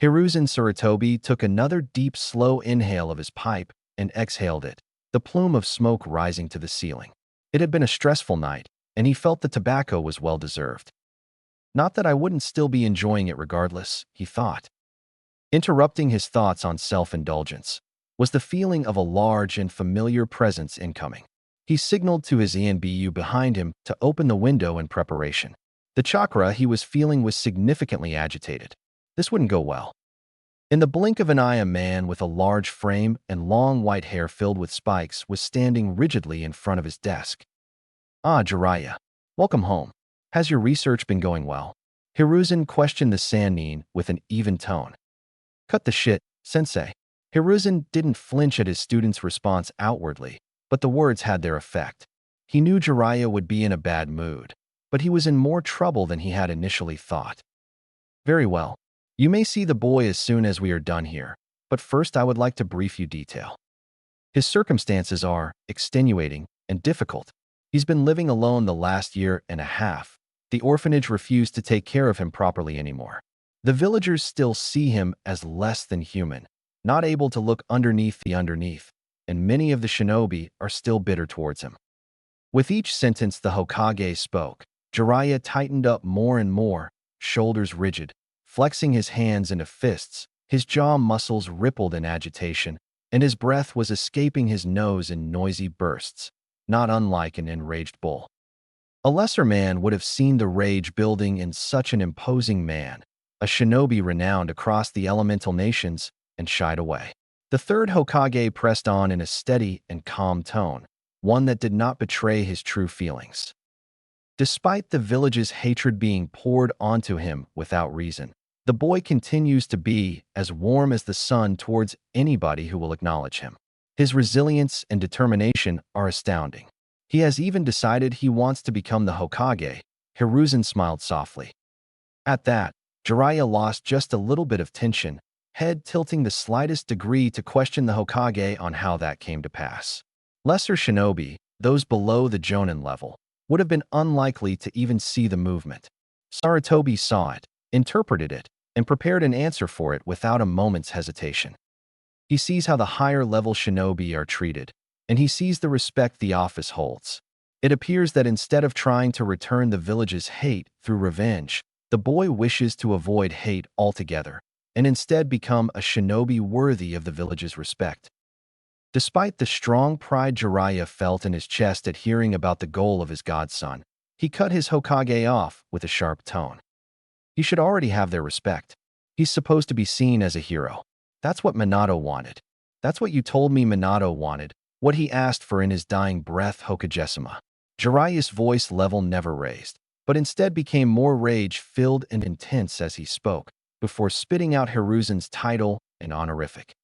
Hiruzen Sarutobi took another deep, slow inhale of his pipe and exhaled it, the plume of smoke rising to the ceiling. It had been a stressful night, and he felt the tobacco was well-deserved. Not that I wouldn't still be enjoying it regardless, he thought. Interrupting his thoughts on self-indulgence was the feeling of a large and familiar presence incoming. He signaled to his ENBU behind him to open the window in preparation. The chakra he was feeling was significantly agitated. This wouldn't go well. In the blink of an eye, a man with a large frame and long white hair filled with spikes was standing rigidly in front of his desk. "Ah, Jiraiya. Welcome home. Has your research been going well?" Hiruzen questioned the Sannin with an even tone. "Cut the shit, sensei." Hiruzen didn't flinch at his student's response outwardly, but the words had their effect. He knew Jiraiya would be in a bad mood, but he was in more trouble than he had initially thought. "Very well. You may see the boy as soon as we are done here, but first I would like to brief you detail. His circumstances are extenuating and difficult. He's been living alone the last year and a half. The orphanage refused to take care of him properly anymore. The villagers still see him as less than human, not able to look underneath the underneath, and many of the shinobi are still bitter towards him." With each sentence the Hokage spoke, Jiraiya tightened up more and more, shoulders rigid. Flexing his hands into fists, his jaw muscles rippled in agitation, and his breath was escaping his nose in noisy bursts, not unlike an enraged bull. A lesser man would have seen the rage building in such an imposing man, a shinobi renowned across the elemental nations, and shied away. The third Hokage pressed on in a steady and calm tone, one that did not betray his true feelings. Despite the village's hatred being poured onto him without reason, the boy continues to be as warm as the sun towards anybody who will acknowledge him. His resilience and determination are astounding. He has even decided he wants to become the Hokage. Hiruzen smiled softly. At that, Jiraiya lost just a little bit of tension, head tilting the slightest degree to question the Hokage on how that came to pass. Lesser shinobi, those below the Jonin level, would have been unlikely to even see the movement. Sarutobi saw it, interpreted it, and prepared an answer for it without a moment's hesitation. He sees how the higher-level shinobi are treated, and he sees the respect the office holds. It appears that instead of trying to return the village's hate through revenge, the boy wishes to avoid hate altogether, and instead become a shinobi worthy of the village's respect. Despite the strong pride Jiraiya felt in his chest at hearing about the goal of his godson, he cut his Hokage off with a sharp tone. He should already have their respect. He's supposed to be seen as a hero. That's what Minato wanted. That's what you told me Minato wanted, what he asked for in his dying breath, Hokage-sama. Jiraiya's voice level never raised, but instead became more rage-filled and intense as he spoke, before spitting out Hiruzen's title and honorific.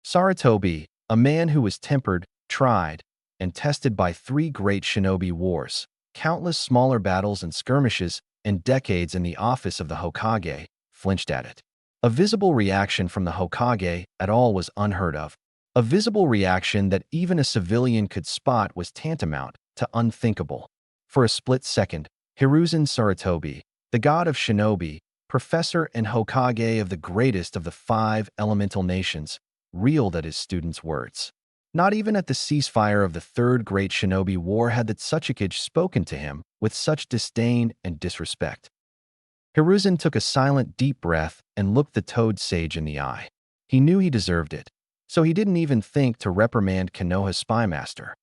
Sarutobi, a man who was tempered, tried, and tested by 3 great shinobi wars, countless smaller battles and skirmishes, and decades in the office of the Hokage, flinched at it. A visible reaction from the Hokage at all was unheard of. A visible reaction that even a civilian could spot was tantamount to unthinkable. For a split second, Hiruzen Sarutobi, the god of shinobi, professor and Hokage of the greatest of the 5 elemental nations, reeled at his student's words. Not even at the ceasefire of the 3rd Great Shinobi War had the Tsuchikage spoken to him with such disdain and disrespect. Hiruzen took a silent, deep breath and looked the Toad Sage in the eye. He knew he deserved it, so he didn't even think to reprimand Konoha's spymaster.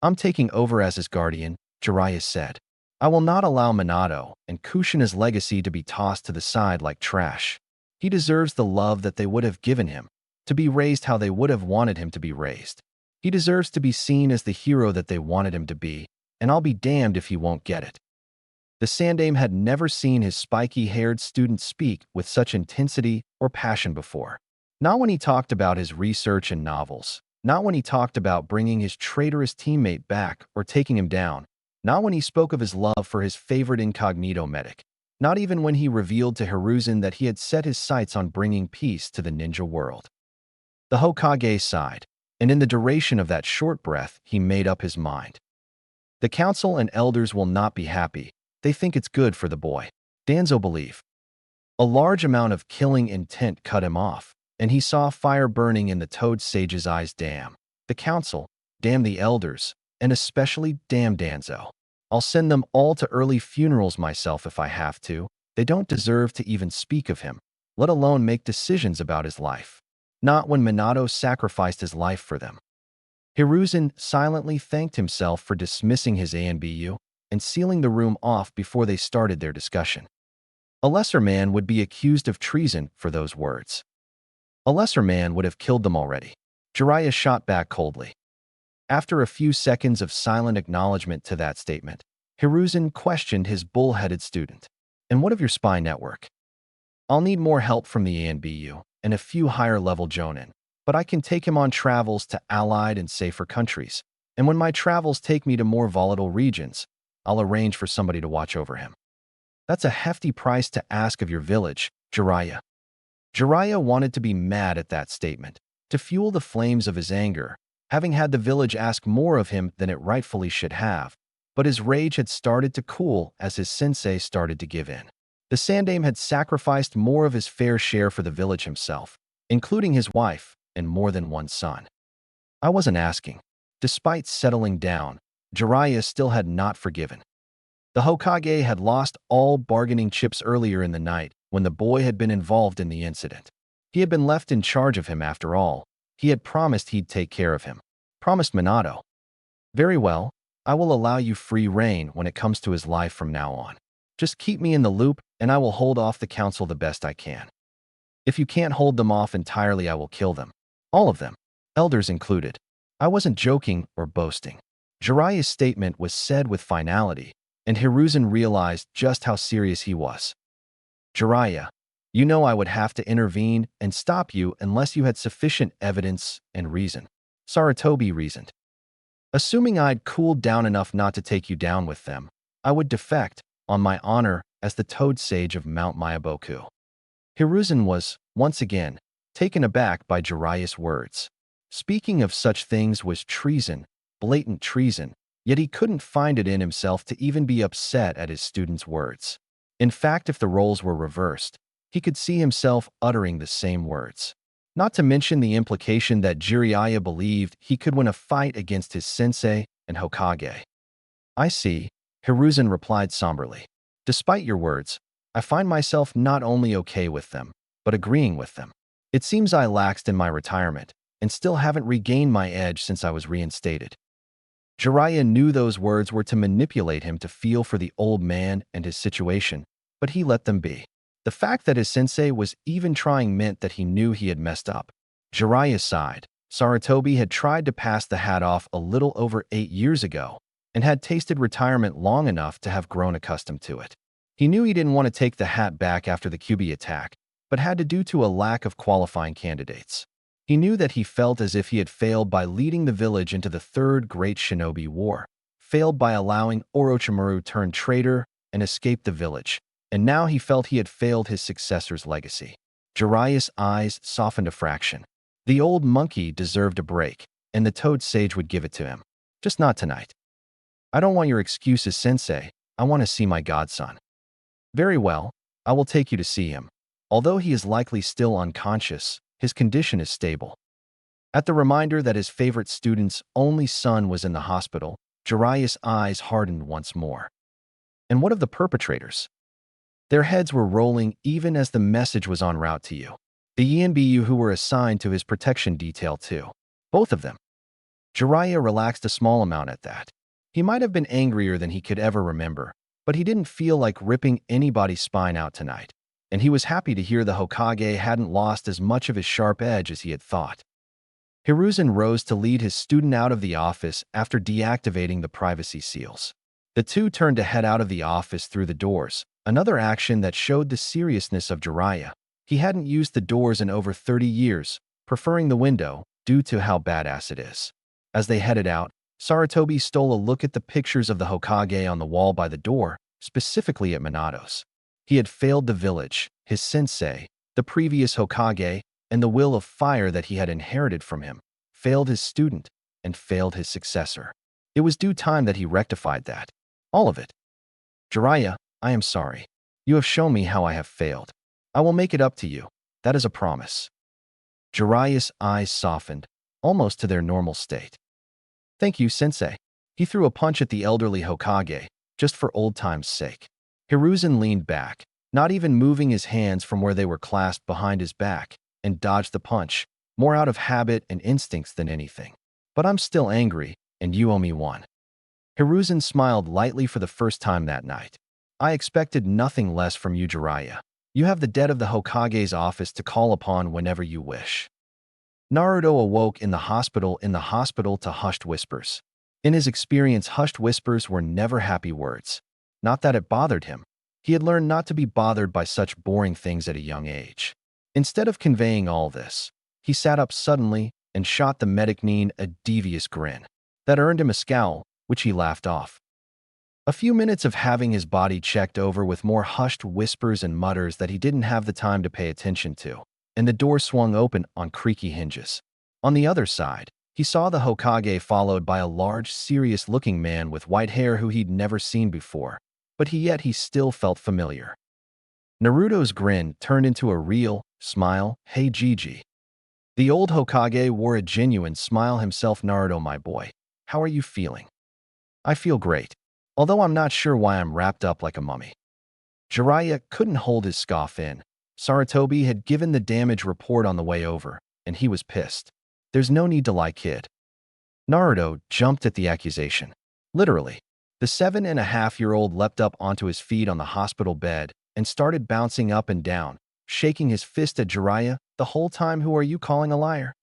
"I'm taking over as his guardian," Jiraiya said. "I will not allow Minato and Kushina's legacy to be tossed to the side like trash. He deserves the love that they would have given him, to be raised how they would have wanted him to be raised. He deserves to be seen as the hero that they wanted him to be, and I'll be damned if he won't get it." The Sandaime had never seen his spiky-haired student speak with such intensity or passion before. Not when he talked about his research and novels, not when he talked about bringing his traitorous teammate back or taking him down, not when he spoke of his love for his favorite incognito medic, not even when he revealed to Hiruzen that he had set his sights on bringing peace to the ninja world. The Hokage sighed, and in the duration of that short breath, he made up his mind. The council and elders will not be happy. They think it's good for the boy. Danzo believe. A large amount of killing intent cut him off, and he saw fire burning in the Toad Sage's eyes. Damn the council, damn the elders, and especially damn Danzo. I'll send them all to early funerals myself if I have to. They don't deserve to even speak of him, let alone make decisions about his life. Not when Minato sacrificed his life for them. Hiruzen silently thanked himself for dismissing his ANBU and sealing the room off before they started their discussion. A lesser man would be accused of treason for those words. A lesser man would have killed them already. Jiraiya shot back coldly. After a few seconds of silent acknowledgement to that statement, Hiruzen questioned his bull-headed student. And what of your spy network? I'll need more help from the ANBU and a few higher-level jonin, but I can take him on travels to allied and safer countries. And when my travels take me to more volatile regions, I'll arrange for somebody to watch over him. That's a hefty price to ask of your village, Jiraiya. Jiraiya wanted to be mad at that statement, to fuel the flames of his anger, having had the village ask more of him than it rightfully should have, but his rage had started to cool as his sensei started to give in. The Sandaime had sacrificed more of his fair share for the village himself, including his wife and more than one son. I wasn't asking. Despite settling down, Jiraiya still had not forgiven. The Hokage had lost all bargaining chips earlier in the night when the boy had been involved in the incident. He had been left in charge of him after all. He had promised he'd take care of him. Promised Minato. Very well, I will allow you free rein when it comes to his life from now on. Just keep me in the loop and I will hold off the council the best I can. If you can't hold them off entirely, I will kill them. All of them, elders included. I wasn't joking or boasting. Jiraiya's statement was said with finality, and Hiruzen realized just how serious he was. Jiraiya, you know I would have to intervene and stop you unless you had sufficient evidence and reason. Sarutobi reasoned. Assuming I'd cooled down enough not to take you down with them, I would defect, on my honor, as the Toad Sage of Mount Myaboku. Hiruzen was, once again, taken aback by Jiraiya's words. Speaking of such things was treason, blatant treason, yet he couldn't find it in himself to even be upset at his student's words. In fact, if the roles were reversed, he could see himself uttering the same words. Not to mention the implication that Jiraiya believed he could win a fight against his sensei and Hokage. I see, Hiruzen replied somberly. Despite your words, I find myself not only okay with them, but agreeing with them. It seems I laxed in my retirement, and still haven't regained my edge since I was reinstated. Jiraiya knew those words were to manipulate him to feel for the old man and his situation, but he let them be. The fact that his sensei was even trying meant that he knew he had messed up. Jiraiya sighed. Sarutobi had tried to pass the hat off a little over 8 years ago, and had tasted retirement long enough to have grown accustomed to it. He knew he didn't want to take the hat back after the Kyuubi attack, but had to due to a lack of qualifying candidates. He knew that he felt as if he had failed by leading the village into the Third Great Shinobi War, failed by allowing Orochimaru turn traitor and escape the village, and now he felt he had failed his successor's legacy. Jiraiya's eyes softened a fraction. The old monkey deserved a break, and the Toad Sage would give it to him. Just not tonight. I don't want your excuses, sensei. I want to see my godson. Very well, I will take you to see him. Although he is likely still unconscious, his condition is stable. At the reminder that his favorite student's only son was in the hospital, Jiraiya's eyes hardened once more. And what of the perpetrators? Their heads were rolling even as the message was en route to you. The ENBU who were assigned to his protection detail too. Both of them. Jiraiya relaxed a small amount at that. He might have been angrier than he could ever remember, but he didn't feel like ripping anybody's spine out tonight, and he was happy to hear the Hokage hadn't lost as much of his sharp edge as he had thought. Hiruzen rose to lead his student out of the office after deactivating the privacy seals. The two turned to head out of the office through the doors, another action that showed the seriousness of Jiraiya. He hadn't used the doors in over 30 years, preferring the window due to how badass it is. As they headed out, Sarutobi stole a look at the pictures of the Hokage on the wall by the door, specifically at Minato's. He had failed the village, his sensei, the previous Hokage, and the will of fire that he had inherited from him, failed his student, and failed his successor. It was due time that he rectified that. All of it. Jiraiya, I am sorry. You have shown me how I have failed. I will make it up to you. That is a promise. Jiraiya's eyes softened, almost to their normal state. Thank you, sensei. He threw a punch at the elderly Hokage, just for old time's sake. Hiruzen leaned back, not even moving his hands from where they were clasped behind his back, and dodged the punch, more out of habit and instincts than anything. But I'm still angry, and you owe me one. Hiruzen smiled lightly for the first time that night. I expected nothing less from you, Jiraiya. You have the dead of the Hokage's office to call upon whenever you wish. Naruto awoke in the hospital to hushed whispers. In his experience, hushed whispers were never happy words. Not that it bothered him. He had learned not to be bothered by such boring things at a young age. Instead of conveying all this, he sat up suddenly and shot the medic Neen a devious grin. That earned him a scowl, which he laughed off. A few minutes of having his body checked over with more hushed whispers and mutters that he didn't have the time to pay attention to, and the door swung open on creaky hinges. On the other side, he saw the Hokage followed by a large, serious-looking man with white hair who he'd never seen before, but yet he still felt familiar. Naruto's grin turned into a real smile. Hey Gigi. The old Hokage wore a genuine smile himself. Naruto, my boy, how are you feeling? I feel great, although I'm not sure why I'm wrapped up like a mummy. Jiraiya couldn't hold his scoff in. Sarutobi had given the damage report on the way over, and he was pissed. There's no need to lie, kid. Naruto jumped at the accusation. Literally. The 7.5-year-old leapt up onto his feet on the hospital bed and started bouncing up and down, shaking his fist at Jiraiya. The whole time, who are you calling a liar?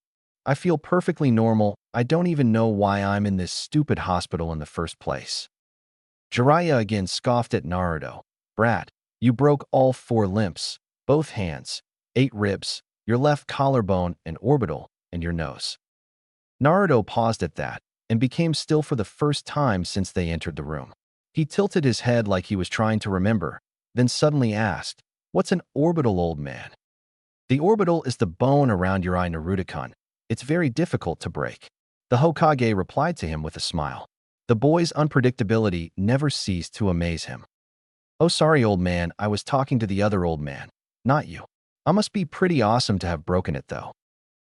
I feel perfectly normal. I don't even know why I'm in this stupid hospital in the first place. Jiraiya again scoffed at Naruto. Brat, you broke all 4 limbs, both hands, 8 ribs, your left collarbone and orbital, and your nose. Naruto paused at that and became still for the first time since they entered the room. He tilted his head like he was trying to remember, then suddenly asked, "What's an orbital, old man?" The orbital is the bone around your eye, Naruto-kun. It's very difficult to break. The Hokage replied to him with a smile. The boy's unpredictability never ceased to amaze him. Oh, sorry, old man, I was talking to the other old man, not you. I must be pretty awesome to have broken it, though.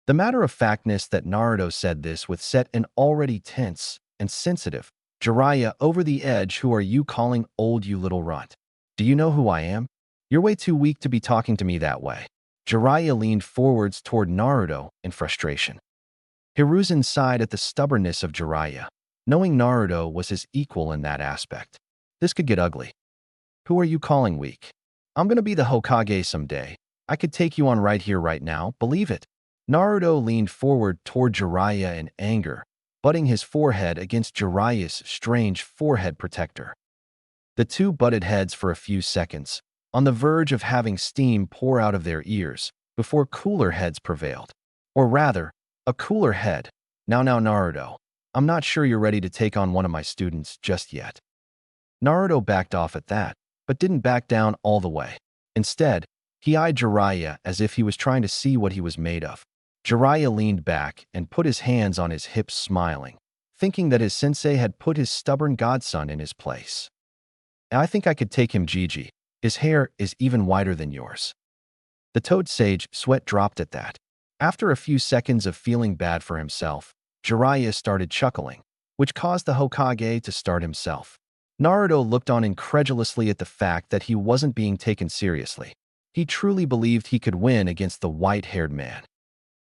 The matter-of-factness that Naruto said this with set an already tense and sensitive Jiraiya over the edge. Who are you calling old, you little runt? Do you know who I am? You're way too weak to be talking to me that way. Jiraiya leaned forwards toward Naruto in frustration. Hiruzen sighed at the stubbornness of Jiraiya, knowing Naruto was his equal in that aspect. This could get ugly. Who are you calling weak? I'm gonna be the Hokage someday. I could take you on right here, right now, believe it. Naruto leaned forward toward Jiraiya in anger, butting his forehead against Jiraiya's strange forehead protector. The two butted heads for a few seconds, on the verge of having steam pour out of their ears, before cooler heads prevailed. Or rather, a cooler head. Now, Naruto, I'm not sure you're ready to take on one of my students just yet. Naruto backed off at that, but didn't back down all the way. Instead, he eyed Jiraiya as if he was trying to see what he was made of. Jiraiya leaned back and put his hands on his hips, smiling, thinking that his sensei had put his stubborn godson in his place. I think I could take him, Gigi. His hair is even whiter than yours. The toad sage sweat dropped at that. After a few seconds of feeling bad for himself, Jiraiya started chuckling, which caused the Hokage to start himself. Naruto looked on incredulously at the fact that he wasn't being taken seriously. He truly believed he could win against the white-haired man.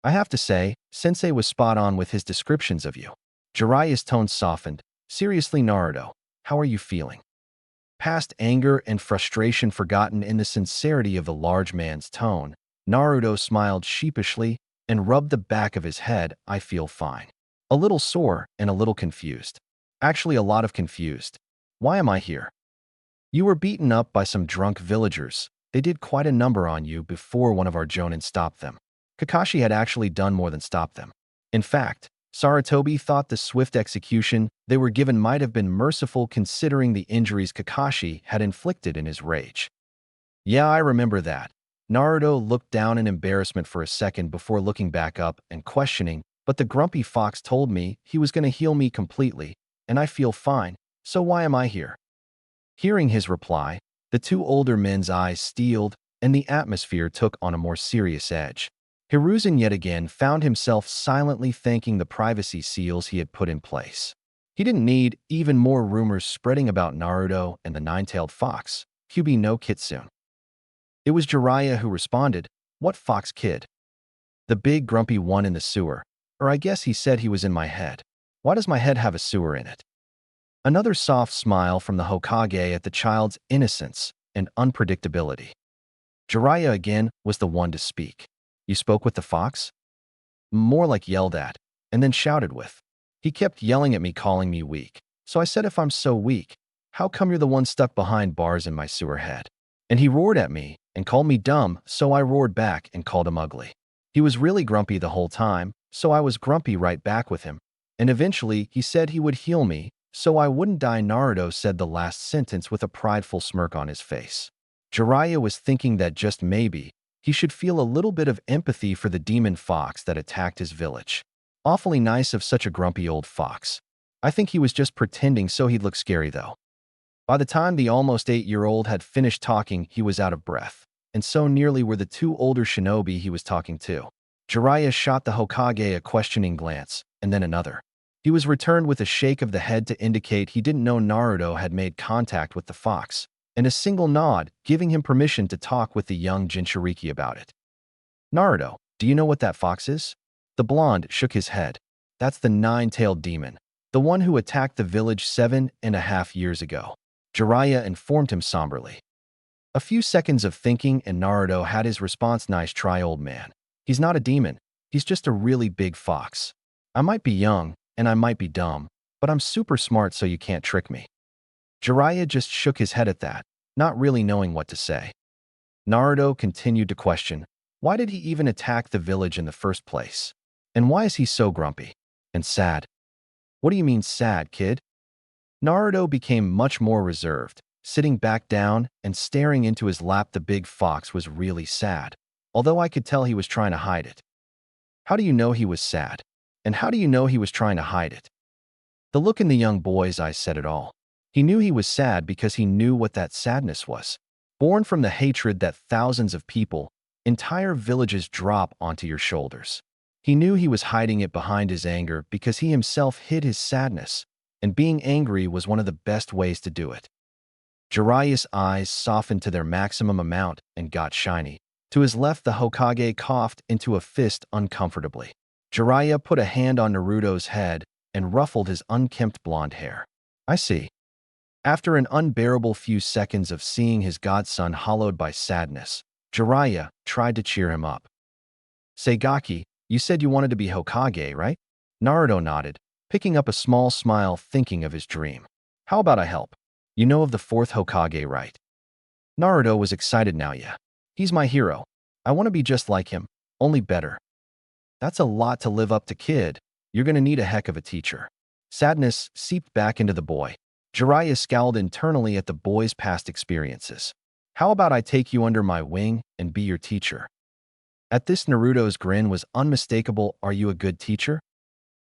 I have to say, Sensei was spot on with his descriptions of you. Jiraiya's tone softened. Seriously, Naruto, how are you feeling? Past anger and frustration forgotten in the sincerity of the large man's tone, Naruto smiled sheepishly and rubbed the back of his head. I feel fine. A little sore and a little confused. Actually, a lot of confused. Why am I here? You were beaten up by some drunk villagers. They did quite a number on you before one of our jonin stopped them. Kakashi had actually done more than stop them. In fact, Sarutobi thought the swift execution they were given might have been merciful considering the injuries Kakashi had inflicted in his rage. Yeah, I remember that. Naruto looked down in embarrassment for a second before looking back up and questioning, but the grumpy fox told me he was going to heal me completely, and I feel fine, so why am I here? Hearing his reply, the two older men's eyes steeled and the atmosphere took on a more serious edge. Hiruzen yet again found himself silently thanking the privacy seals he had put in place. He didn't need even more rumors spreading about Naruto and the nine-tailed fox, Kyuubi no Kitsune. It was Jiraiya who responded, "What fox, kid?" "The big grumpy one in the sewer. Or I guess he said he was in my head. Why does my head have a sewer in it?" Another soft smile from the Hokage at the child's innocence and unpredictability. Jiraiya again was the one to speak. "You spoke with the fox?" "More like yelled at, and then shouted with. He kept yelling at me, calling me weak. So I said, if I'm so weak, how come you're the one stuck behind bars in my sewer head? And he roared at me and called me dumb, so I roared back and called him ugly. He was really grumpy the whole time, so I was grumpy right back with him. And eventually he said he would heal me, so I wouldn't die." Naruto said the last sentence with a prideful smirk on his face. Jiraiya was thinking that just maybe, he should feel a little bit of empathy for the demon fox that attacked his village. Awfully nice of such a grumpy old fox. I think he was just pretending so he'd look scary though. By the time the almost 8-year-old had finished talking, he was out of breath, and so nearly were the two older shinobi he was talking to. Jiraiya shot the Hokage a questioning glance, and then another. He was returned with a shake of the head to indicate he didn't know Naruto had made contact with the fox, and a single nod, giving him permission to talk with the young Jinchuriki about it. "Naruto, do you know what that fox is?" The blonde shook his head. "That's the nine-tailed demon, the one who attacked the village 7.5 years ago." Jiraiya informed him somberly. A few seconds of thinking and Naruto had his response. "Nice try, old man. He's not a demon. He's just a really big fox. I might be young, and I might be dumb, but I'm super smart, so you can't trick me." Jiraiya just shook his head at that, not really knowing what to say. Naruto continued to question, why did he even attack the village in the first place? And why is he so grumpy and sad? "What do you mean sad, kid?" Naruto became much more reserved, sitting back down and staring into his lap. The big fox was really sad, although I could tell he was trying to hide it. "How do you know he was sad? And how do you know he was trying to hide it?" The look in the young boy's eyes said it all. He knew he was sad because he knew what that sadness was. Born from the hatred that thousands of people, entire villages drop onto your shoulders. He knew he was hiding it behind his anger because he himself hid his sadness, and being angry was one of the best ways to do it. Jiraiya's eyes softened to their maximum amount and got shiny. To his left, the Hokage coughed into a fist uncomfortably. Jiraiya put a hand on Naruto's head and ruffled his unkempt blonde hair. "I see." After an unbearable few seconds of seeing his godson hollowed by sadness, Jiraiya tried to cheer him up. "Sagaki, you said you wanted to be Hokage, right?" Naruto nodded, picking up a small smile thinking of his dream. "How about I help? You know of the fourth Hokage, right?" Naruto was excited now. "Yeah. He's my hero. I want to be just like him, only better." "That's a lot to live up to, kid. You're gonna need a heck of a teacher." Sadness seeped back into the boy. Jiraiya scowled internally at the boy's past experiences. "How about I take you under my wing and be your teacher?" At this, Naruto's grin was unmistakable. "Are you a good teacher?"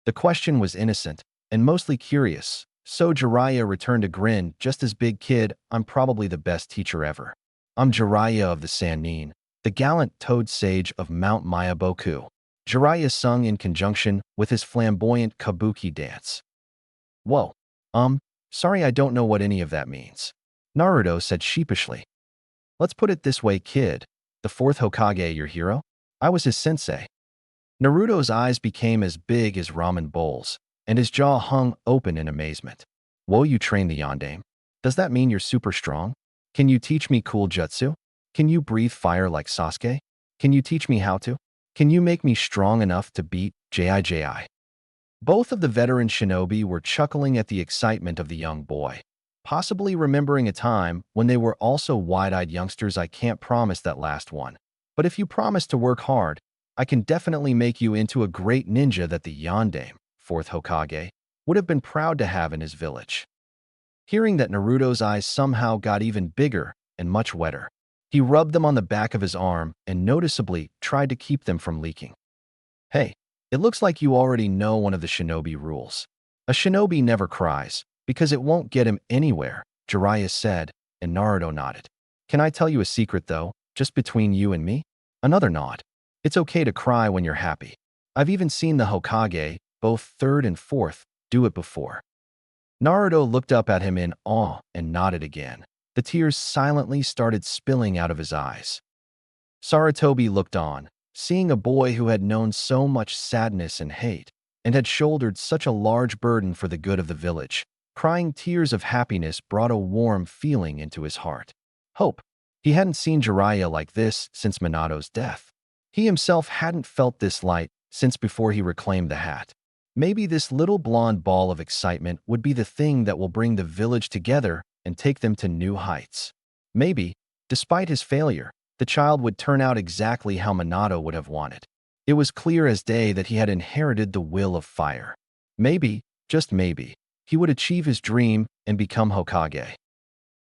The question was innocent and mostly curious, so Jiraiya returned a grin just as big. "Kid, I'm probably the best teacher ever. I'm Jiraiya of the Sannin, the gallant toad sage of Mount Mayaboku." Jiraiya sung in conjunction with his flamboyant kabuki dance. "Whoa, sorry, I don't know what any of that means," Naruto said sheepishly. "Let's put it this way, kid. The fourth Hokage, your hero? I was his sensei." Naruto's eyes became as big as ramen bowls, and his jaw hung open in amazement. "Whoa, you trained the Yondaime? Does that mean you're super strong? Can you teach me cool jutsu? Can you breathe fire like Sasuke? Can you teach me how to? Can you make me strong enough to beat Jiji?" Both of the veteran shinobi were chuckling at the excitement of the young boy, possibly remembering a time when they were also wide-eyed youngsters. "I can't promise that last one, but if you promise to work hard, I can definitely make you into a great ninja that the Yondaime, fourth Hokage, would have been proud to have in his village." Hearing that, Naruto's eyes somehow got even bigger and much wetter. He rubbed them on the back of his arm and noticeably tried to keep them from leaking. "Hey, it looks like you already know one of the shinobi rules. A shinobi never cries, because it won't get him anywhere," Jiraiya said, and Naruto nodded. "Can I tell you a secret, though? Just between you and me? Another nod. It's okay to cry when you're happy. I've even seen the Hokage, both third and fourth, do it before. Naruto looked up at him in awe and nodded again. The tears silently started spilling out of his eyes. Sarutobi looked on, seeing a boy who had known so much sadness and hate, and had shouldered such a large burden for the good of the village. Crying tears of happiness brought a warm feeling into his heart. Hope. He hadn't seen Jiraiya like this since Minato's death. He himself hadn't felt this light since before he reclaimed the hat. Maybe this little blonde ball of excitement would be the thing that will bring the village together and take them to new heights. Maybe, despite his failure, the child would turn out exactly how Minato would have wanted. It was clear as day that he had inherited the will of fire. Maybe, just maybe, he would achieve his dream and become Hokage.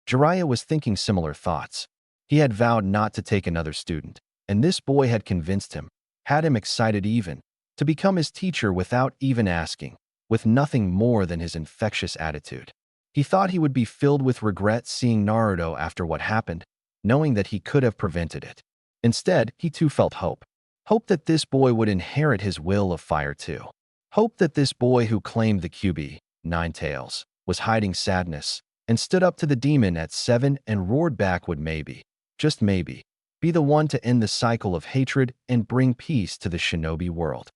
Jiraiya was thinking similar thoughts. He had vowed not to take another student, and this boy had convinced him, had him excited even, to become his teacher without even asking, with nothing more than his infectious attitude. He thought he would be filled with regret seeing Naruto after what happened, knowing that he could have prevented it. Instead, he too felt hope. Hope that this boy would inherit his will of fire too. Hope that this boy who claimed the QB, Nine Tails, was hiding sadness, and stood up to the demon at 7 and roared back would maybe, just maybe, be the one to end the cycle of hatred and bring peace to the shinobi world.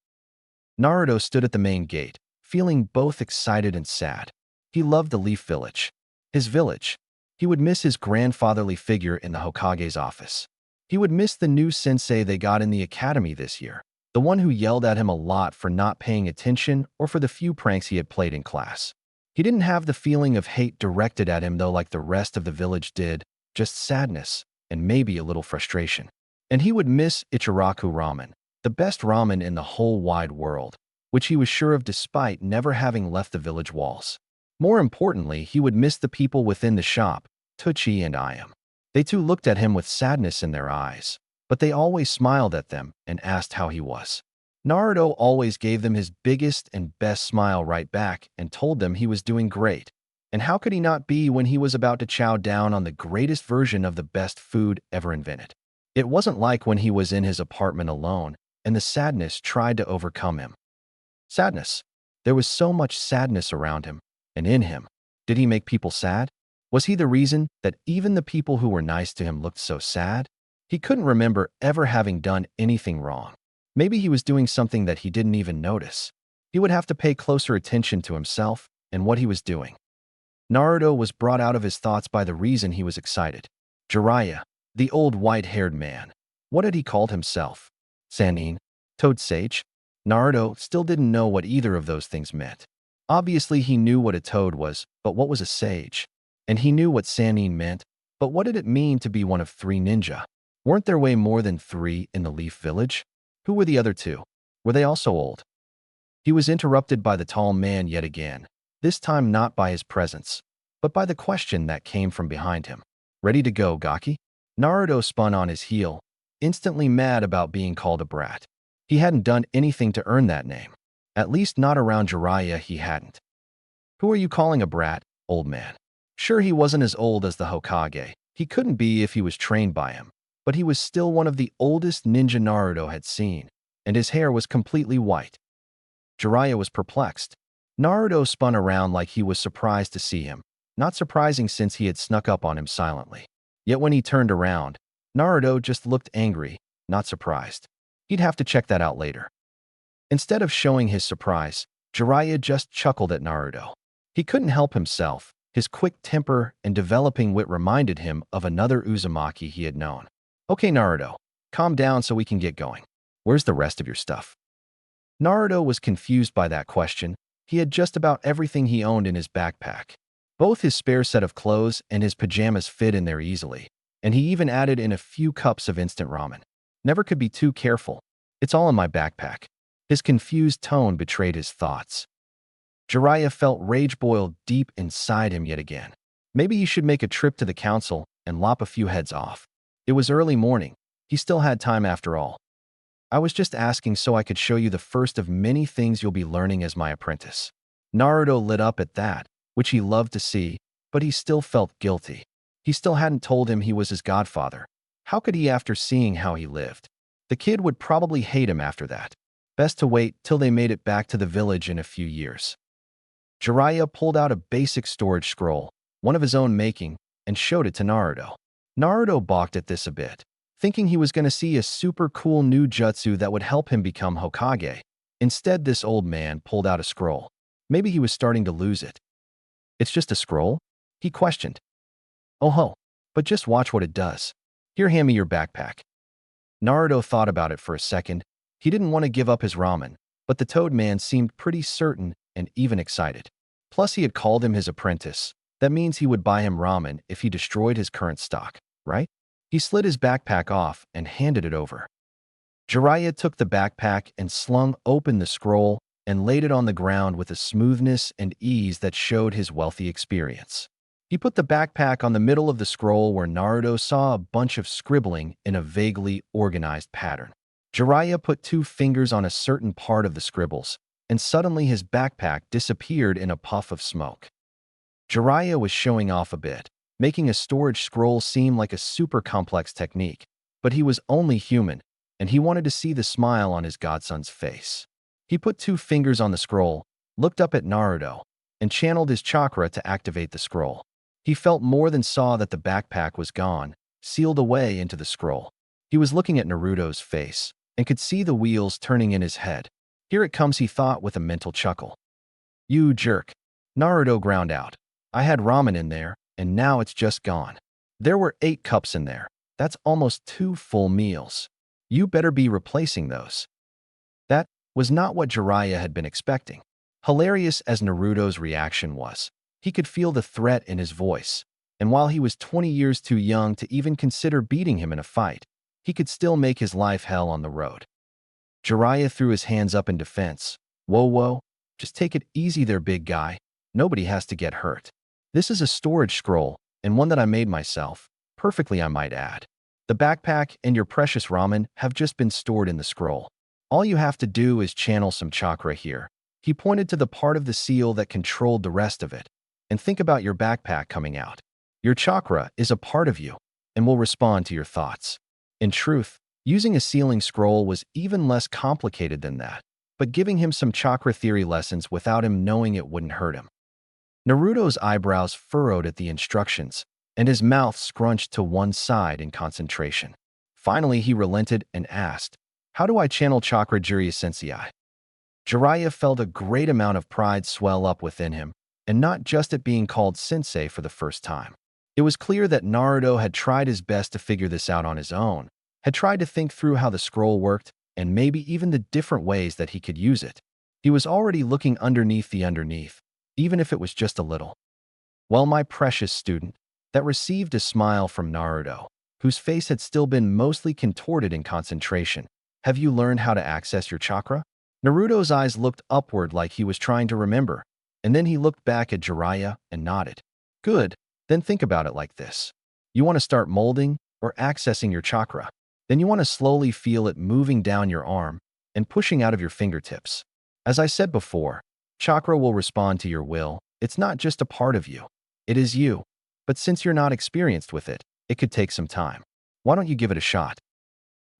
Naruto stood at the main gate, feeling both excited and sad. He loved the Leaf Village. His village. He would miss his grandfatherly figure in the Hokage's office. He would miss the new sensei they got in the academy this year, the one who yelled at him a lot for not paying attention or for the few pranks he had played in class. He didn't have the feeling of hate directed at him though like the rest of the village did, just sadness and maybe a little frustration. And he would miss Ichiraku ramen, the best ramen in the whole wide world, which he was sure of despite never having left the village walls. More importantly, he would miss the people within the shop, Tucci and Ayam. They too looked at him with sadness in their eyes, but they always smiled at them and asked how he was. Naruto always gave them his biggest and best smile right back and told them he was doing great. And how could he not be when he was about to chow down on the greatest version of the best food ever invented? It wasn't like when he was in his apartment alone and the sadness tried to overcome him. Sadness. There was so much sadness around him and in him. Did he make people sad? Was he the reason that even the people who were nice to him looked so sad? He couldn't remember ever having done anything wrong. Maybe he was doing something that he didn't even notice. He would have to pay closer attention to himself and what he was doing. Naruto was brought out of his thoughts by the reason he was excited. Jiraiya, the old white-haired man. What had he called himself? Sannin? Toad Sage? Naruto still didn't know what either of those things meant. Obviously, he knew what a toad was, but what was a sage? And he knew what Sannin meant, but what did it mean to be one of 3 ninja? Weren't there way more than 3 in the Leaf Village? Who were the other 2? Were they also old? He was interrupted by the tall man yet again, this time not by his presence, but by the question that came from behind him. Ready to go, Gaki? Naruto spun on his heel, instantly mad about being called a brat. He hadn't done anything to earn that name. At least not around Jiraiya he hadn't. Who are you calling a brat, old man? Sure, he wasn't as old as the Hokage. He couldn't be if he was trained by him. But he was still one of the oldest ninja Naruto had seen, and his hair was completely white. Jiraiya was perplexed. Naruto spun around like he was surprised to see him, not surprising since he had snuck up on him silently. Yet when he turned around, Naruto just looked angry, not surprised. He'd have to check that out later. Instead of showing his surprise, Jiraiya just chuckled at Naruto. He couldn't help himself. His quick temper and developing wit reminded him of another Uzumaki he had known. Okay, Naruto, calm down so we can get going. Where's the rest of your stuff? Naruto was confused by that question. He had just about everything he owned in his backpack. Both his spare set of clothes and his pajamas fit in there easily, and he even added in a few cups of instant ramen. Never could be too careful. It's all in my backpack. His confused tone betrayed his thoughts. Jiraiya felt rage boil deep inside him yet again. Maybe he should make a trip to the council and lop a few heads off. It was early morning. He still had time after all. I was just asking so I could show you the first of many things you'll be learning as my apprentice. Naruto lit up at that, which he loved to see, but he still felt guilty. He still hadn't told him he was his godfather. How could he after seeing how he lived? The kid would probably hate him after that. Best to wait till they made it back to the village in a few years. Jiraiya pulled out a basic storage scroll, one of his own making, and showed it to Naruto. Naruto balked at this a bit, thinking he was going to see a super cool new jutsu that would help him become Hokage. Instead, this old man pulled out a scroll. Maybe he was starting to lose it. It's just a scroll? He questioned. Oh ho, but just watch what it does. Here, hand me your backpack. Naruto thought about it for a second. He didn't want to give up his ramen, but the Toad Man seemed pretty certain and even excited. Plus, he had called him his apprentice. That means he would buy him ramen if he destroyed his current stock, right? He slid his backpack off and handed it over. Jiraiya took the backpack and slung open the scroll and laid it on the ground with a smoothness and ease that showed his wealthy experience. He put the backpack on the middle of the scroll where Naruto saw a bunch of scribbling in a vaguely organized pattern. Jiraiya put 2 fingers on a certain part of the scribbles, and suddenly his backpack disappeared in a puff of smoke. Jiraiya was showing off a bit, making a storage scroll seem like a super complex technique, but he was only human, and he wanted to see the smile on his godson's face. He put 2 fingers on the scroll, looked up at Naruto, and channeled his chakra to activate the scroll. He felt more than saw that the backpack was gone, sealed away into the scroll. He was looking at Naruto's face, and could see the wheels turning in his head. Here it comes, he thought with a mental chuckle. You jerk. Naruto ground out. I had ramen in there, and now it's just gone. There were 8 cups in there. That's almost 2 full meals. You better be replacing those. That was not what Jiraiya had been expecting. Hilarious as Naruto's reaction was, he could feel the threat in his voice, and while he was 20 years too young to even consider beating him in a fight, he could still make his life hell on the road. Jiraiya threw his hands up in defense. Whoa, just take it easy there, big guy. Nobody has to get hurt. This is a storage scroll, and one that I made myself. Perfectly, I might add. The backpack and your precious ramen have just been stored in the scroll. All you have to do is channel some chakra here. He pointed to the part of the seal that controlled the rest of it. And think about your backpack coming out. Your chakra is a part of you and will respond to your thoughts. In truth, using a sealing scroll was even less complicated than that, but giving him some chakra theory lessons without him knowing it wouldn't hurt him. Naruto's eyebrows furrowed at the instructions, and his mouth scrunched to one side in concentration. Finally, he relented and asked, how do I channel chakra, Jiraiya-sensei? Jiraiya felt a great amount of pride swell up within him, and not just at being called sensei for the first time. It was clear that Naruto had tried his best to figure this out on his own, had tried to think through how the scroll worked, and maybe even the different ways that he could use it. He was already looking underneath the underneath, even if it was just a little. Well, my precious student, that received a smile from Naruto, whose face had still been mostly contorted in concentration. Have you learned how to access your chakra? Naruto's eyes looked upward like he was trying to remember, and then he looked back at Jiraiya and nodded. Good, then think about it like this. You want to start molding or accessing your chakra. Then you want to slowly feel it moving down your arm and pushing out of your fingertips. As I said before, chakra will respond to your will. It's not just a part of you. It is you. But since you're not experienced with it, it could take some time. Why don't you give it a shot?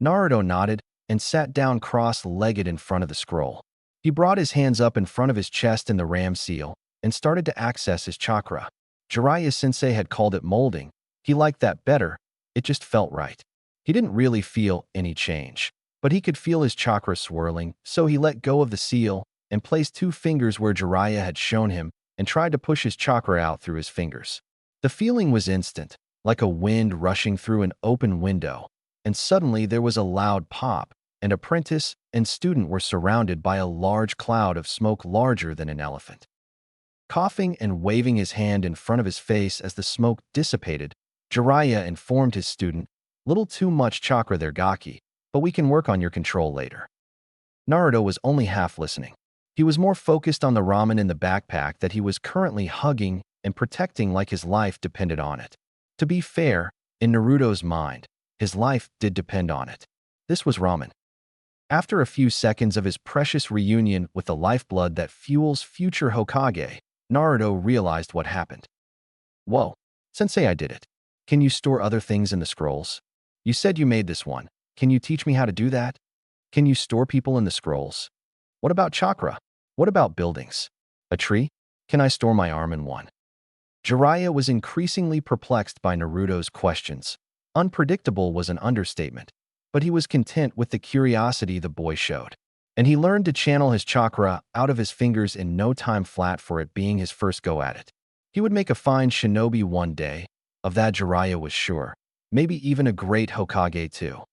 Naruto nodded and sat down cross-legged in front of the scroll. He brought his hands up in front of his chest in the ram seal and started to access his chakra. Jiraiya-sensei had called it molding. He liked that better. It just felt right. He didn't really feel any change, but he could feel his chakra swirling, so he let go of the seal and placed 2 fingers where Jiraiya had shown him and tried to push his chakra out through his fingers. The feeling was instant, like a wind rushing through an open window, and suddenly there was a loud pop, and apprentice and student were surrounded by a large cloud of smoke larger than an elephant. Coughing and waving his hand in front of his face as the smoke dissipated, Jiraiya informed his student, little too much chakra there, Gaki, but we can work on your control later. Naruto was only half listening. He was more focused on the ramen in the backpack that he was currently hugging and protecting like his life depended on it. To be fair, in Naruto's mind, his life did depend on it. This was ramen. After a few seconds of his precious reunion with the lifeblood that fuels future Hokage, Naruto realized what happened. Whoa, sensei, I did it. Can you store other things in the scrolls? You said you made this one. Can you teach me how to do that? Can you store people in the scrolls? What about chakra? What about buildings? A tree? Can I store my arm in one? Jiraiya was increasingly perplexed by Naruto's questions. Unpredictable was an understatement, but he was content with the curiosity the boy showed. And he learned to channel his chakra out of his fingers in no time flat for it being his first go at it. He would make a fine shinobi one day, of that Jiraiya was sure. Maybe even a great Hokage too.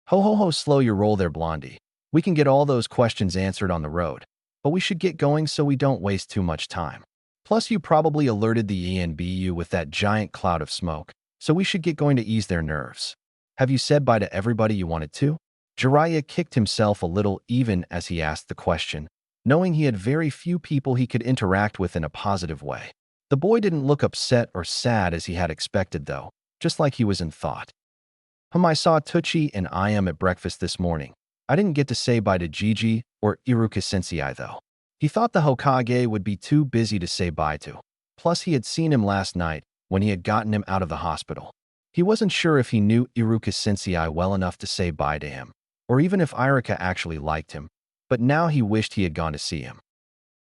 Ho ho ho, slow your roll there, Blondie. We can get all those questions answered on the road, but we should get going so we don't waste too much time. Plus, you probably alerted the ENBU with that giant cloud of smoke, so we should get going to ease their nerves. Have you said bye to everybody you wanted to? Jiraiya kicked himself a little even as he asked the question, knowing he had very few people he could interact with in a positive way. The boy didn't look upset or sad as he had expected, though, just like he was in thought. I saw Tucci and I am at breakfast this morning. I didn't get to say bye to Gigi or Iruka Sensei, though. He thought the Hokage would be too busy to say bye to. Plus, he had seen him last night when he had gotten him out of the hospital. He wasn't sure if he knew Iruka Sensei well enough to say bye to him, or even if Iruka actually liked him, but now he wished he had gone to see him.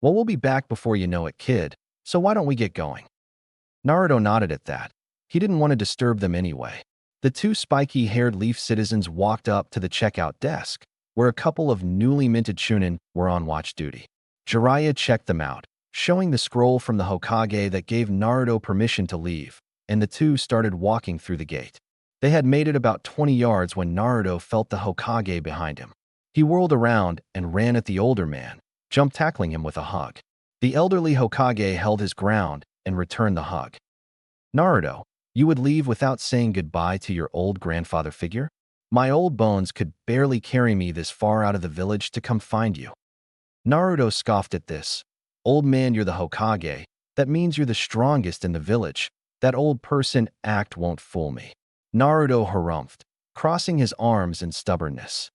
Well, we'll be back before you know it, kid, so why don't we get going? Naruto nodded at that. He didn't want to disturb them anyway. The two spiky-haired leaf citizens walked up to the checkout desk, where a couple of newly minted chunin were on watch duty. Jiraiya checked them out, showing the scroll from the Hokage that gave Naruto permission to leave, and the two started walking through the gate. They had made it about 20 yards when Naruto felt the Hokage behind him. He whirled around and ran at the older man, tackling him with a hug. The elderly Hokage held his ground and returned the hug. Naruto, you would leave without saying goodbye to your old grandfather figure? My old bones could barely carry me this far out of the village to come find you. Naruto scoffed at this. Old man, you're the Hokage. That means you're the strongest in the village. That old person act won't fool me. Naruto harumphed, crossing his arms in stubbornness.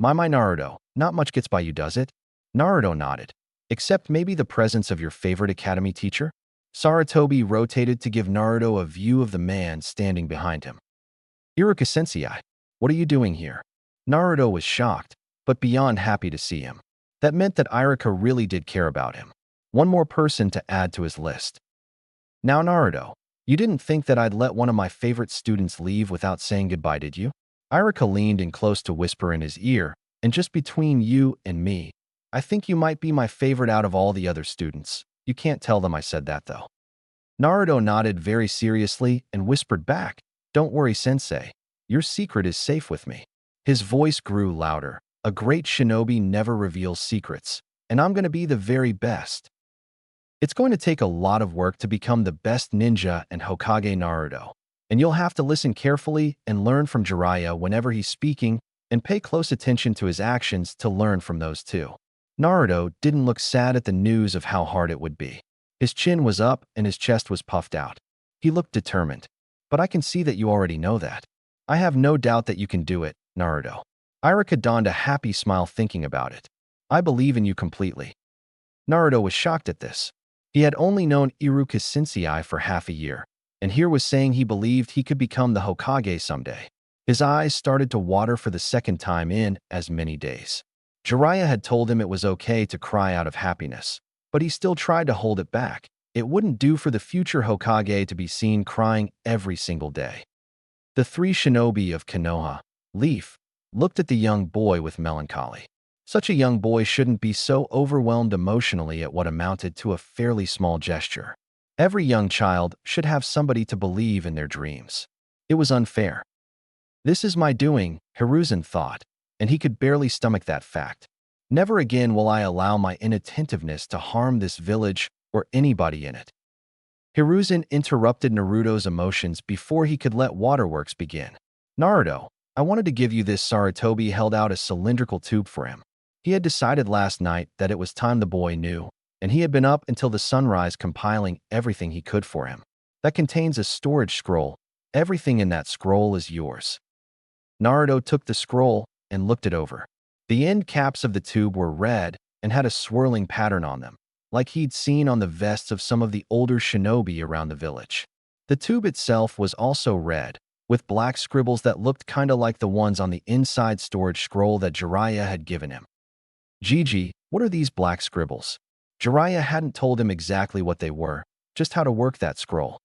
My Naruto, not much gets by you, does it? Naruto nodded. Except maybe the presence of your favorite academy teacher? Sarutobi rotated to give Naruto a view of the man standing behind him. Iruka Sensei, what are you doing here? Naruto was shocked, but beyond happy to see him. That meant that Iruka really did care about him. One more person to add to his list. Now Naruto, you didn't think that I'd let one of my favorite students leave without saying goodbye, did you? Iruka leaned in close to whisper in his ear, and just between you and me, I think you might be my favorite out of all the other students. You can't tell them I said that, though. Naruto nodded very seriously and whispered back, Don't worry, Sensei. Your secret is safe with me. His voice grew louder. A great shinobi never reveals secrets, and I'm going to be the very best. It's going to take a lot of work to become the best ninja and Hokage Naruto, and you'll have to listen carefully and learn from Jiraiya whenever he's speaking and pay close attention to his actions to learn from those too. Naruto didn't look sad at the news of how hard it would be. His chin was up and his chest was puffed out. He looked determined. But I can see that you already know that. I have no doubt that you can do it, Naruto. Iruka donned a happy smile thinking about it. I believe in you completely. Naruto was shocked at this. He had only known Iruka Sensei for half a year, and here was saying he believed he could become the Hokage someday. His eyes started to water for the second time in as many days. Jiraiya had told him it was okay to cry out of happiness, but he still tried to hold it back. It wouldn't do for the future Hokage to be seen crying every single day. The three shinobi of Konoha, Leaf, looked at the young boy with melancholy. Such a young boy shouldn't be so overwhelmed emotionally at what amounted to a fairly small gesture. Every young child should have somebody to believe in their dreams. It was unfair. This is my doing, Hiruzen thought, and he could barely stomach that fact. Never again will I allow my inattentiveness to harm this village or anybody in it. Hiruzen interrupted Naruto's emotions before he could let waterworks begin. Naruto, I wanted to give you this. Sarutobi held out a cylindrical tube for him. He had decided last night that it was time the boy knew, and he had been up until the sunrise compiling everything he could for him. That contains a storage scroll. Everything in that scroll is yours. Naruto took the scroll and looked it over. The end caps of the tube were red and had a swirling pattern on them, like he'd seen on the vests of some of the older shinobi around the village. The tube itself was also red, with black scribbles that looked kinda like the ones on the inside storage scroll that Jiraiya had given him. Gigi, what are these black scribbles? Jiraiya hadn't told him exactly what they were, just how to work that scroll.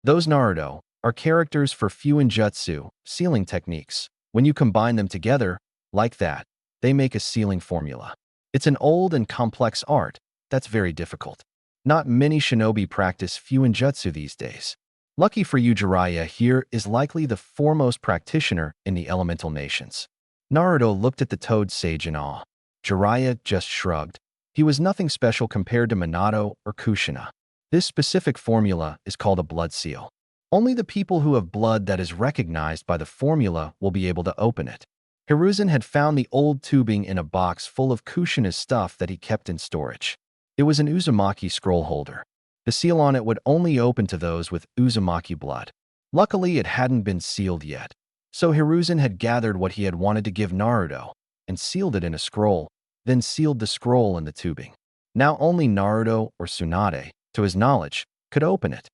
Those Naruto are characters for jutsu, sealing techniques. When you combine them together, like that, they make a sealing formula. It's an old and complex art that's very difficult. Not many shinobi practice jutsu these days. Lucky for you, Jiraiya here is likely the foremost practitioner in the elemental nations. Naruto looked at the toad sage in awe. Jiraiya just shrugged. He was nothing special compared to Minato or Kushina. This specific formula is called a blood seal. Only the people who have blood that is recognized by the formula will be able to open it. Hiruzen had found the old tubing in a box full of Kushina's stuff that he kept in storage. It was an Uzumaki scroll holder. The seal on it would only open to those with Uzumaki blood. Luckily, it hadn't been sealed yet. So Hiruzen had gathered what he had wanted to give Naruto and sealed it in a scroll, then sealed the scroll in the tubing. Now only Naruto or Tsunade, to his knowledge, could open it.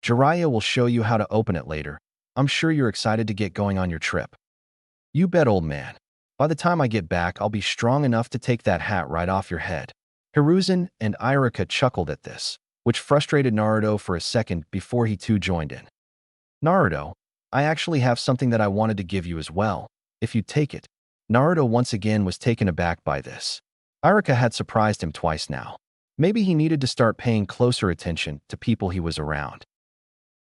Jiraiya will show you how to open it later. I'm sure you're excited to get going on your trip. You bet, old man. By the time I get back, I'll be strong enough to take that hat right off your head. Hiruzen and Iruka chuckled at this, which frustrated Naruto for a second before he too joined in. Naruto, I actually have something that I wanted to give you as well, if you'd take it. Naruto once again was taken aback by this. Iruka had surprised him twice now. Maybe he needed to start paying closer attention to people he was around.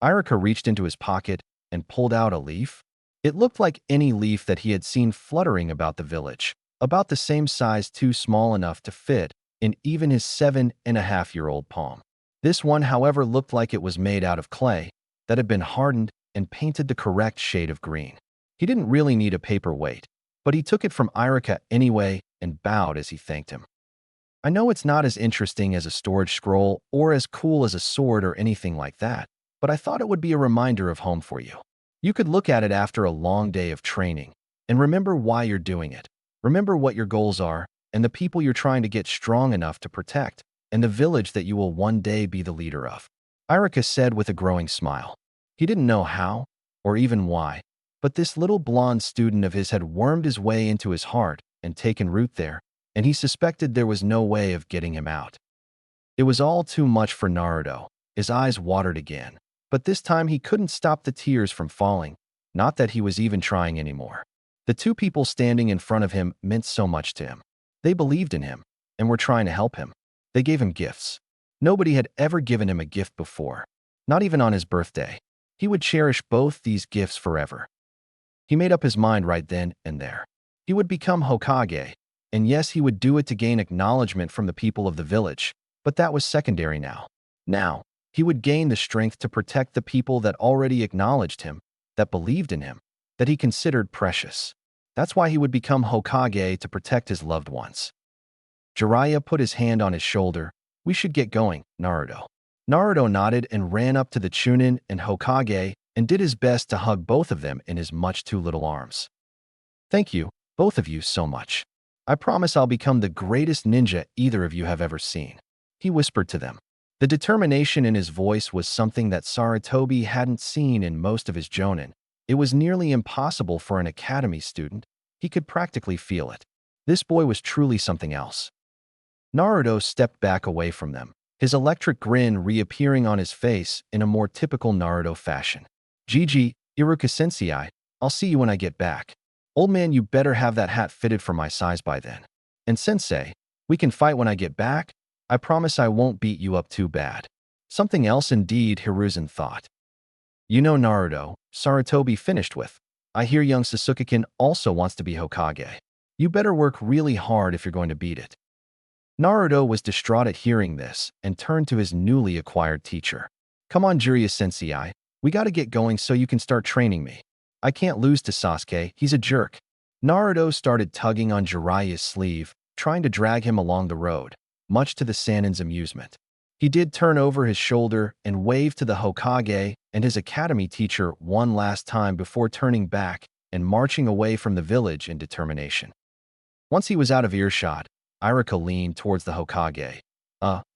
Iruka reached into his pocket and pulled out a leaf. It looked like any leaf that he had seen fluttering about the village, about the same size, too small enough to fit in even his 7.5-year-old palm. This one, however, looked like it was made out of clay that had been hardened and painted the correct shade of green. He didn't really need a paperweight, but he took it from Iruka anyway and bowed as he thanked him. I know it's not as interesting as a storage scroll or as cool as a sword or anything like that, but I thought it would be a reminder of home for you. You could look at it after a long day of training and remember why you're doing it. Remember what your goals are and the people you're trying to get strong enough to protect and the village that you will one day be the leader of. Iruka said with a growing smile. He didn't know how or even why, but this little blonde student of his had wormed his way into his heart and taken root there, and he suspected there was no way of getting him out. It was all too much for Naruto. His eyes watered again, but this time he couldn't stop the tears from falling, not that he was even trying anymore. The two people standing in front of him meant so much to him. They believed in him and were trying to help him. They gave him gifts. Nobody had ever given him a gift before, not even on his birthday. He would cherish both these gifts forever. He made up his mind right then and there. He would become Hokage, and yes, he would do it to gain acknowledgement from the people of the village, but that was secondary now. Now, he would gain the strength to protect the people that already acknowledged him, that believed in him, that he considered precious. That's why he would become Hokage, to protect his loved ones. Jiraiya put his hand on his shoulder. We should get going, Naruto. Naruto nodded and ran up to the Chunin and Hokage and did his best to hug both of them in his much too little arms. Thank you, both of you, so much. I promise I'll become the greatest ninja either of you have ever seen, he whispered to them. The determination in his voice was something that Sarutobi hadn't seen in most of his jonin. It was nearly impossible for an academy student. He could practically feel it. This boy was truly something else. Naruto stepped back away from them, his electric grin reappearing on his face in a more typical Naruto fashion. Gigi, Iruka-sensei, I'll see you when I get back. Old man, you better have that hat fitted for my size by then. And sensei, we can fight when I get back. I promise I won't beat you up too bad. Something else indeed, Hiruzen thought. You know, Naruto, Sarutobi finished with. I hear young Sasuke-kun also wants to be Hokage. You better work really hard if you're going to beat it. Naruto was distraught at hearing this and turned to his newly acquired teacher. Come on, Jiraiya-sensei, we gotta get going so you can start training me. I can't lose to Sasuke, he's a jerk. Naruto started tugging on Jiraiya's sleeve, trying to drag him along the road, much to the Sanin's amusement. He did turn over his shoulder and wave to the Hokage and his academy teacher one last time before turning back and marching away from the village in determination. Once he was out of earshot, Iruka leaned towards the Hokage.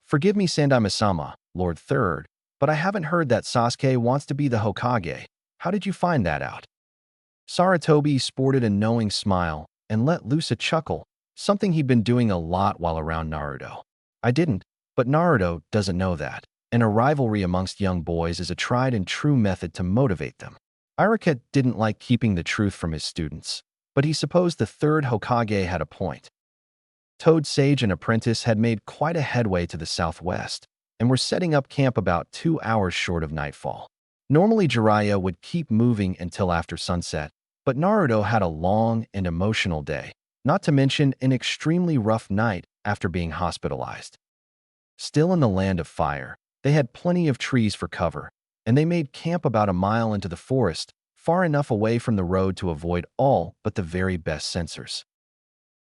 Forgive me, Sandaime-sama, Lord Third, but I haven't heard that Sasuke wants to be the Hokage. How did you find that out? Saratobi sported a knowing smile and let loose a chuckle, something he'd been doing a lot while around Naruto. I didn't, but Naruto doesn't know that, and a rivalry amongst young boys is a tried and true method to motivate them. Iruka didn't like keeping the truth from his students, but he supposed the third Hokage had a point. Toad Sage and Apprentice had made quite a headway to the southwest, and were setting up camp about 2 hours short of nightfall. Normally Jiraiya would keep moving until after sunset, but Naruto had a long and emotional day, not to mention an extremely rough night after being hospitalized. Still in the land of fire, they had plenty of trees for cover, and they made camp about a mile into the forest, far enough away from the road to avoid all but the very best sensors.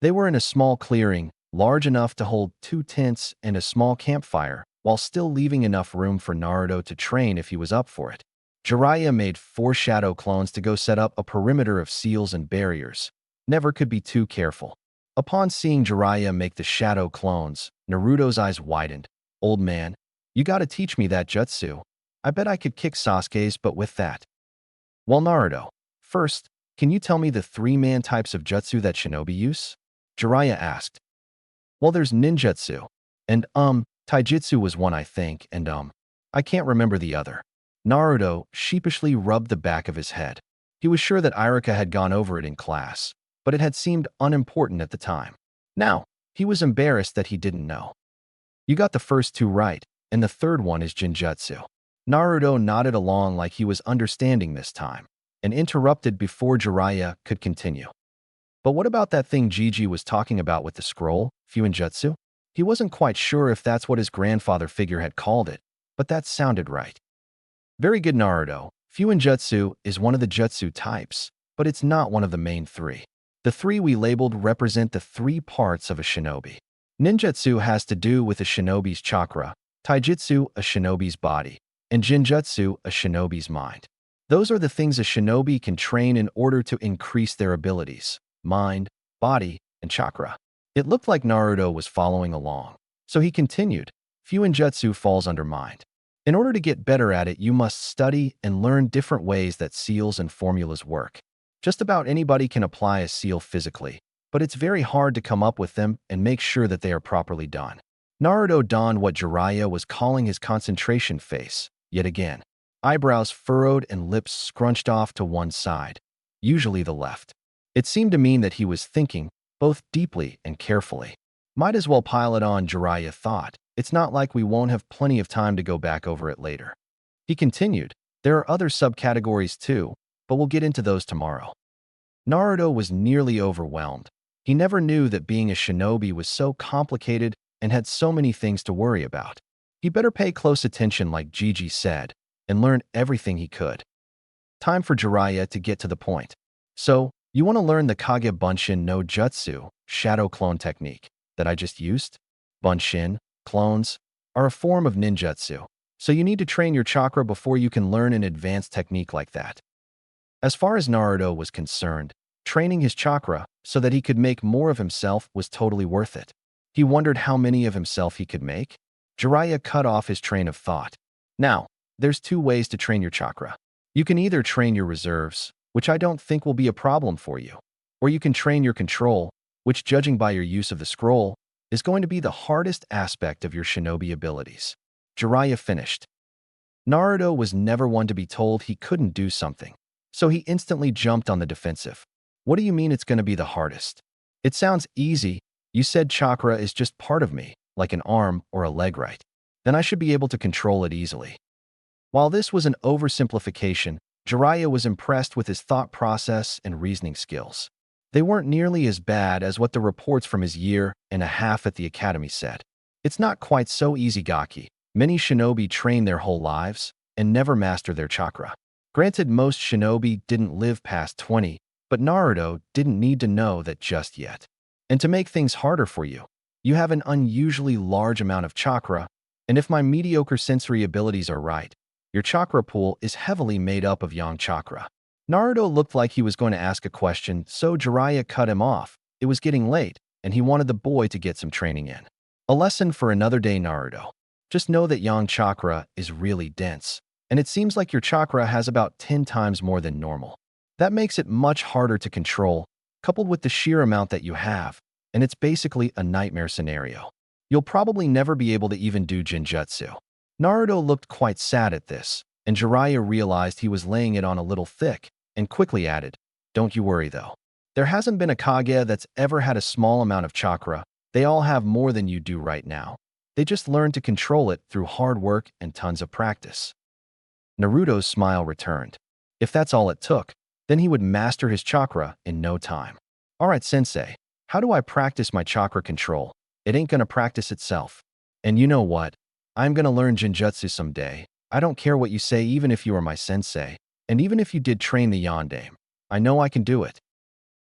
They were in a small clearing, large enough to hold 2 tents and a small campfire, while still leaving enough room for Naruto to train if he was up for it. Jiraiya made 4 shadow clones to go set up a perimeter of seals and barriers. Never could be too careful. Upon seeing Jiraiya make the shadow clones, Naruto's eyes widened. Old man, you gotta teach me that jutsu. I bet I could kick Sasuke's butt with that. Well, Naruto, first, can you tell me the 3-man types of jutsu that shinobi use? Jiraiya asked. Well, there's ninjutsu, and taijutsu was one I think, and I can't remember the other. Naruto sheepishly rubbed the back of his head. He was sure that Iruka had gone over it in class, but it had seemed unimportant at the time. Now, he was embarrassed that he didn't know. You got the first 2 right, and the third one is Jinjutsu. Naruto nodded along like he was understanding this time, and interrupted before Jiraiya could continue. But what about that thing Gigi was talking about with the scroll, Fuinjutsu? He wasn't quite sure if that's what his grandfather figure had called it, but that sounded right. Very good, Naruto. Fuinjutsu is one of the jutsu types, but it's not one of the main 3. The 3 we labeled represent the 3 parts of a shinobi. Ninjutsu has to do with a shinobi's chakra, taijutsu a shinobi's body, and jinjutsu a shinobi's mind. Those are the things a shinobi can train in order to increase their abilities: mind, body, and chakra. It looked like Naruto was following along, so he continued. Fuinjutsu falls under mind. In order to get better at it, you must study and learn different ways that seals and formulas work. Just about anybody can apply a seal physically, but it's very hard to come up with them and make sure that they are properly done. Naruto donned what Jiraiya was calling his concentration face, yet again. Eyebrows furrowed and lips scrunched off to one side, usually the left. It seemed to mean that he was thinking, both deeply and carefully. Might as well pile it on, Jiraiya thought. It's not like we won't have plenty of time to go back over it later. He continued, there are other subcategories too, but we'll get into those tomorrow. Naruto was nearly overwhelmed. He never knew that being a shinobi was so complicated and had so many things to worry about. He better pay close attention like Gigi said, and learn everything he could. Time for Jiraiya to get to the point. So, you want to learn the Kage Bunshin no Jutsu, shadow clone technique, that I just used? Bunshin, clones, are a form of ninjutsu, so you need to train your chakra before you can learn an advanced technique like that. As far as Naruto was concerned, training his chakra so that he could make more of himself was totally worth it. He wondered how many of himself he could make. Jiraiya cut off his train of thought. Now, there's 2 ways to train your chakra. You can either train your reserves, which I don't think will be a problem for you, or you can train your control, which, judging by your use of the scroll, is going to be the hardest aspect of your shinobi abilities. Jiraiya finished. Naruto was never one to be told he couldn't do something, so he instantly jumped on the defensive. What do you mean it's going to be the hardest? It sounds easy. You said chakra is just part of me, like an arm or a leg, right? Then I should be able to control it easily. While this was an oversimplification, Jiraiya was impressed with his thought process and reasoning skills. They weren't nearly as bad as what the reports from his 1.5 years at the academy said. It's not quite so easy, Gaki. Many shinobi train their whole lives and never master their chakra. Granted, most shinobi didn't live past 20, but Naruto didn't need to know that just yet. And to make things harder for you, you have an unusually large amount of chakra, and if my mediocre sensory abilities are right, your chakra pool is heavily made up of yang chakra. Naruto looked like he was going to ask a question, so Jiraiya cut him off. It was getting late, and he wanted the boy to get some training in. A lesson for another day, Naruto. Just know that yang chakra is really dense, and it seems like your chakra has about 10 times more than normal. That makes it much harder to control, coupled with the sheer amount that you have, and it's basically a nightmare scenario. You'll probably never be able to even do Genjutsu. Naruto looked quite sad at this, and Jiraiya realized he was laying it on a little thick, and quickly added, "Don't you worry though. There hasn't been a Kage that's ever had a small amount of chakra. They all have more than you do right now. They just learned to control it through hard work and tons of practice." Naruto's smile returned. If that's all it took, then he would master his chakra in no time. "Alright, sensei, how do I practice my chakra control? It ain't gonna practice itself. And you know what? I'm gonna learn Genjutsu someday. I don't care what you say even if you are my sensei, and even if you did train the Yondaime. I know I can do it."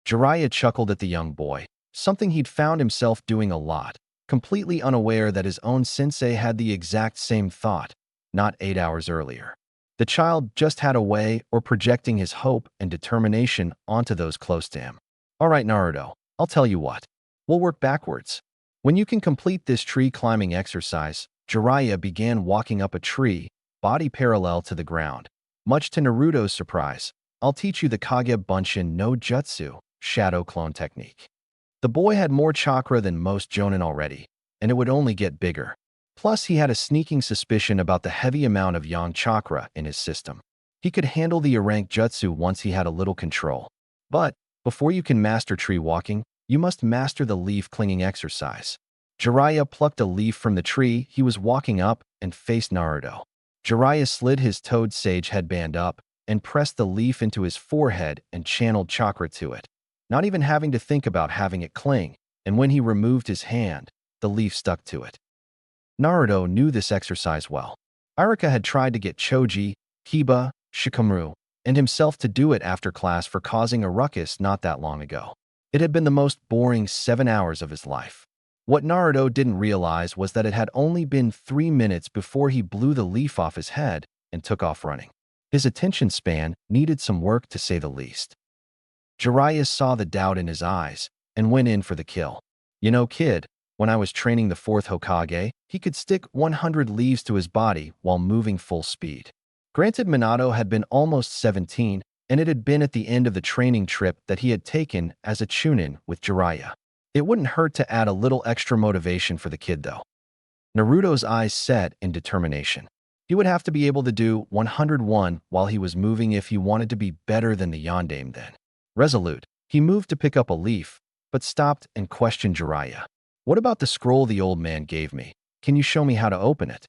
Jiraiya chuckled at the young boy, something he'd found himself doing a lot, completely unaware that his own sensei had the exact same thought, not 8 hours earlier. The child just had a way of projecting his hope and determination onto those close to him. "Alright, Naruto, I'll tell you what. We'll work backwards. When you can complete this tree climbing exercise," Jiraiya began walking up a tree, body parallel to the ground. Much to Naruto's surprise, "I'll teach you the Kage Bunshin no Jutsu, shadow clone technique." The boy had more chakra than most jonin already, and it would only get bigger. Plus, he had a sneaking suspicion about the heavy amount of yang chakra in his system. He could handle the rank jutsu once he had a little control. But, before you can master tree walking, you must master the leaf clinging exercise. Jiraiya plucked a leaf from the tree he was walking up and faced Naruto. Jiraiya slid his toad sage headband up and pressed the leaf into his forehead and channeled chakra to it, not even having to think about having it cling, and when he removed his hand, the leaf stuck to it. Naruto knew this exercise well. Iruka had tried to get Choji, Kiba, Shikamaru, and himself to do it after class for causing a ruckus not that long ago. It had been the most boring 7 hours of his life. What Naruto didn't realize was that it had only been 3 minutes before he blew the leaf off his head and took off running. His attention span needed some work to say the least. Jiraiya saw the doubt in his eyes and went in for the kill. "You know, kid, when I was training the 4th Hokage, he could stick 100 leaves to his body while moving full speed." Granted, Minato had been almost 17, and it had been at the end of the training trip that he had taken as a chunin with Jiraiya. It wouldn't hurt to add a little extra motivation for the kid, though. Naruto's eyes set in determination. He would have to be able to do 101 while he was moving if he wanted to be better than the Yondaime then. Resolute, he moved to pick up a leaf, but stopped and questioned Jiraiya. "What about the scroll the old man gave me? Can you show me how to open it?"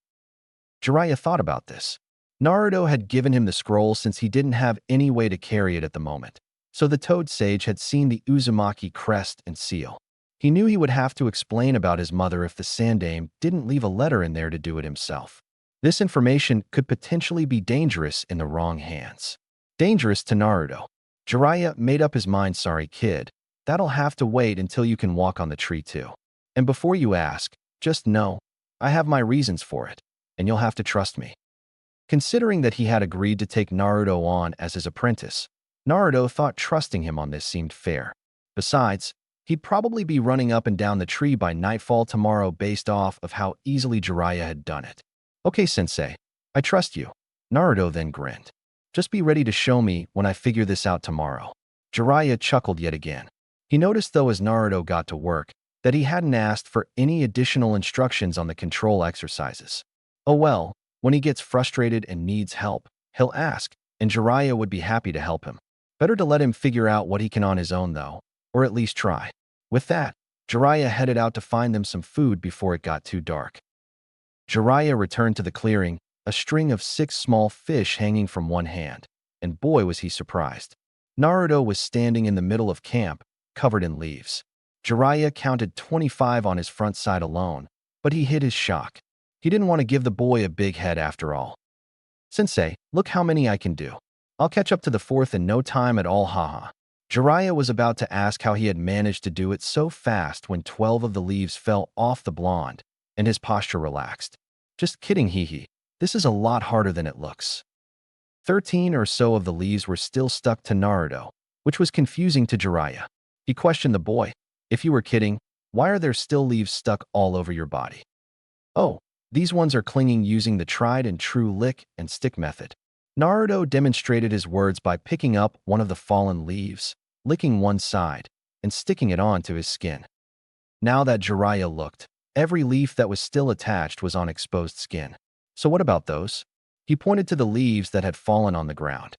Jiraiya thought about this. Naruto had given him the scroll since he didn't have any way to carry it at the moment, so the Toad Sage had seen the Uzumaki crest and seal. He knew he would have to explain about his mother if the Sandaime didn't leave a letter in there to do it himself. This information could potentially be dangerous in the wrong hands. Dangerous to Naruto. Jiraiya made up his mind. "Sorry, kid. That'll have to wait until you can walk on the tree too. And before you ask, just know, I have my reasons for it, and you'll have to trust me." Considering that he had agreed to take Naruto on as his apprentice, Naruto thought trusting him on this seemed fair. Besides, he'd probably be running up and down the tree by nightfall tomorrow based off of how easily Jiraiya had done it. "Okay, sensei, I trust you." Naruto then grinned. "Just be ready to show me when I figure this out tomorrow." Jiraiya chuckled yet again. He noticed, though, as Naruto got to work, that he hadn't asked for any additional instructions on the control exercises. Oh well, when he gets frustrated and needs help, he'll ask, and Jiraiya would be happy to help him. Better to let him figure out what he can on his own, though, or at least try. With that, Jiraiya headed out to find them some food before it got too dark. Jiraiya returned to the clearing, a string of 6 small fish hanging from one hand, and boy was he surprised. Naruto was standing in the middle of camp, covered in leaves. Jiraiya counted 25 on his front side alone, but he hid his shock. He didn't want to give the boy a big head after all. "Sensei, look how many I can do. I'll catch up to the 4th in no time at all, haha." Jiraiya was about to ask how he had managed to do it so fast when 12 of the leaves fell off the blonde, and his posture relaxed. "Just kidding, hee. This is a lot harder than it looks." 13 or so of the leaves were still stuck to Naruto, which was confusing to Jiraiya. He questioned the boy, "If you were kidding, why are there still leaves stuck all over your body?" "Oh, These ones are clinging using the tried and true lick and stick method. Naruto demonstrated his words by picking up one of the fallen leaves, licking one side, and sticking it onto his skin. Now that Jiraiya looked, every leaf that was still attached was on exposed skin. So what about those? He pointed to the leaves that had fallen on the ground.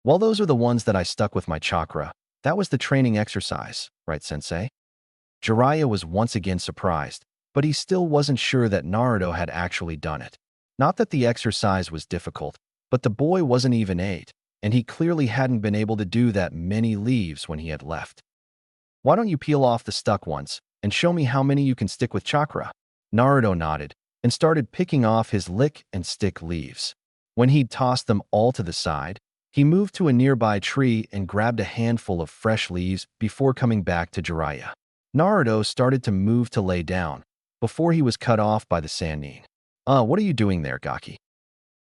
Well, those are the ones that I stuck with my chakra. That was the training exercise, right, sensei? Jiraiya was once again surprised, but he still wasn't sure that Naruto had actually done it. Not that the exercise was difficult, but the boy wasn't even 8, and he clearly hadn't been able to do that many leaves when he had left. Why don't you peel off the stuck ones and show me how many you can stick with chakra? Naruto nodded and started picking off his lick and stick leaves. When he'd tossed them all to the side, he moved to a nearby tree and grabbed a handful of fresh leaves before coming back to Jiraiya. Naruto started to move to lay down before he was cut off by the Sannin. What are you doing there, Gaki?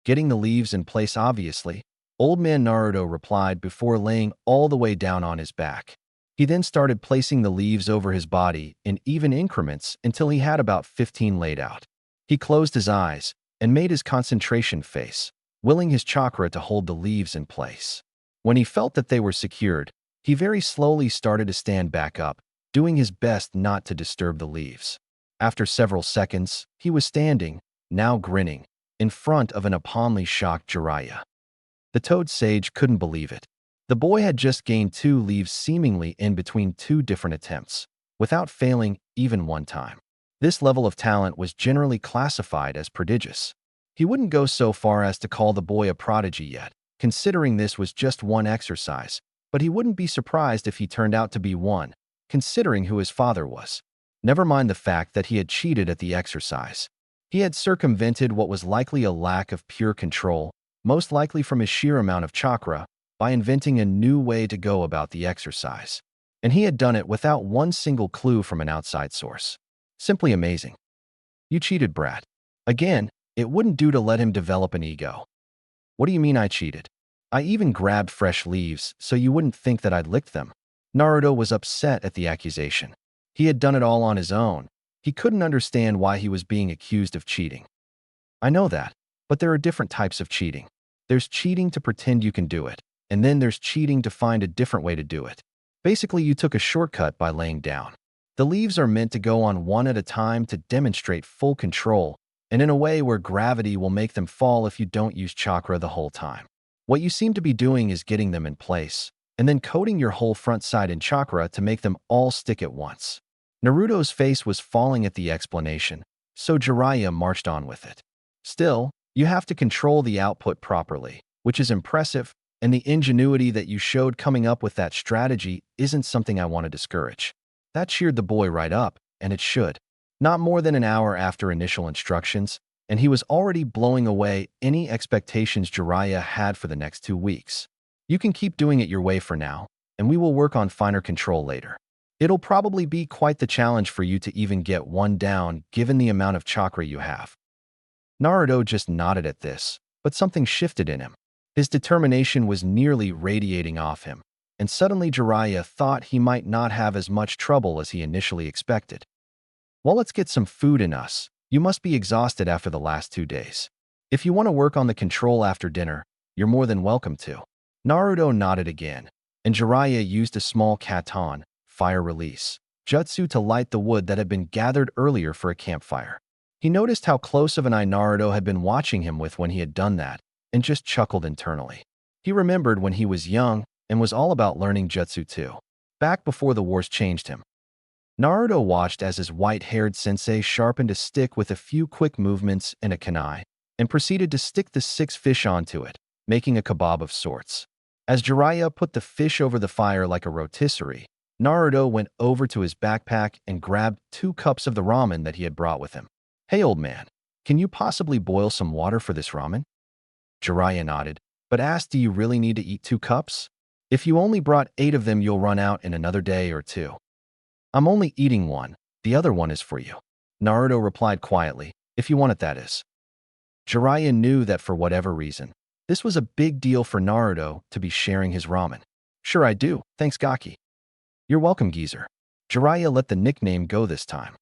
Getting the leaves in place, obviously, Old Man Naruto replied before laying all the way down on his back. He then started placing the leaves over his body in even increments until he had about 15 laid out. He closed his eyes and made his concentration face, willing his chakra to hold the leaves in place. When he felt that they were secured, he very slowly started to stand back up, doing his best not to disturb the leaves. After several seconds, he was standing, now grinning, in front of an uponly shocked Jiraiya. The Toad Sage couldn't believe it. The boy had just gained 2 leaves seemingly in between 2 different attempts, without failing even one time. This level of talent was generally classified as prodigious. He wouldn't go so far as to call the boy a prodigy yet, considering this was just one exercise, but he wouldn't be surprised if he turned out to be one, considering who his father was. Never mind the fact that he had cheated at the exercise. He had circumvented what was likely a lack of pure control, most likely from his sheer amount of chakra, by inventing a new way to go about the exercise. And he had done it without one single clue from an outside source. Simply amazing. You cheated, brat. Again, it wouldn't do to let him develop an ego. What do you mean I cheated? I even grabbed fresh leaves so you wouldn't think that I'd licked them. Naruto was upset at the accusation. He had done it all on his own. He couldn't understand why he was being accused of cheating. I know that, but there are different types of cheating. There's cheating to pretend you can do it, and then there's cheating to find a different way to do it. Basically, you took a shortcut by laying down. The leaves are meant to go on one at a time to demonstrate full control, and in a way where gravity will make them fall if you don't use chakra the whole time. What you seem to be doing is getting them in place, and then coating your whole front side in chakra to make them all stick at once. Naruto's face was falling at the explanation, so Jiraiya marched on with it. Still, you have to control the output properly, which is impressive, and the ingenuity that you showed coming up with that strategy isn't something I want to discourage. That cheered the boy right up, and it should. Not more than an hour after initial instructions, and he was already blowing away any expectations Jiraiya had for the next 2 weeks. You can keep doing it your way for now, and we will work on finer control later. It'll probably be quite the challenge for you to even get one down given the amount of chakra you have. Naruto just nodded at this, but something shifted in him. His determination was nearly radiating off him, and suddenly Jiraiya thought he might not have as much trouble as he initially expected. Well, let's get some food in us. You must be exhausted after the last 2 days. If you want to work on the control after dinner, you're more than welcome to. Naruto nodded again, and Jiraiya used a small katon, fire release, jutsu to light the wood that had been gathered earlier for a campfire. He noticed how close of an eye Naruto had been watching him with when he had done that, and just chuckled internally. He remembered when he was young and was all about learning jutsu too, back before the wars changed him. Naruto watched as his white-haired sensei sharpened a stick with a few quick movements and a kunai, and proceeded to stick the 6 fish onto it, making a kebab of sorts. As Jiraiya put the fish over the fire like a rotisserie, Naruto went over to his backpack and grabbed 2 cups of the ramen that he had brought with him. Hey, old man, can you possibly boil some water for this ramen? Jiraiya nodded, but asked, do you really need to eat 2 cups? If you only brought 8 of them, you'll run out in another day or 2. I'm only eating 1, the other one is for you. Naruto replied quietly, if you want it, that is. Jiraiya knew that for whatever reason, this was a big deal for Naruto to be sharing his ramen. Sure I do, thanks Gaki. You're welcome, geezer. Jiraiya let the nickname go this time.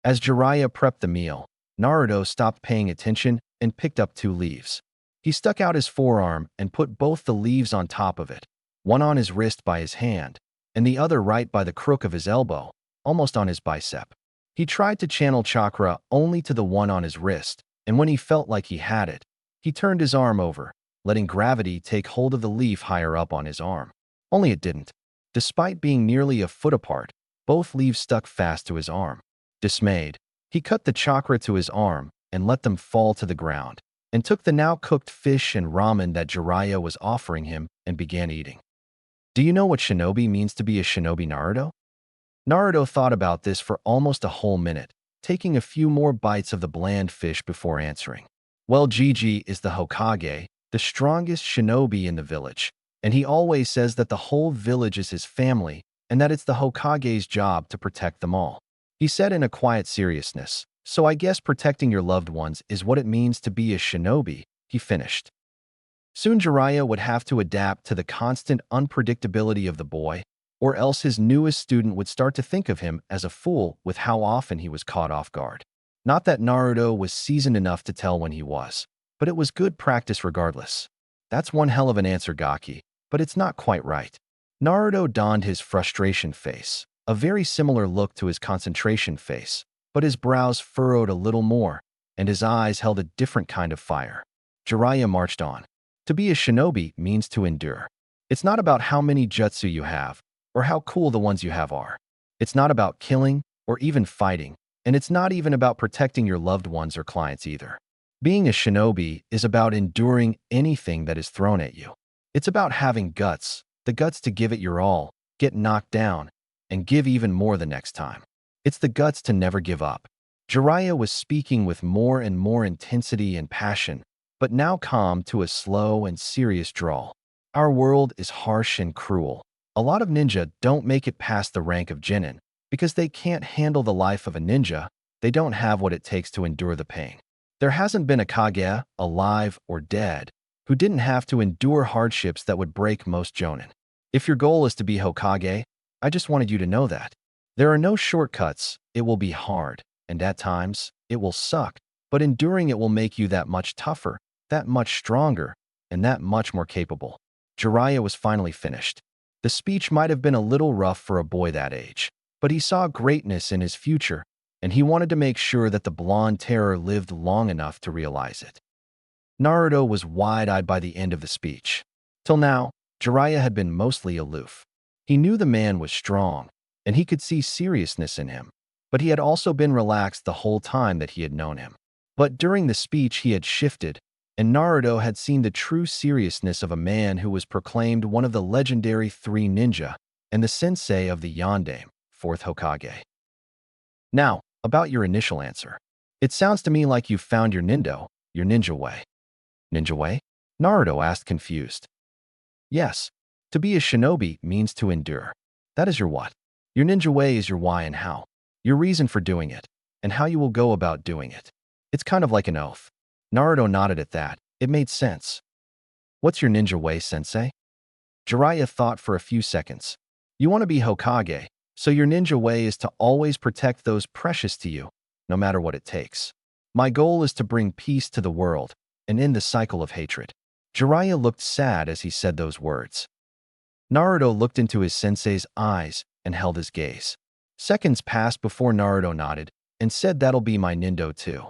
As Jiraiya prepped the meal, Naruto stopped paying attention and picked up 2 leaves. He stuck out his forearm and put both the leaves on top of it, one on his wrist by his hand, and the other right by the crook of his elbow, almost on his bicep. He tried to channel chakra only to the one on his wrist, and when he felt like he had it, he turned his arm over, letting gravity take hold of the leaf higher up on his arm. Only it didn't. Despite being nearly a foot apart, both leaves stuck fast to his arm. Dismayed, he cut the chakra to his arm and let them fall to the ground, and took the now cooked fish and ramen that Jiraiya was offering him and began eating. Do you know what shinobi means to be a shinobi, Naruto? Naruto thought about this for almost a whole minute, taking a few more bites of the bland fish before answering. Well, Gigi is the Hokage, the strongest shinobi in the village, and he always says that the whole village is his family and that it's the Hokage's job to protect them all. He said in a quiet seriousness, so I guess protecting your loved ones is what it means to be a shinobi, he finished. Soon Jiraiya would have to adapt to the constant unpredictability of the boy, or else his newest student would start to think of him as a fool with how often he was caught off guard. Not that Naruto was seasoned enough to tell when he was, but it was good practice regardless. That's one hell of an answer, Gaki, but it's not quite right. Naruto donned his frustration face, a very similar look to his concentration face, but his brows furrowed a little more, and his eyes held a different kind of fire. Jiraiya marched on. To be a shinobi means to endure. It's not about how many jutsu you have, or how cool the ones you have are. It's not about killing, or even fighting, and it's not even about protecting your loved ones or clients either. Being a shinobi is about enduring anything that is thrown at you. It's about having guts, the guts to give it your all, get knocked down, and give even more the next time. It's the guts to never give up. Jiraiya was speaking with more and more intensity and passion, but now calm to a slow and serious drawl. Our world is harsh and cruel. A lot of ninja don't make it past the rank of genin because they can't handle the life of a ninja. They don't have what it takes to endure the pain. There hasn't been a Kage, alive or dead, who didn't have to endure hardships that would break most jonin. If your goal is to be Hokage, I just wanted you to know that. There are no shortcuts. It will be hard, and at times, it will suck, but enduring it will make you that much tougher, that much stronger, and that much more capable. Jiraiya was finally finished. The speech might have been a little rough for a boy that age, but he saw greatness in his future, and he wanted to make sure that the blonde terror lived long enough to realize it. Naruto was wide-eyed by the end of the speech. Till now, Jiraiya had been mostly aloof. He knew the man was strong, and he could see seriousness in him, but he had also been relaxed the whole time that he had known him. But during the speech he had shifted, and Naruto had seen the true seriousness of a man who was proclaimed one of the legendary 3 ninja and the sensei of the Yondaime, 4th Hokage. Now, about your initial answer. It sounds to me like you've found your ninja way. Ninja way? Naruto asked, confused. Yes. To be a shinobi means to endure. That is your what. Your ninja way is your why and how. Your reason for doing it, and how you will go about doing it. It's kind of like an oath. Naruto nodded at that. It made sense. What's your ninja way, sensei? Jiraiya thought for a few seconds. You want to be Hokage, so your ninja way is to always protect those precious to you, no matter what it takes. My goal is to bring peace to the world and end the cycle of hatred. Jiraiya looked sad as he said those words. Naruto looked into his sensei's eyes and held his gaze. Seconds passed before Naruto nodded and said, that'll be my nindo too.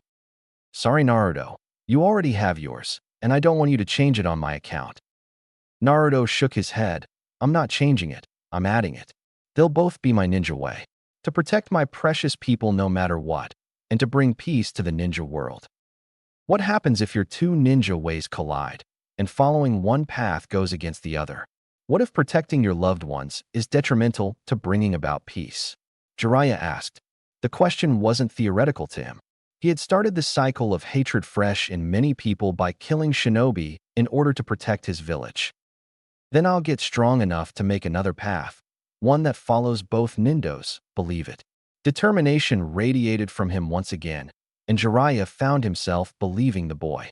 Sorry, Naruto. You already have yours, and I don't want you to change it on my account. Naruto shook his head. I'm not changing it. I'm adding it. They'll both be my ninja way. To protect my precious people no matter what, and to bring peace to the ninja world. What happens if your 2 ninja ways collide, and following one path goes against the other? What if protecting your loved ones is detrimental to bringing about peace? Jiraiya asked. The question wasn't theoretical to him. He had started the cycle of hatred fresh in many people by killing shinobi in order to protect his village. Then I'll get strong enough to make another path, one that follows both nindos, believe it. Determination radiated from him once again, and Jiraiya found himself believing the boy.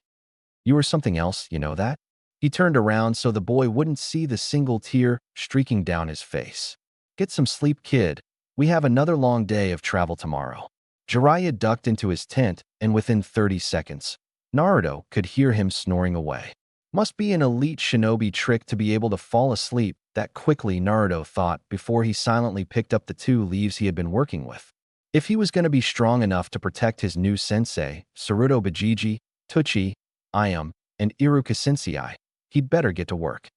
You were something else, you know that? He turned around so the boy wouldn't see the single tear streaking down his face. Get some sleep, kid. We have another long day of travel tomorrow. Jiraiya ducked into his tent, and within 30 seconds, Naruto could hear him snoring away. Must be an elite shinobi trick to be able to fall asleep that quickly, Naruto thought before he silently picked up the 2 leaves he had been working with. If he was going to be strong enough to protect his new sensei, Saruto Bajiji, Tuchi, Ayam, and Iruka Sensei, he'd better get to work.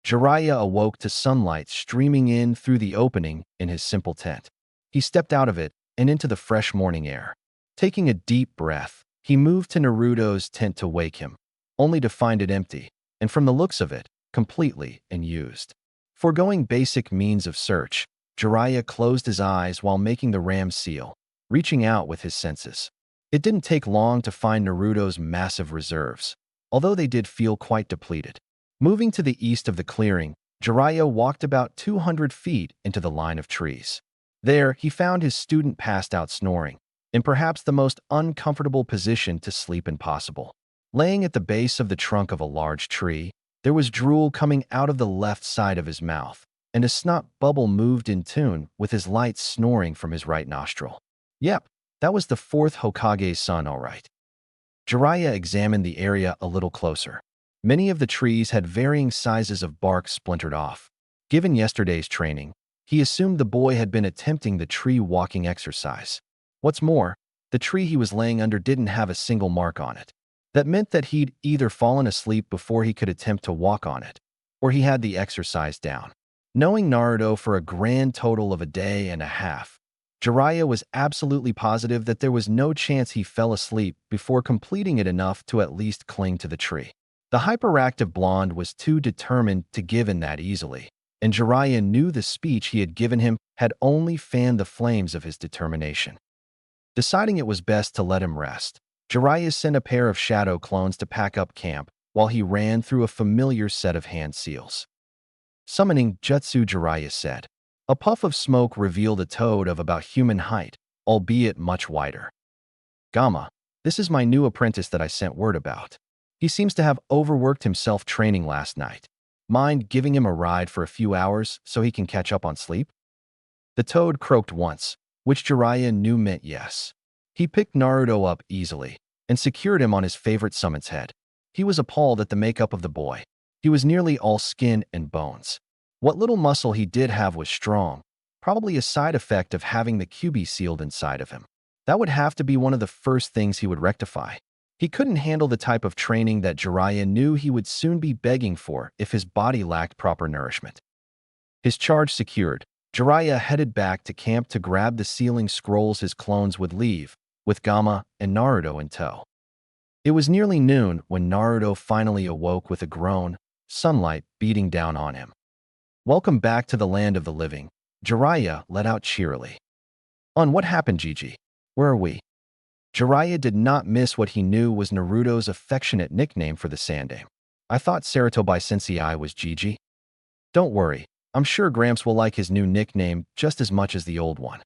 Jiraiya awoke to sunlight streaming in through the opening in his simple tent. He stepped out of it and into the fresh morning air. Taking a deep breath, he moved to Naruto's tent to wake him, only to find it empty, and from the looks of it, completely unused. Foregoing basic means of search, Jiraiya closed his eyes while making the ram seal, reaching out with his senses. It didn't take long to find Naruto's massive reserves, although they did feel quite depleted. Moving to the east of the clearing, Jiraiya walked about 200 feet into the line of trees. There, he found his student passed out snoring, in perhaps the most uncomfortable position to sleep in possible. Laying at the base of the trunk of a large tree, there was drool coming out of the left side of his mouth, and a snot bubble moved in tune with his light snoring from his right nostril. Yep, that was the 4th Hokage's son, all right. Jiraiya examined the area a little closer. Many of the trees had varying sizes of bark splintered off. Given yesterday's training, he assumed the boy had been attempting the tree walking exercise. What's more, the tree he was laying under didn't have a single mark on it. That meant that he'd either fallen asleep before he could attempt to walk on it, or he had the exercise down. Knowing Naruto for a grand total of a day and a half, Jiraiya was absolutely positive that there was no chance he fell asleep before completing it enough to at least cling to the tree. The hyperactive blonde was too determined to give in that easily, and Jiraiya knew the speech he had given him had only fanned the flames of his determination. Deciding it was best to let him rest, Jiraiya sent a pair of shadow clones to pack up camp while he ran through a familiar set of hand seals. Summoning jutsu, Jiraiya said. A puff of smoke revealed a toad of about human height, albeit much wider. Gamma, this is my new apprentice that I sent word about. He seems to have overworked himself training last night. Mind giving him a ride for a few hours so he can catch up on sleep? The toad croaked once, which Jiraiya knew meant yes. He picked Naruto up easily and secured him on his favorite summit's head. He was appalled at the makeup of the boy. He was nearly all skin and bones. What little muscle he did have was strong, probably a side effect of having the QB sealed inside of him. That would have to be one of the first things he would rectify. He couldn't handle the type of training that Jiraiya knew he would soon be begging for if his body lacked proper nourishment. His charge secured, Jiraiya headed back to camp to grab the sealing scrolls his clones would leave, with Gamma and Naruto in tow. It was nearly noon when Naruto finally awoke with a groan, sunlight beating down on him. Welcome back to the land of the living, Jiraiya let out cheerily. On what happened, Gigi? Where are we? Jiraiya did not miss what he knew was Naruto's affectionate nickname for the Sandame. I thought Sarutobi Sensei was Gigi. Don't worry, I'm sure Gramps will like his new nickname just as much as the old one.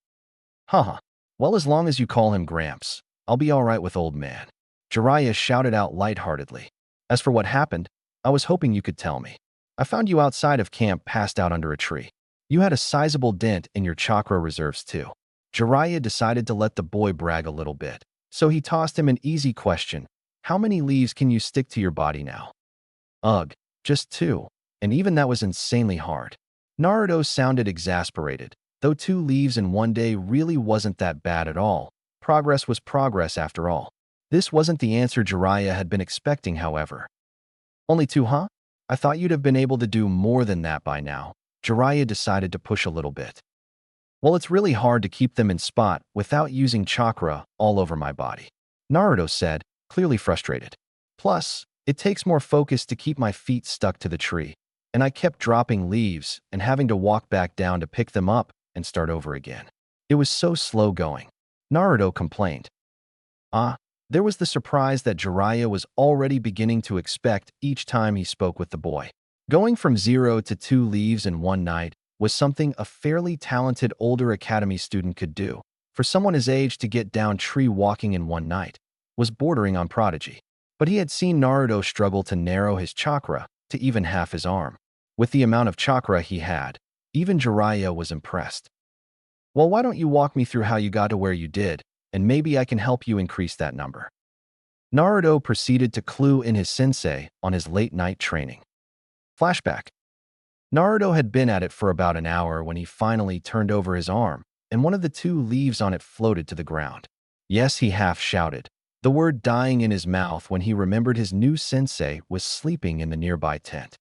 Haha, well, as long as you call him Gramps, I'll be all right with old man. Jiraiya shouted out lightheartedly. As for what happened, I was hoping you could tell me. I found you outside of camp passed out under a tree. You had a sizable dent in your chakra reserves too. Jiraiya decided to let the boy brag a little bit, so he tossed him an easy question. How many leaves can you stick to your body now? Ugh, just 2, and even that was insanely hard. Naruto sounded exasperated, though 2 leaves in one day really wasn't that bad at all. Progress was progress after all. This wasn't the answer Jiraiya had been expecting, however. Only 2, huh? I thought you'd have been able to do more than that by now. Jiraiya decided to push a little bit. Well, it's really hard to keep them in spot without using chakra all over my body, Naruto said, clearly frustrated. Plus, it takes more focus to keep my feet stuck to the tree, and I kept dropping leaves and having to walk back down to pick them up and start over again. It was so slow going, Naruto complained. There was the surprise that Jiraiya was already beginning to expect each time he spoke with the boy. Going from 0 to 2 leaves in one night was something a fairly talented older academy student could do. For someone his age to get down tree walking in one night was bordering on prodigy. But he had seen Naruto struggle to narrow his chakra to even half his arm. With the amount of chakra he had, even Jiraiya was impressed. Well, why don't you walk me through how you got to where you did? and maybe I can help you increase that number." Naruto proceeded to clue in his sensei on his late-night training. Flashback. Naruto had been at it for about an hour when he finally turned over his arm, and one of the two leaves on it floated to the ground. "Yes," he half-shouted, the word dying in his mouth when he remembered his new sensei was sleeping in the nearby tent.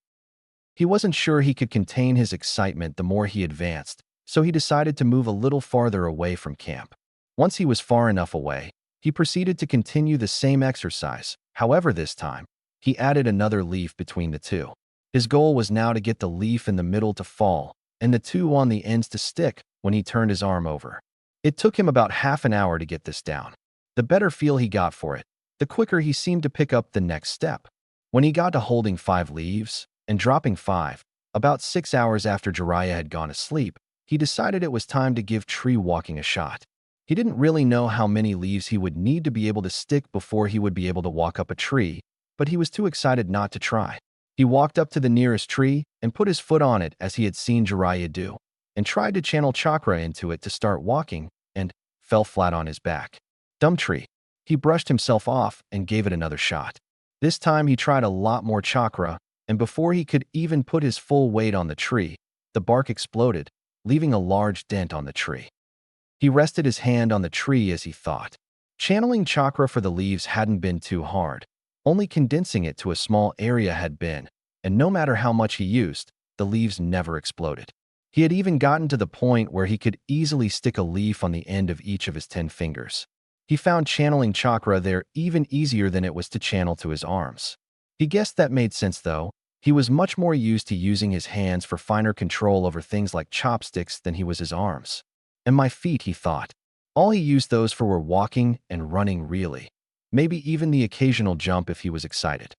He wasn't sure he could contain his excitement the more he advanced, so he decided to move a little farther away from camp. Once he was far enough away, he proceeded to continue the same exercise. However, this time, he added another leaf between the two. His goal was now to get the leaf in the middle to fall, and the two on the ends to stick when he turned his arm over. It took him about half an hour to get this down. The better feel he got for it, the quicker he seemed to pick up the next step. When he got to holding 5 leaves and dropping 5, about 6 hours after Jiraiya had gone to sleep, he decided it was time to give tree walking a shot. He didn't really know how many leaves he would need to be able to stick before he would be able to walk up a tree, but he was too excited not to try. He walked up to the nearest tree and put his foot on it as he had seen Jiraiya do, and tried to channel chakra into it to start walking, and fell flat on his back. Dumb tree. He brushed himself off and gave it another shot. This time he tried a lot more chakra, and before he could even put his full weight on the tree, the bark exploded, leaving a large dent on the tree. He rested his hand on the tree as he thought. Channeling chakra for the leaves hadn't been too hard. Only condensing it to a small area had been, and no matter how much he used, the leaves never exploded. He had even gotten to the point where he could easily stick a leaf on the end of each of his 10 fingers. He found channeling chakra there even easier than it was to channel to his arms. He guessed that made sense though. He was much more used to using his hands for finer control over things like chopsticks than he was his arms. And my feet, he thought. All he used those for were walking and running really. Maybe even the occasional jump if he was excited.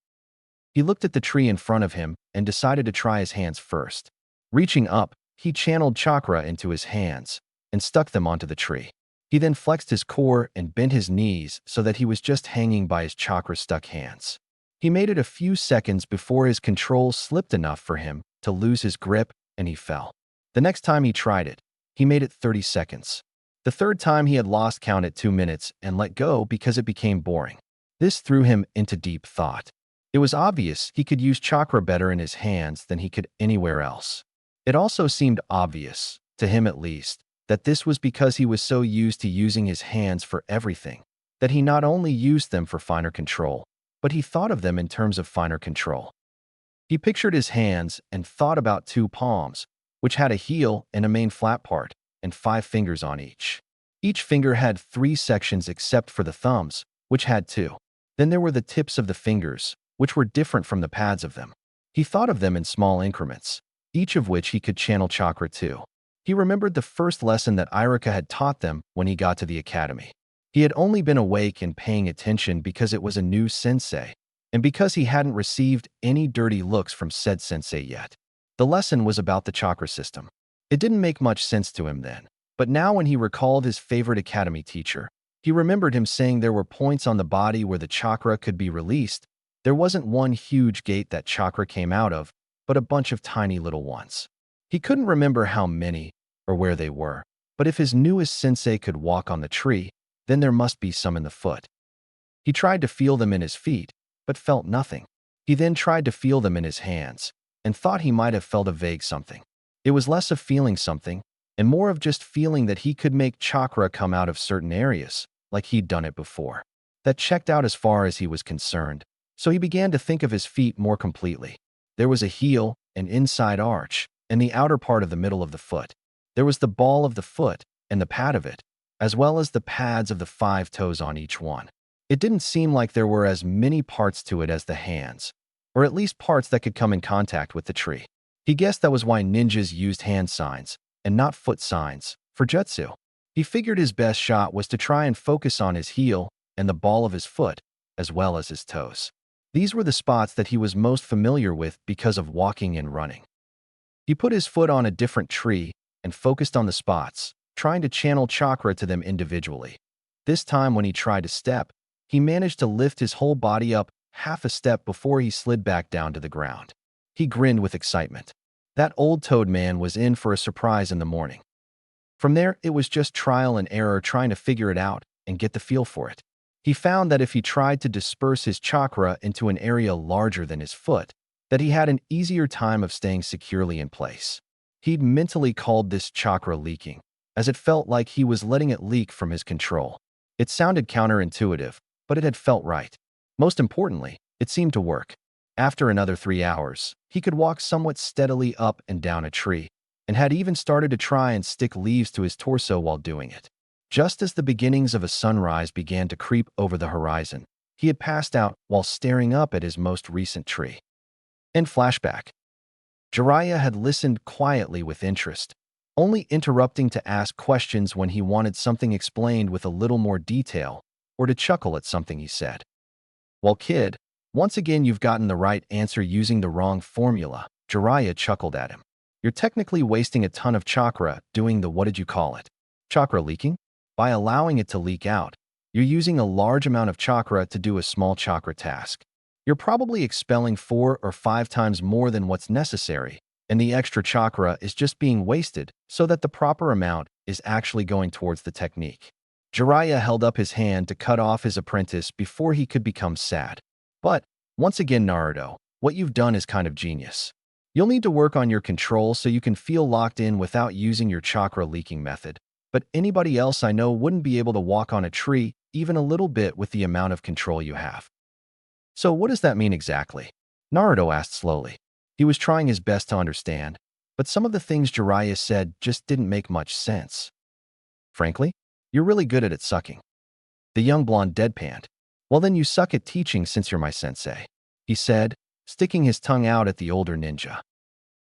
He looked at the tree in front of him and decided to try his hands first. Reaching up, he channeled chakra into his hands and stuck them onto the tree. He then flexed his core and bent his knees so that he was just hanging by his chakra-stuck hands. He made it a few seconds before his control slipped enough for him to lose his grip and he fell. The next time he tried it, he made it 30 seconds. The third time he had lost count at 2 minutes and let go because it became boring. This threw him into deep thought. It was obvious he could use chakra better in his hands than he could anywhere else. It also seemed obvious, to him at least, that this was because he was so used to using his hands for everything, that he not only used them for finer control, but he thought of them in terms of finer control. He pictured his hands and thought about 2 palms, which had a heel and a main flat part, and 5 fingers on each. Each finger had 3 sections except for the thumbs, which had 2. Then there were the tips of the fingers, which were different from the pads of them. He thought of them in small increments, each of which he could channel chakra to. He remembered the first lesson that Irika had taught them when he got to the academy. He had only been awake and paying attention because it was a new sensei, and because he hadn't received any dirty looks from said sensei yet. The lesson was about the chakra system. It didn't make much sense to him then, but now when he recalled his favorite academy teacher, he remembered him saying there were points on the body where the chakra could be released. There wasn't one huge gate that chakra came out of, but a bunch of tiny little ones. He couldn't remember how many or where they were, but if his newest sensei could walk on the tree, then there must be some in the foot. He tried to feel them in his feet, but felt nothing. He then tried to feel them in his hands, and thought he might have felt a vague something. It was less of feeling something, and more of just feeling that he could make chakra come out of certain areas, like he'd done it before. That checked out as far as he was concerned, so he began to think of his feet more completely. There was a heel, an inside arch, and the outer part of the middle of the foot. There was the ball of the foot and the pad of it, as well as the pads of the 5 toes on each one. It didn't seem like there were as many parts to it as the hands, or at least parts that could come in contact with the tree. He guessed that was why ninjas used hand signs, and not foot signs, for jutsu. He figured his best shot was to try and focus on his heel and the ball of his foot, as well as his toes. These were the spots that he was most familiar with because of walking and running. He put his foot on a different tree and focused on the spots, trying to channel chakra to them individually. This time when he tried to step, he managed to lift his whole body up half a step before he slid back down to the ground. He grinned with excitement. That old toad man was in for a surprise in the morning. From there, it was just trial and error trying to figure it out and get the feel for it. He found that if he tried to disperse his chakra into an area larger than his foot, that he had an easier time of staying securely in place. He'd mentally called this chakra leaking, as it felt like he was letting it leak from his control. It sounded counterintuitive, but it had felt right. Most importantly, it seemed to work. After another 3 hours, he could walk somewhat steadily up and down a tree, and had even started to try and stick leaves to his torso while doing it. Just as the beginnings of a sunrise began to creep over the horizon, he had passed out while staring up at his most recent tree. In flashback, Jiraiya had listened quietly with interest, only interrupting to ask questions when he wanted something explained with a little more detail or to chuckle at something he said. "Well, kid, once again you've gotten the right answer using the wrong formula," Jiraiya chuckled at him. "You're technically wasting a ton of chakra doing the what did you call it? Chakra leaking? By allowing it to leak out, you're using a large amount of chakra to do a small chakra task. You're probably expelling 4 or 5 times more than what's necessary, and the extra chakra is just being wasted so that the proper amount is actually going towards the technique." Jiraiya held up his hand to cut off his apprentice before he could become sad. "But, once again, Naruto, what you've done is kind of genius. You'll need to work on your control so you can feel locked in without using your chakra leaking method. But anybody else I know wouldn't be able to walk on a tree even a little bit with the amount of control you have." "So what does that mean exactly?" Naruto asked slowly. He was trying his best to understand, but some of the things Jiraiya said just didn't make much sense. "Frankly, you're really good at it sucking." The young blonde deadpanned. "Well, then you suck at teaching since you're my sensei," he said, sticking his tongue out at the older ninja.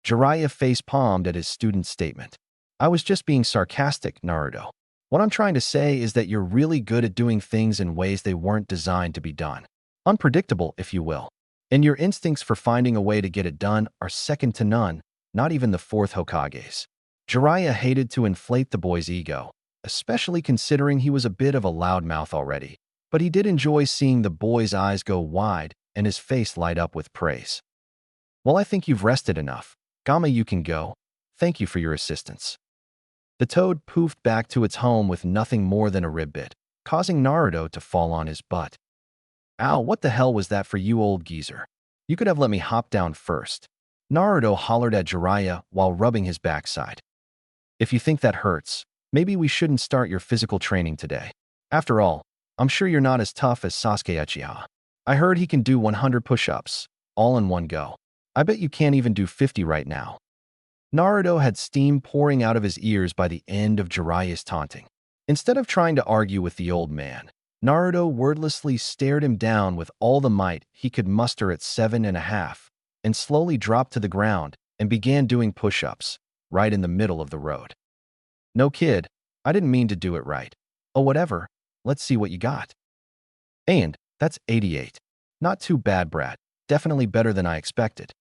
Jiraiya face-palmed at his student's statement. "I was just being sarcastic, Naruto. What I'm trying to say is that you're really good at doing things in ways they weren't designed to be done. Unpredictable, if you will. And your instincts for finding a way to get it done are second to none, not even the 4th Hokage's." Jiraiya hated to inflate the boy's ego, especially considering he was a bit of a loudmouth already, but he did enjoy seeing the boy's eyes go wide and his face light up with praise. "Well, I think you've rested enough. Gamma, you can go. Thank you for your assistance." The toad poofed back to its home with nothing more than a rib bit, causing Naruto to fall on his butt. "Ow, what the hell was that for you, old geezer? You could have let me hop down first." Naruto hollered at Jiraiya while rubbing his backside. "If you think that hurts, maybe we shouldn't start your physical training today. After all, I'm sure you're not as tough as Sasuke Uchiha. I heard he can do 100 push-ups, all in one go. I bet you can't even do 50 right now." Naruto had steam pouring out of his ears by the end of Jiraiya's taunting. Instead of trying to argue with the old man, Naruto wordlessly stared him down with all the might he could muster at 7.5, and slowly dropped to the ground and began doing push-ups, right in the middle of the road. "No, kid, I didn't mean to do it right. Oh, whatever, let's see what you got." "And that's 88. Not too bad, brat. Definitely better than I expected."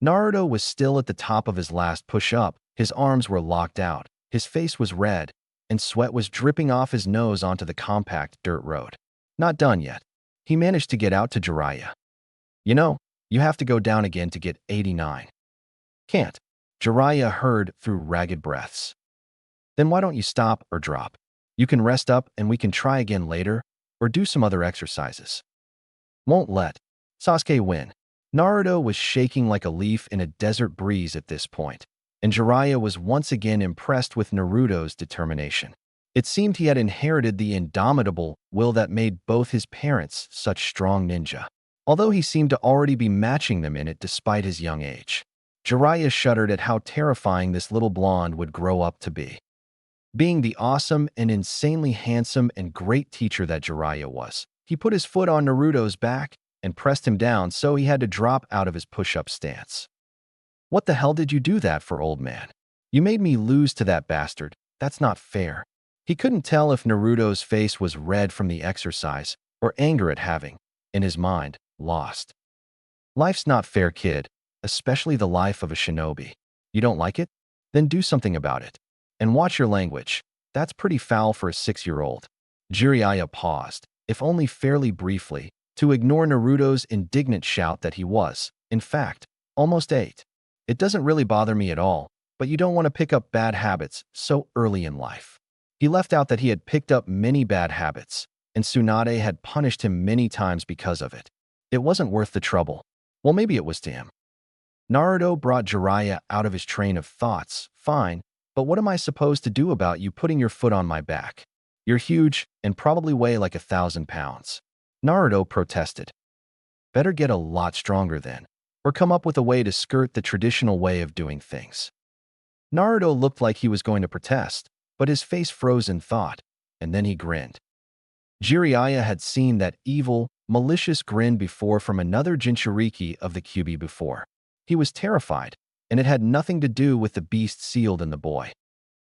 Naruto was still at the top of his last push-up. His arms were locked out, his face was red, and sweat was dripping off his nose onto the compact dirt road. Not done yet. He managed to get out to Jiraiya. "You know, you have to go down again to get 89. "Can't," Jiraiya heard through ragged breaths. "Then why don't you stop or drop? You can rest up and we can try again later, or do some other exercises." "Won't let Sasuke win." Naruto was shaking like a leaf in a desert breeze at this point, and Jiraiya was once again impressed with Naruto's determination. It seemed he had inherited the indomitable will that made both his parents such strong ninja, although he seemed to already be matching them in it despite his young age. Jiraiya shuddered at how terrifying this little blonde would grow up to be. Being the awesome and insanely handsome and great teacher that Jiraiya was, he put his foot on Naruto's back and pressed him down so he had to drop out of his push-up stance. "What the hell did you do that for, old man? You made me lose to that bastard. That's not fair." He couldn't tell if Naruto's face was red from the exercise or anger at having, in his mind, lost. "Life's not fair, kid, especially the life of a shinobi. You don't like it? Then do something about it. And watch your language. That's pretty foul for a 6-year-old. Jiraiya paused, if only fairly briefly, to ignore Naruto's indignant shout that he was, in fact, almost 8. "It doesn't really bother me at all, but you don't want to pick up bad habits so early in life." He left out that he had picked up many bad habits, and Tsunade had punished him many times because of it. It wasn't worth the trouble. Well, maybe it was to him. Naruto brought Jiraiya out of his train of thoughts. Fine, but what am I supposed to do about you putting your foot on my back? You're huge and probably weigh like 1,000 pounds. Naruto protested. Better get a lot stronger then, or come up with a way to skirt the traditional way of doing things. Naruto looked like he was going to protest, but his face froze in thought, and then he grinned. Jiraiya had seen that evil, malicious grin before from another Jinchuriki of the Kyuubi before. He was terrified, and it had nothing to do with the beast sealed in the boy.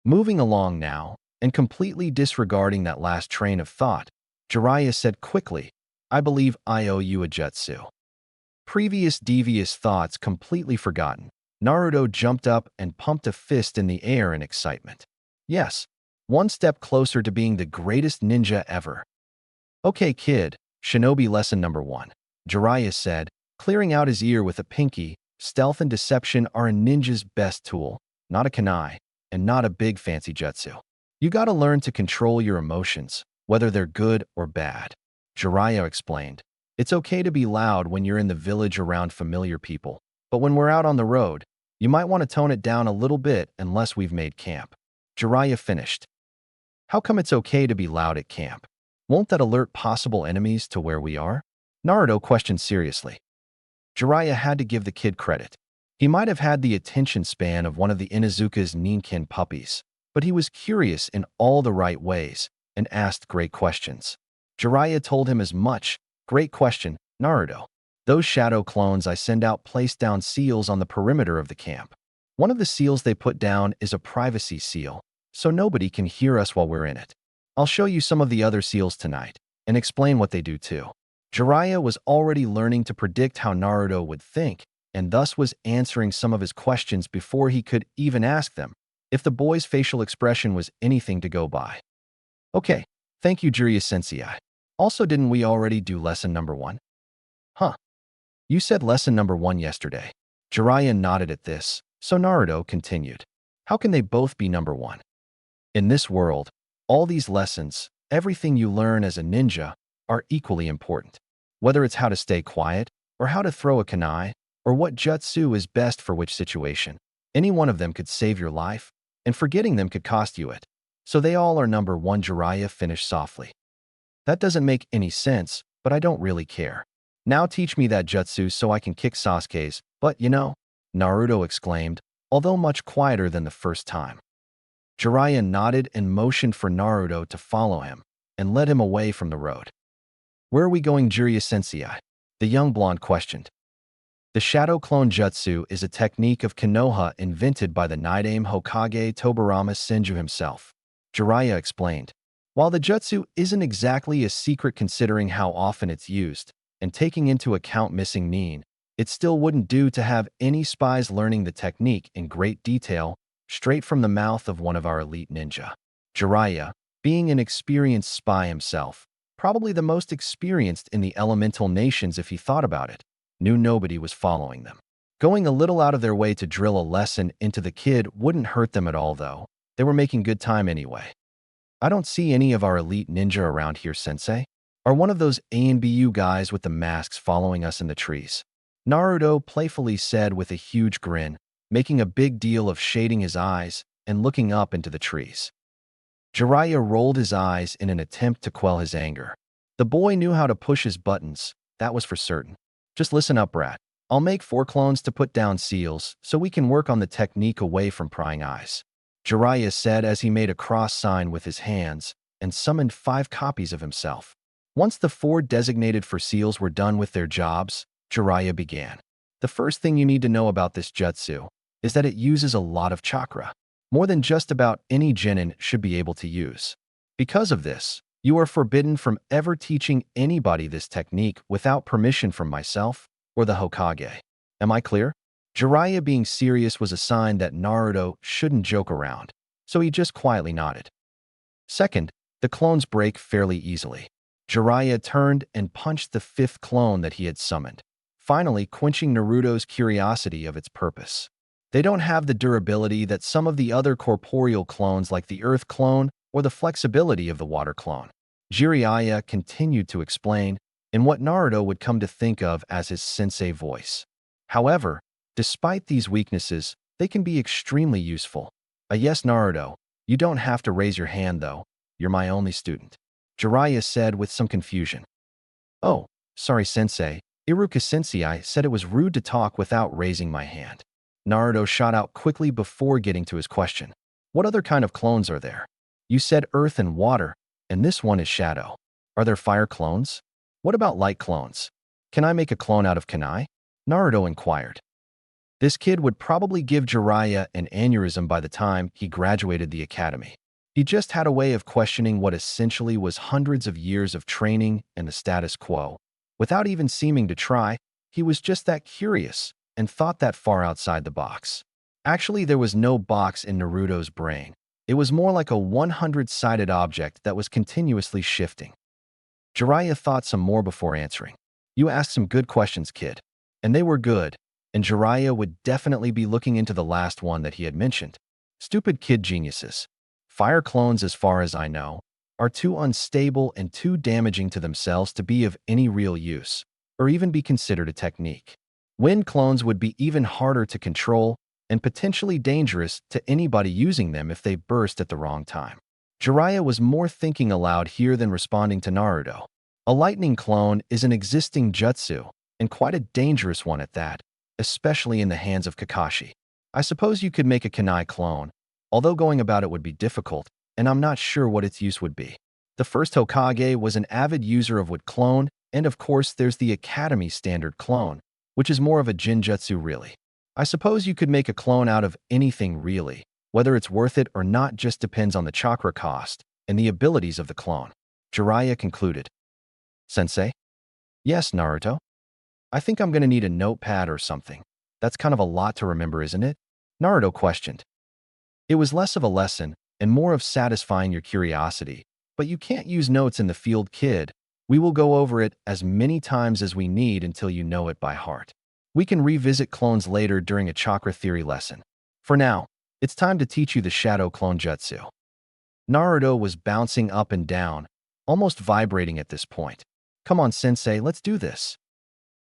Moving along now, and completely disregarding that last train of thought, Jiraiya said quickly, I believe I owe you a jutsu. Previous devious thoughts completely forgotten, Naruto jumped up and pumped a fist in the air in excitement. Yes, one step closer to being the greatest ninja ever. Okay, kid, Shinobi lesson number 1, Jiraiya said, clearing out his ear with a pinky. Stealth and deception are a ninja's best tool, not a kunai, and not a big fancy jutsu. You gotta learn to control your emotions, whether they're good or bad. Jiraiya explained, it's okay to be loud when you're in the village around familiar people, but when we're out on the road, you might want to tone it down a little bit unless we've made camp. Jiraiya finished. How come it's okay to be loud at camp? Won't that alert possible enemies to where we are? Naruto questioned seriously. Jiraiya had to give the kid credit. He might have had the attention span of one of the Inuzuka's Ninkin puppies, but he was curious in all the right ways and asked great questions. Jiraiya told him as much. Great question, Naruto. Those shadow clones I send out place down seals on the perimeter of the camp. One of the seals they put down is a privacy seal, so nobody can hear us while we're in it. I'll show you some of the other seals tonight and explain what they do too. Jiraiya was already learning to predict how Naruto would think, and thus was answering some of his questions before he could even ask them, if the boy's facial expression was anything to go by. Okay, thank you, Jiraiya-sensei. Also, didn't we already do lesson number 1? Huh. You said lesson number 1 yesterday. Jiraiya nodded at this, so Naruto continued. How can they both be number 1? In this world, all these lessons, everything you learn as a ninja, are equally important. Whether it's how to stay quiet, or how to throw a kunai, or what jutsu is best for which situation, any one of them could save your life, and forgetting them could cost you it. So they all are number 1. Jiraiya finished softly. That doesn't make any sense, but I don't really care. Now teach me that jutsu so I can kick Sasuke's, but you know, Naruto exclaimed, although much quieter than the first time. Jiraiya nodded and motioned for Naruto to follow him, and led him away from the road. Where are we going, Jiraiya-sensei? The young blonde questioned. The Shadow Clone Jutsu is a technique of Konoha invented by the Nidaime Hokage Tobirama Senju himself. Jiraiya explained. While the jutsu isn't exactly a secret considering how often it's used, and taking into account missing Nin, it still wouldn't do to have any spies learning the technique in great detail, straight from the mouth of one of our elite ninja. Jiraiya, being an experienced spy himself, probably the most experienced in the elemental nations if he thought about it, knew nobody was following them. Going a little out of their way to drill a lesson into the kid wouldn't hurt them at all though. They were making good time anyway. I don't see any of our elite ninja around here, sensei. Are one of those ANBU guys with the masks following us in the trees? Naruto playfully said with a huge grin, making a big deal of shading his eyes and looking up into the trees. Jiraiya rolled his eyes in an attempt to quell his anger. The boy knew how to push his buttons, that was for certain. Just listen up, brat. I'll make 4 clones to put down seals so we can work on the technique away from prying eyes. Jiraiya said as he made a cross sign with his hands and summoned 5 copies of himself. Once the 4 designated for seals were done with their jobs, Jiraiya began. The first thing you need to know about this jutsu is that it uses a lot of chakra. More than just about any genin should be able to use. Because of this, you are forbidden from ever teaching anybody this technique without permission from myself or the Hokage. Am I clear? Jiraiya being serious was a sign that Naruto shouldn't joke around, so he just quietly nodded. Second, the clones break fairly easily. Jiraiya turned and punched the 5th clone that he had summoned, finally quenching Naruto's curiosity of its purpose. They don't have the durability that some of the other corporeal clones like the Earth clone or the flexibility of the water clone. Jiraiya continued to explain in what Naruto would come to think of as his sensei voice. However, despite these weaknesses, they can be extremely useful. Yes, Naruto, you don't have to raise your hand though. You're my only student. Jiraiya said with some confusion. Oh, sorry sensei. Iruka sensei said it was rude to talk without raising my hand. Naruto shot out quickly before getting to his question. What other kind of clones are there? You said earth and water, and this one is shadow. Are there fire clones? What about light clones? Can I make a clone out of kunai? Naruto inquired. This kid would probably give Jiraiya an aneurysm by the time he graduated the academy. He just had a way of questioning what essentially was hundreds of years of training and the status quo. Without even seeming to try, he was just that curious and thought that far outside the box. Actually, there was no box in Naruto's brain. It was more like a 100-sided object that was continuously shifting. Jiraiya thought some more before answering. You asked some good questions, kid. And they were good, and Jiraiya would definitely be looking into the last one that he had mentioned. Stupid kid geniuses. Fire clones, as far as I know, are too unstable and too damaging to themselves to be of any real use, or even be considered a technique. Wind clones would be even harder to control and potentially dangerous to anybody using them if they burst at the wrong time. Jiraiya was more thinking aloud here than responding to Naruto. A lightning clone is an existing jutsu, and quite a dangerous one at that, especially in the hands of Kakashi. I suppose you could make a kunai clone, although going about it would be difficult, and I'm not sure what its use would be. The first Hokage was an avid user of wood clone, and of course there's the Academy standard clone, which is more of a jinjutsu really. I suppose you could make a clone out of anything really. Whether it's worth it or not just depends on the chakra cost and the abilities of the clone. Jiraiya concluded. Sensei? Yes, Naruto. I think I'm going to need a notepad or something. That's kind of a lot to remember, isn't it? Naruto questioned. It was less of a lesson and more of satisfying your curiosity, but you can't use notes in the field, kid. We will go over it as many times as we need until you know it by heart. We can revisit clones later during a chakra theory lesson. For now, it's time to teach you the shadow clone jutsu. Naruto was bouncing up and down, almost vibrating at this point. Come on, sensei, let's do this.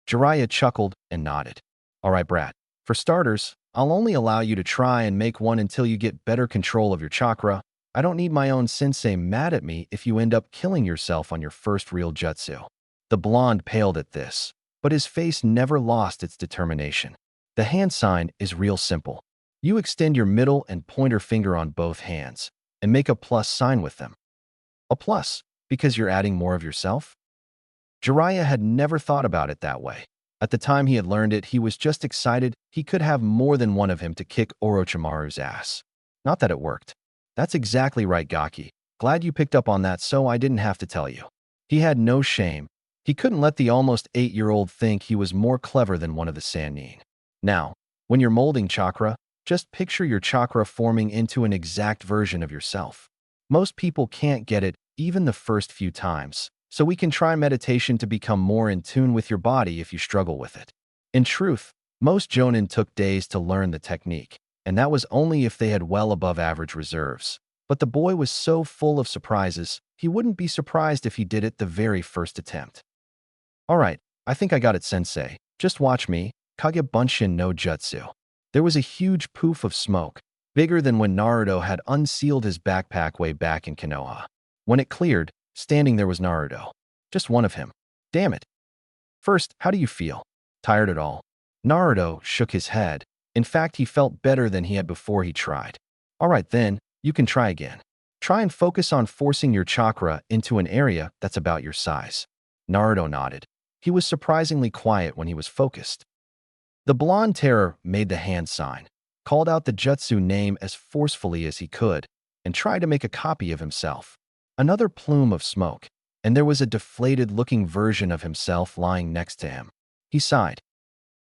Jiraiya chuckled and nodded. All right, brat. For starters, I'll only allow you to try and make one until you get better control of your chakra. I don't need my own sensei mad at me if you end up killing yourself on your first real jutsu. The blonde paled at this, but his face never lost its determination. The hand sign is real simple. You extend your middle and pointer finger on both hands and make a plus sign with them. A plus, because you're adding more of yourself? Jiraiya had never thought about it that way. At the time he had learned it, he was just excited he could have more than one of him to kick Orochimaru's ass. Not that it worked. That's exactly right, Gaki. Glad you picked up on that so I didn't have to tell you. He had no shame. He couldn't let the almost 8-year-old think he was more clever than one of the Sannin. Now, when you're molding chakra, just picture your chakra forming into an exact version of yourself. Most people can't get it even the first few times, so we can try meditation to become more in tune with your body if you struggle with it. In truth, most jonin took days to learn the technique, and that was only if they had well above average reserves. But the boy was so full of surprises, he wouldn't be surprised if he did it the very first attempt. All right, I think I got it, sensei. Just watch me. Kage Bunshin no Jutsu. There was a huge poof of smoke, bigger than when Naruto had unsealed his backpack way back in Konoha. When it cleared, standing there was Naruto. Just one of him. Damn it. First, how do you feel? Tired at all? Naruto shook his head. In fact, he felt better than he had before he tried. All right then, you can try again. Try and focus on forcing your chakra into an area that's about your size. Naruto nodded. He was surprisingly quiet when he was focused. The blonde terror made the hand sign, called out the jutsu name as forcefully as he could, and tried to make a copy of himself. Another plume of smoke, and there was a deflated-looking version of himself lying next to him. He sighed.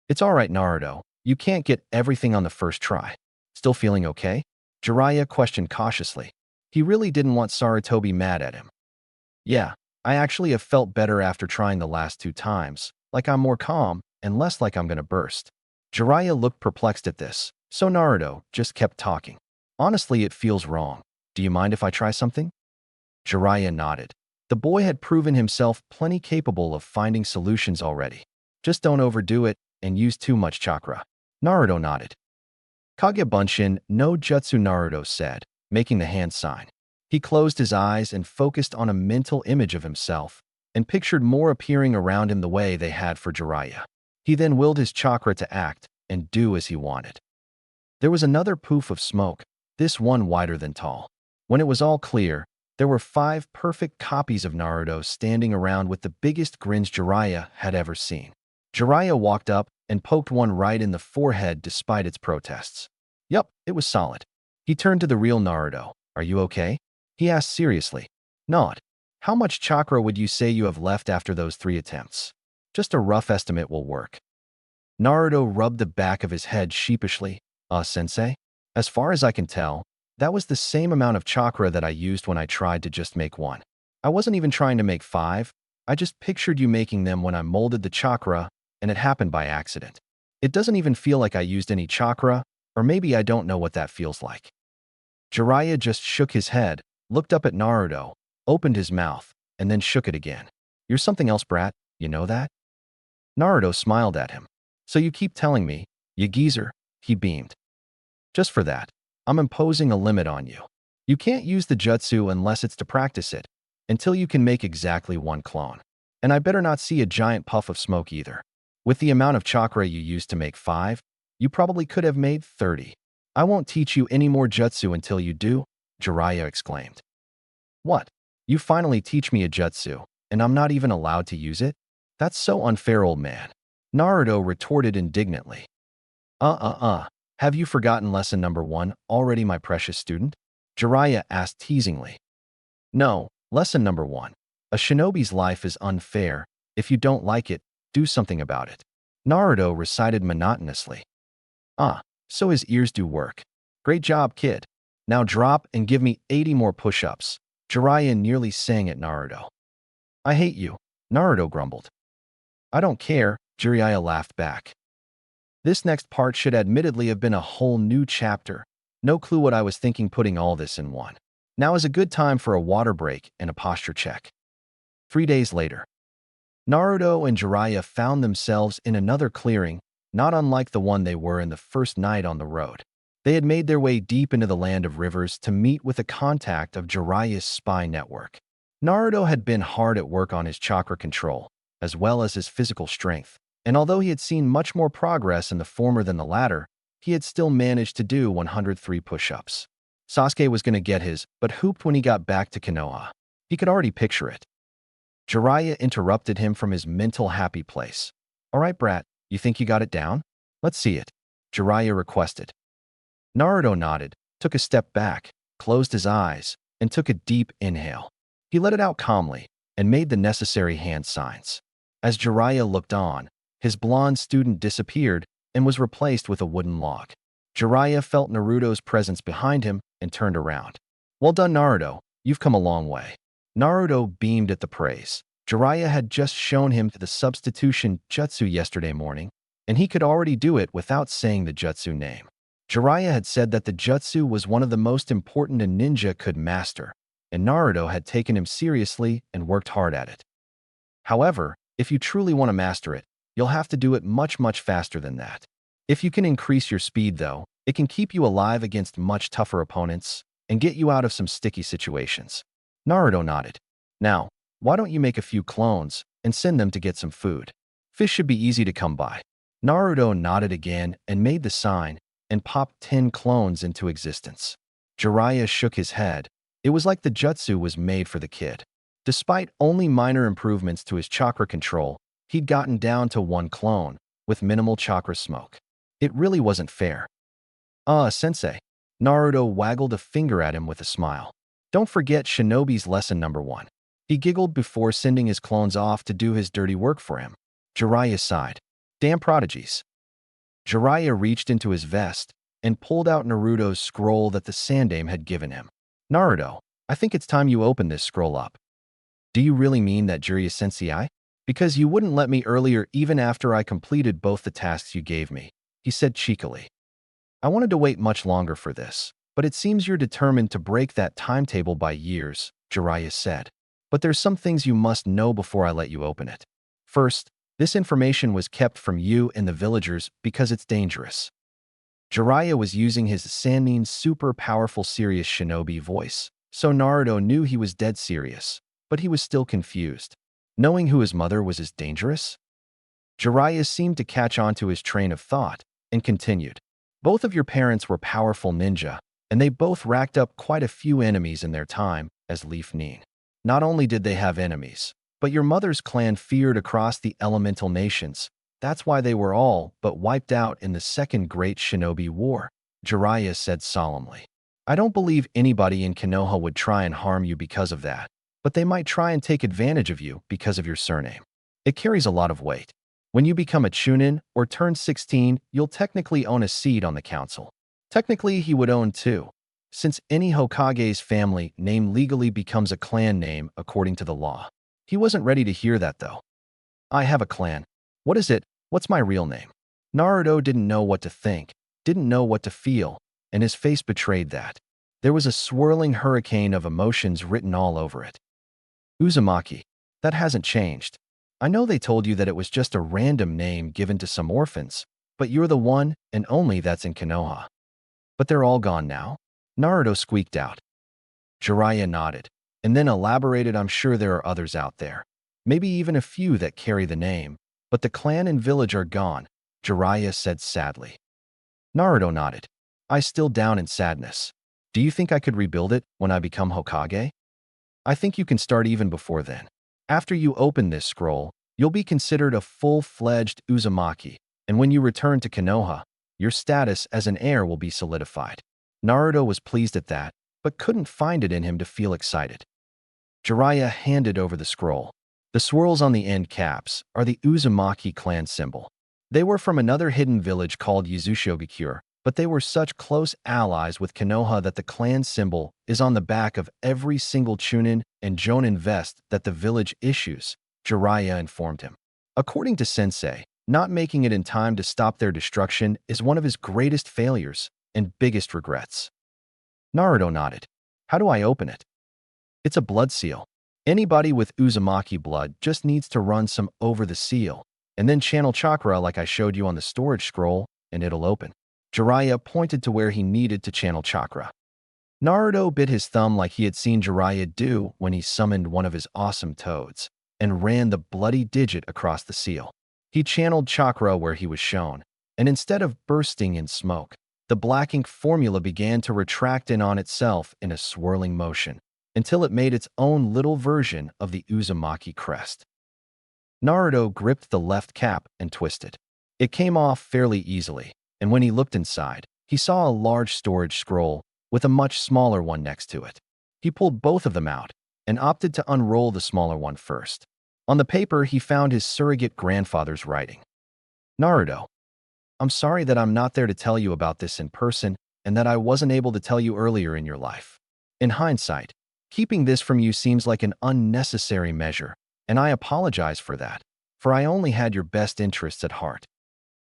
It's all right, Naruto. You can't get everything on the first try. Still feeling okay? Jiraiya questioned cautiously. He really didn't want Sarutobi mad at him. Yeah, I actually have felt better after trying the last 2 times, like I'm more calm and less like I'm gonna burst. Jiraiya looked perplexed at this, so Naruto just kept talking. Honestly, it feels wrong. Do you mind if I try something? Jiraiya nodded. The boy had proven himself plenty capable of finding solutions already. Just don't overdo it and use too much chakra. Naruto nodded. Kage Bunshin no Jutsu, Naruto said, making the hand sign. He closed his eyes and focused on a mental image of himself and pictured more appearing around him the way they had for Jiraiya. He then willed his chakra to act and do as he wanted. There was another poof of smoke, this one wider than tall. When it was all clear, there were 5 perfect copies of Naruto standing around with the biggest grins Jiraiya had ever seen. Jiraiya walked up and poked one right in the forehead despite its protests. Yup, it was solid. He turned to the real Naruto. Are you okay? He asked seriously. Nod. How much chakra would you say you have left after those 3 attempts? Just a rough estimate will work. Naruto rubbed the back of his head sheepishly. Sensei? As far as I can tell, that was the same amount of chakra that I used when I tried to just make 1. I wasn't even trying to make 5. I just pictured you making them when I molded the chakra, and it happened by accident. It doesn't even feel like I used any chakra, or maybe I don't know what that feels like. Jiraiya just shook his head, looked up at Naruto, opened his mouth, and then shook it again. You're something else, brat, you know that? Naruto smiled at him. So you keep telling me, you geezer, he beamed. Just for that, I'm imposing a limit on you. You can't use the jutsu unless it's to practice it, until you can make exactly 1 clone. And I better not see a giant puff of smoke either. With the amount of chakra you used to make 5, you probably could have made 30. I won't teach you any more jutsu until you do, Jiraiya exclaimed. What? You finally teach me a jutsu, and I'm not even allowed to use it? That's so unfair, old man. Naruto retorted indignantly. Have you forgotten lesson number 1 already, my precious student? Jiraiya asked teasingly. No, lesson number 1. A shinobi's life is unfair. If you don't like it, do something about it. Naruto recited monotonously. So his ears do work. Great job, kid. Now drop and give me 80 more push-ups. Jiraiya nearly sang at Naruto. I hate you, Naruto grumbled. I don't care, Jiraiya laughed back. This next part should admittedly have been a whole new chapter. No clue what I was thinking putting all this in one. Now is a good time for a water break and a posture check. 3 days later. Naruto and Jiraiya found themselves in another clearing, not unlike the one they were in the first night on the road. They had made their way deep into the land of rivers to meet with a contact of Jiraiya's spy network. Naruto had been hard at work on his chakra control, as well as his physical strength, and although he had seen much more progress in the former than the latter, he had still managed to do 103 push-ups. Sasuke was going to get his, but hooped when he got back to Konoha. He could already picture it. Jiraiya interrupted him from his mental happy place. All right, brat, you think you got it down? Let's see it, Jiraiya requested. Naruto nodded, took a step back, closed his eyes, and took a deep inhale. He let it out calmly and made the necessary hand signs. As Jiraiya looked on, his blonde student disappeared and was replaced with a wooden log. Jiraiya felt Naruto's presence behind him and turned around. Well done, Naruto. You've come a long way. Naruto beamed at the praise. Jiraiya had just shown him the substitution jutsu yesterday morning, and he could already do it without saying the jutsu name. Jiraiya had said that the jutsu was one of the most important a ninja could master, and Naruto had taken him seriously and worked hard at it. However, if you truly want to master it, you'll have to do it much faster than that. If you can increase your speed, though, it can keep you alive against much tougher opponents and get you out of some sticky situations. Naruto nodded. Now, why don't you make a few clones and send them to get some food? Fish should be easy to come by. Naruto nodded again and made the sign and popped 10 clones into existence. Jiraiya shook his head. It was like the jutsu was made for the kid. Despite only minor improvements to his chakra control, he'd gotten down to 1 clone, with minimal chakra smoke. It really wasn't fair. Sensei. Naruto waggled a finger at him with a smile. Don't forget Shinobi's lesson number 1. He giggled before sending his clones off to do his dirty work for him. Jiraiya sighed. Damn prodigies. Jiraiya reached into his vest and pulled out Naruto's scroll that the Sandaime had given him. Naruto, I think it's time you open this scroll up. Do you really mean that, Jiraiya-sensei? Because you wouldn't let me earlier even after I completed both the tasks you gave me, he said cheekily. I wanted to wait much longer for this. But it seems you're determined to break that timetable by years, Jiraiya said. But there's some things you must know before I let you open it. First, this information was kept from you and the villagers because it's dangerous. Jiraiya was using his Sannin's super powerful serious shinobi voice, so Naruto knew he was dead serious, but he was still confused. Knowing who his mother was as dangerous? Jiraiya seemed to catch on to his train of thought and continued. Both of your parents were powerful ninja, and they both racked up quite a few enemies in their time as Leaf Nin. Not only did they have enemies, but your mother's clan feared across the elemental nations. That's why they were all but wiped out in the Second Great Shinobi War, Jiraiya said solemnly. I don't believe anybody in Konoha would try and harm you because of that, but they might try and take advantage of you because of your surname. It carries a lot of weight. When you become a Chunin or turn 16, you'll technically own a seat on the council. Technically, he would own two, since any Hokage's family name legally becomes a clan name according to the law. He wasn't ready to hear that, though. I have a clan. What is it? What's my real name? Naruto didn't know what to think, didn't know what to feel, and his face betrayed that. There was a swirling hurricane of emotions written all over it. Uzumaki. That hasn't changed. I know they told you that it was just a random name given to some orphans, but you're the one and only that's in Konoha. But they're all gone now? Naruto squeaked out. Jiraiya nodded, and then elaborated, I'm sure there are others out there. Maybe even a few that carry the name, but the clan and village are gone, Jiraiya said sadly. Naruto nodded. I still down in sadness. Do you think I could rebuild it when I become Hokage? I think you can start even before then. After you open this scroll, you'll be considered a full-fledged Uzumaki, and when you return to Konoha, your status as an heir will be solidified. Naruto was pleased at that, but couldn't find it in him to feel excited. Jiraiya handed over the scroll. The swirls on the end caps are the Uzumaki clan symbol. They were from another hidden village called Yizushogakure, but they were such close allies with Konoha that the clan symbol is on the back of every single Chunin and Jonin vest that the village issues, Jiraiya informed him. According to Sensei, not making it in time to stop their destruction is one of his greatest failures and biggest regrets. Naruto nodded. How do I open it? It's a blood seal. Anybody with Uzumaki blood just needs to run some over the seal, and then channel chakra like I showed you on the storage scroll, and it'll open. Jiraiya pointed to where he needed to channel chakra. Naruto bit his thumb like he had seen Jiraiya do when he summoned one of his awesome toads, and ran the bloody digit across the seal. He channeled chakra where he was shown, and instead of bursting in smoke, the black ink formula began to retract in on itself in a swirling motion, until it made its own little version of the Uzumaki crest. Naruto gripped the left cap and twisted. It came off fairly easily, and when he looked inside, he saw a large storage scroll with a much smaller one next to it. He pulled both of them out and opted to unroll the smaller one first. On the paper, he found his surrogate grandfather's writing. Naruto, I'm sorry that I'm not there to tell you about this in person and that I wasn't able to tell you earlier in your life. In hindsight, keeping this from you seems like an unnecessary measure, and I apologize for that, for I only had your best interests at heart.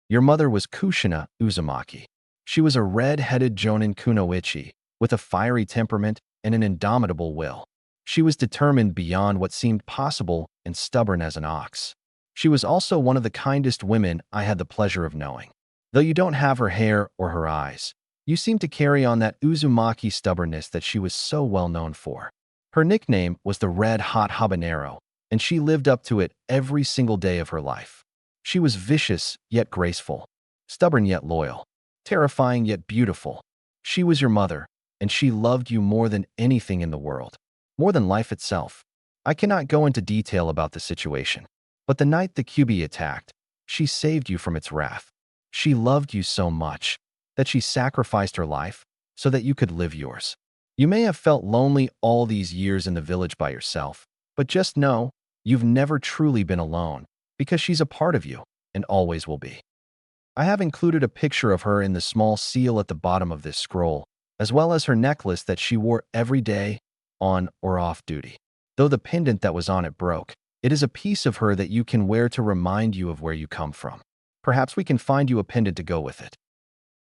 Your mother was Kushina Uzumaki. She was a red-headed Jonin kunoichi, with a fiery temperament and an indomitable will. She was determined beyond what seemed possible and stubborn as an ox. She was also one of the kindest women I had the pleasure of knowing. Though you don't have her hair or her eyes, you seem to carry on that Uzumaki stubbornness that she was so well known for. Her nickname was the Red Hot Habanero, and she lived up to it every single day of her life. She was vicious yet graceful, stubborn yet loyal, terrifying yet beautiful. She was your mother, and she loved you more than anything in the world, more than life itself. I cannot go into detail about the situation, but the night the Kyuubi attacked, she saved you from its wrath. She loved you so much that she sacrificed her life so that you could live yours. You may have felt lonely all these years in the village by yourself, but just know you've never truly been alone because she's a part of you and always will be. I have included a picture of her in the small seal at the bottom of this scroll, as well as her necklace that she wore every day, on or off duty. Though the pendant that was on it broke, it is a piece of her that you can wear to remind you of where you come from. Perhaps we can find you a pendant to go with it.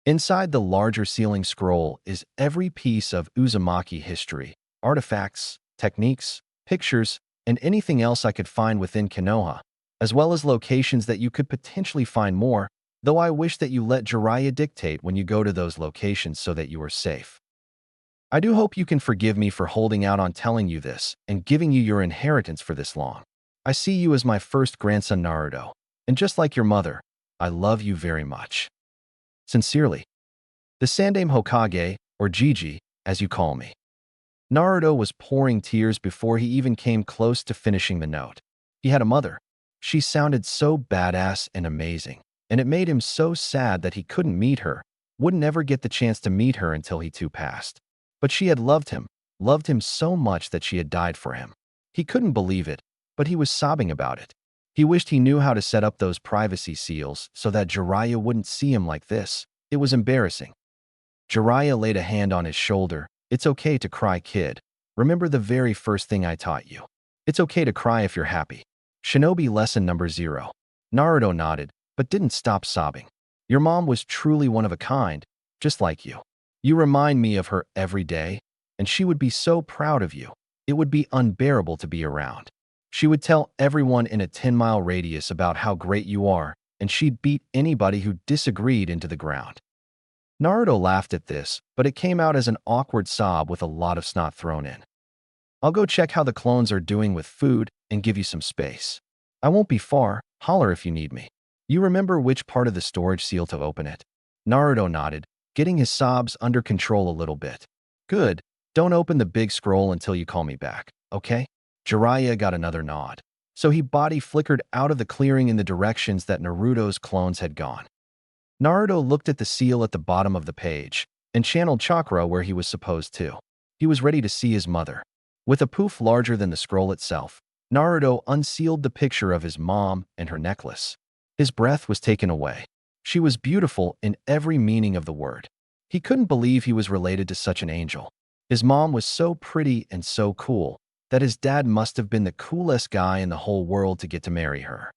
Inside the larger ceiling scroll is every piece of Uzumaki history, artifacts, techniques, pictures, and anything else I could find within Konoha, as well as locations that you could potentially find more, though I wish that you let Jiraiya dictate when you go to those locations so that you are safe. I do hope you can forgive me for holding out on telling you this and giving you your inheritance for this long. I see you as my first grandson Naruto, and just like your mother, I love you very much. Sincerely, the Sandaime Hokage, or Gigi, as you call me. Naruto was pouring tears before he even came close to finishing the note. He had a mother. She sounded so badass and amazing, and it made him so sad that he couldn't meet her, wouldn't ever get the chance to meet her until he too passed. But she had loved him so much that she had died for him. He couldn't believe it, but he was sobbing about it. He wished he knew how to set up those privacy seals so that Jiraiya wouldn't see him like this. It was embarrassing. Jiraiya laid a hand on his shoulder. It's okay to cry, kid. Remember the very first thing I taught you. It's okay to cry if you're happy. Shinobi lesson number 0. Naruto nodded, but didn't stop sobbing. Your mom was truly one of a kind, just like you. You remind me of her every day, and she would be so proud of you. It would be unbearable to be around. She would tell everyone in a 10-mile radius about how great you are, and she'd beat anybody who disagreed into the ground. Naruto laughed at this, but it came out as an awkward sob with a lot of snot thrown in. I'll go check how the clones are doing with food and give you some space. I won't be far. Holler if you need me. You remember which part of the storage seal to open it? Naruto nodded, getting his sobs under control a little bit. Good. Don't open the big scroll until you call me back, okay? Jiraiya got another nod. So he body flickered out of the clearing in the directions that Naruto's clones had gone. Naruto looked at the seal at the bottom of the page and channeled chakra where he was supposed to. He was ready to see his mother. With a poof larger than the scroll itself, Naruto unsealed the picture of his mom and her necklace. His breath was taken away. She was beautiful in every meaning of the word. He couldn't believe he was related to such an angel. His mom was so pretty and so cool that his dad must have been the coolest guy in the whole world to get to marry her.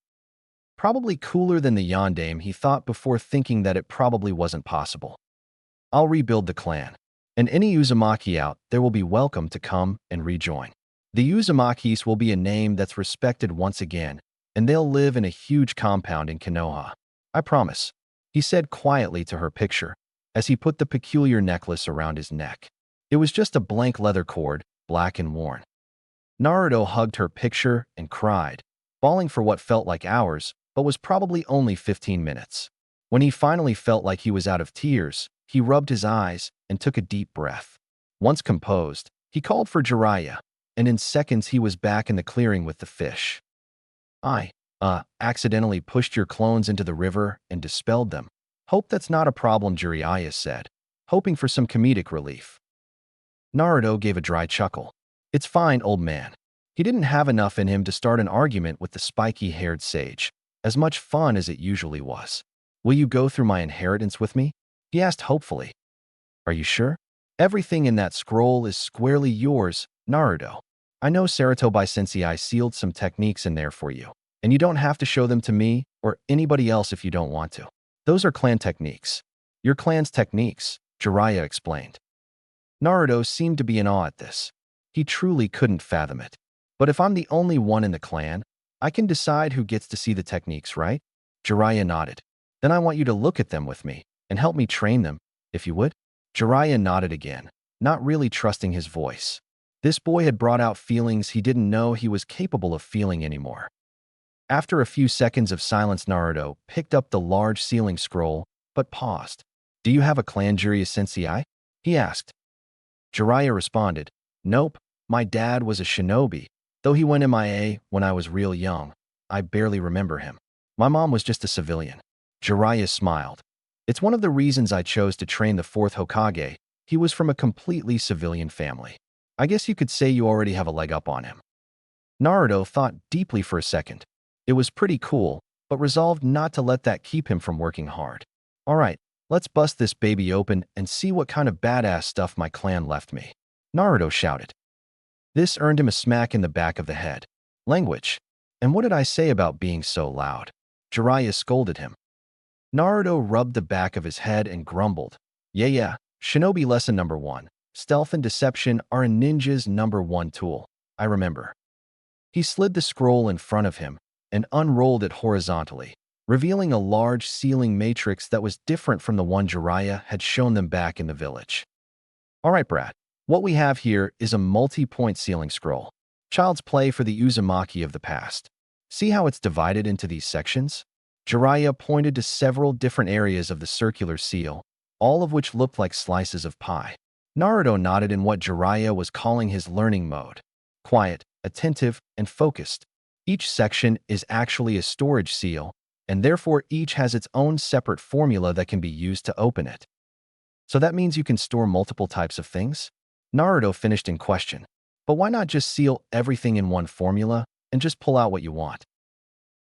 Probably cooler than the Yondaime, he thought before thinking that it probably wasn't possible. I'll rebuild the clan, and any Uzumaki out there will be welcome to come and rejoin. The Uzumakis will be a name that's respected once again, and they'll live in a huge compound in Konoha. I promise, he said quietly to her picture, as he put the peculiar necklace around his neck. It was just a blank leather cord, black and worn. Naruto hugged her picture and cried, bawling for what felt like hours, but was probably only 15 minutes. When he finally felt like he was out of tears, he rubbed his eyes and took a deep breath. Once composed, he called for Jiraiya, and in seconds he was back in the clearing with the fish. I accidentally pushed your clones into the river and dispelled them. Hope that's not a problem, Jiraiya said, hoping for some comedic relief. Naruto gave a dry chuckle. It's fine, old man. He didn't have enough in him to start an argument with the spiky-haired sage, as much fun as it usually was. Will you go through my inheritance with me? He asked hopefully. Are you sure? Everything in that scroll is squarely yours, Naruto. I know Sarutobi-sensei sealed some techniques in there for you, and you don't have to show them to me or anybody else if you don't want to. Those are clan techniques. Your clan's techniques, Jiraiya explained. Naruto seemed to be in awe at this. He truly couldn't fathom it. But if I'm the only one in the clan, I can decide who gets to see the techniques, right? Jiraiya nodded. Then I want you to look at them with me and help me train them, if you would. Jiraiya nodded again, not really trusting his voice. This boy had brought out feelings he didn't know he was capable of feeling anymore. After a few seconds of silence, Naruto picked up the large ceiling scroll, but paused. Do you have a clan, Jiraiya-sensei? He asked. Jiraiya responded, Nope, my dad was a shinobi. Though he went MIA when I was real young, I barely remember him. My mom was just a civilian. Jiraiya smiled. It's one of the reasons I chose to train the 4th Hokage. He was from a completely civilian family. I guess you could say you already have a leg up on him. Naruto thought deeply for a second. It was pretty cool, but resolved not to let that keep him from working hard. All right, let's bust this baby open and see what kind of badass stuff my clan left me. Naruto shouted. This earned him a smack in the back of the head. Language. And what did I say about being so loud? Jiraiya scolded him. Naruto rubbed the back of his head and grumbled. Yeah, Shinobi lesson number 1. Stealth and deception are a ninja's number 1 tool. I remember. He slid the scroll in front of him and unrolled it horizontally, revealing a large sealing matrix that was different from the one Jiraiya had shown them back in the village. All right, Brad. What we have here is a multi-point sealing scroll. Child's play for the Uzumaki of the past. See how it's divided into these sections? Jiraiya pointed to several different areas of the circular seal, all of which looked like slices of pie. Naruto nodded in what Jiraiya was calling his learning mode. Quiet, attentive, and focused. Each section is actually a storage seal, and therefore each has its own separate formula that can be used to open it. So that means you can store multiple types of things? Naruto finished in question. But why not just seal everything in one formula and just pull out what you want?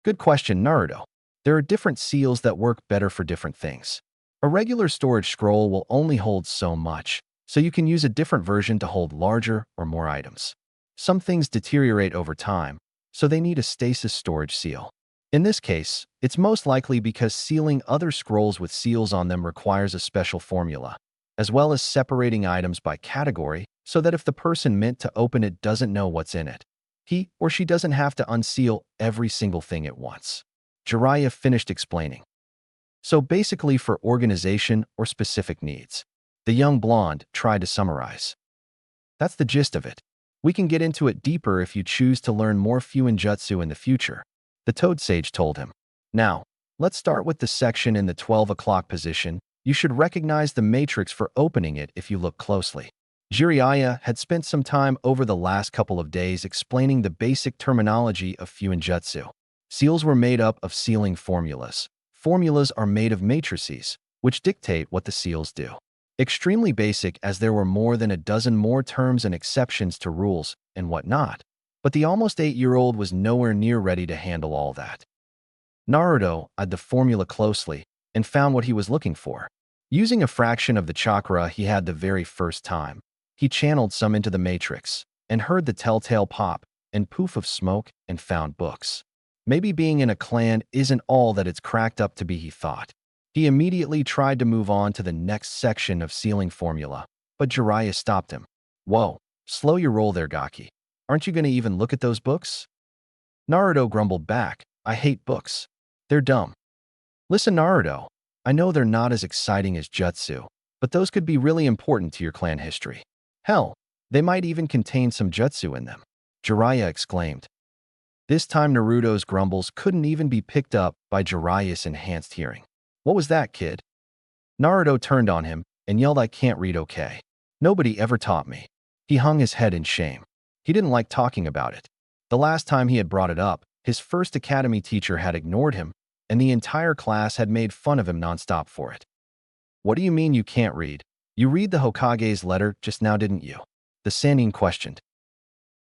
Good question, Naruto. There are different seals that work better for different things. A regular storage scroll will only hold so much, so you can use a different version to hold larger or more items. Some things deteriorate over time, so they need a stasis storage seal. In this case, it's most likely because sealing other scrolls with seals on them requires a special formula, as well as separating items by category so that if the person meant to open it doesn't know what's in it, he or she doesn't have to unseal every single thing at once. Jiraiya finished explaining. So basically for organization or specific needs. The young blonde tried to summarize. That's the gist of it. We can get into it deeper if you choose to learn more Fuinjutsu in the future, the Toad Sage told him. Now, let's start with the section in the 12 o'clock position. You should recognize the matrix for opening it if you look closely. Jiraiya had spent some time over the last couple of days explaining the basic terminology of Fuinjutsu. Seals were made up of sealing formulas. Formulas are made of matrices, which dictate what the seals do. Extremely basic as there were more than a dozen more terms and exceptions to rules and whatnot, but the almost 8-year-old was nowhere near ready to handle all that. Naruto eyed the formula closely and found what he was looking for. Using a fraction of the chakra he had the very first time, he channeled some into the matrix and heard the telltale pop and poof of smoke and found books. Maybe being in a clan isn't all that it's cracked up to be, he thought. He immediately tried to move on to the next section of sealing formula, but Jiraiya stopped him. Whoa, slow your roll there, Gaki. Aren't you going to even look at those books? Naruto grumbled back. I hate books. They're dumb. Listen, Naruto, I know they're not as exciting as jutsu, but those could be really important to your clan history. Hell, they might even contain some jutsu in them, Jiraiya exclaimed. This time Naruto's grumbles couldn't even be picked up by Jiraiya's enhanced hearing. What was that, kid? Naruto turned on him and yelled, I can't read, okay? Nobody ever taught me. He hung his head in shame. He didn't like talking about it. The last time he had brought it up, his first academy teacher had ignored him, and the entire class had made fun of him nonstop for it. What do you mean you can't read? You read the Hokage's letter just now, didn't you? The Sannin questioned.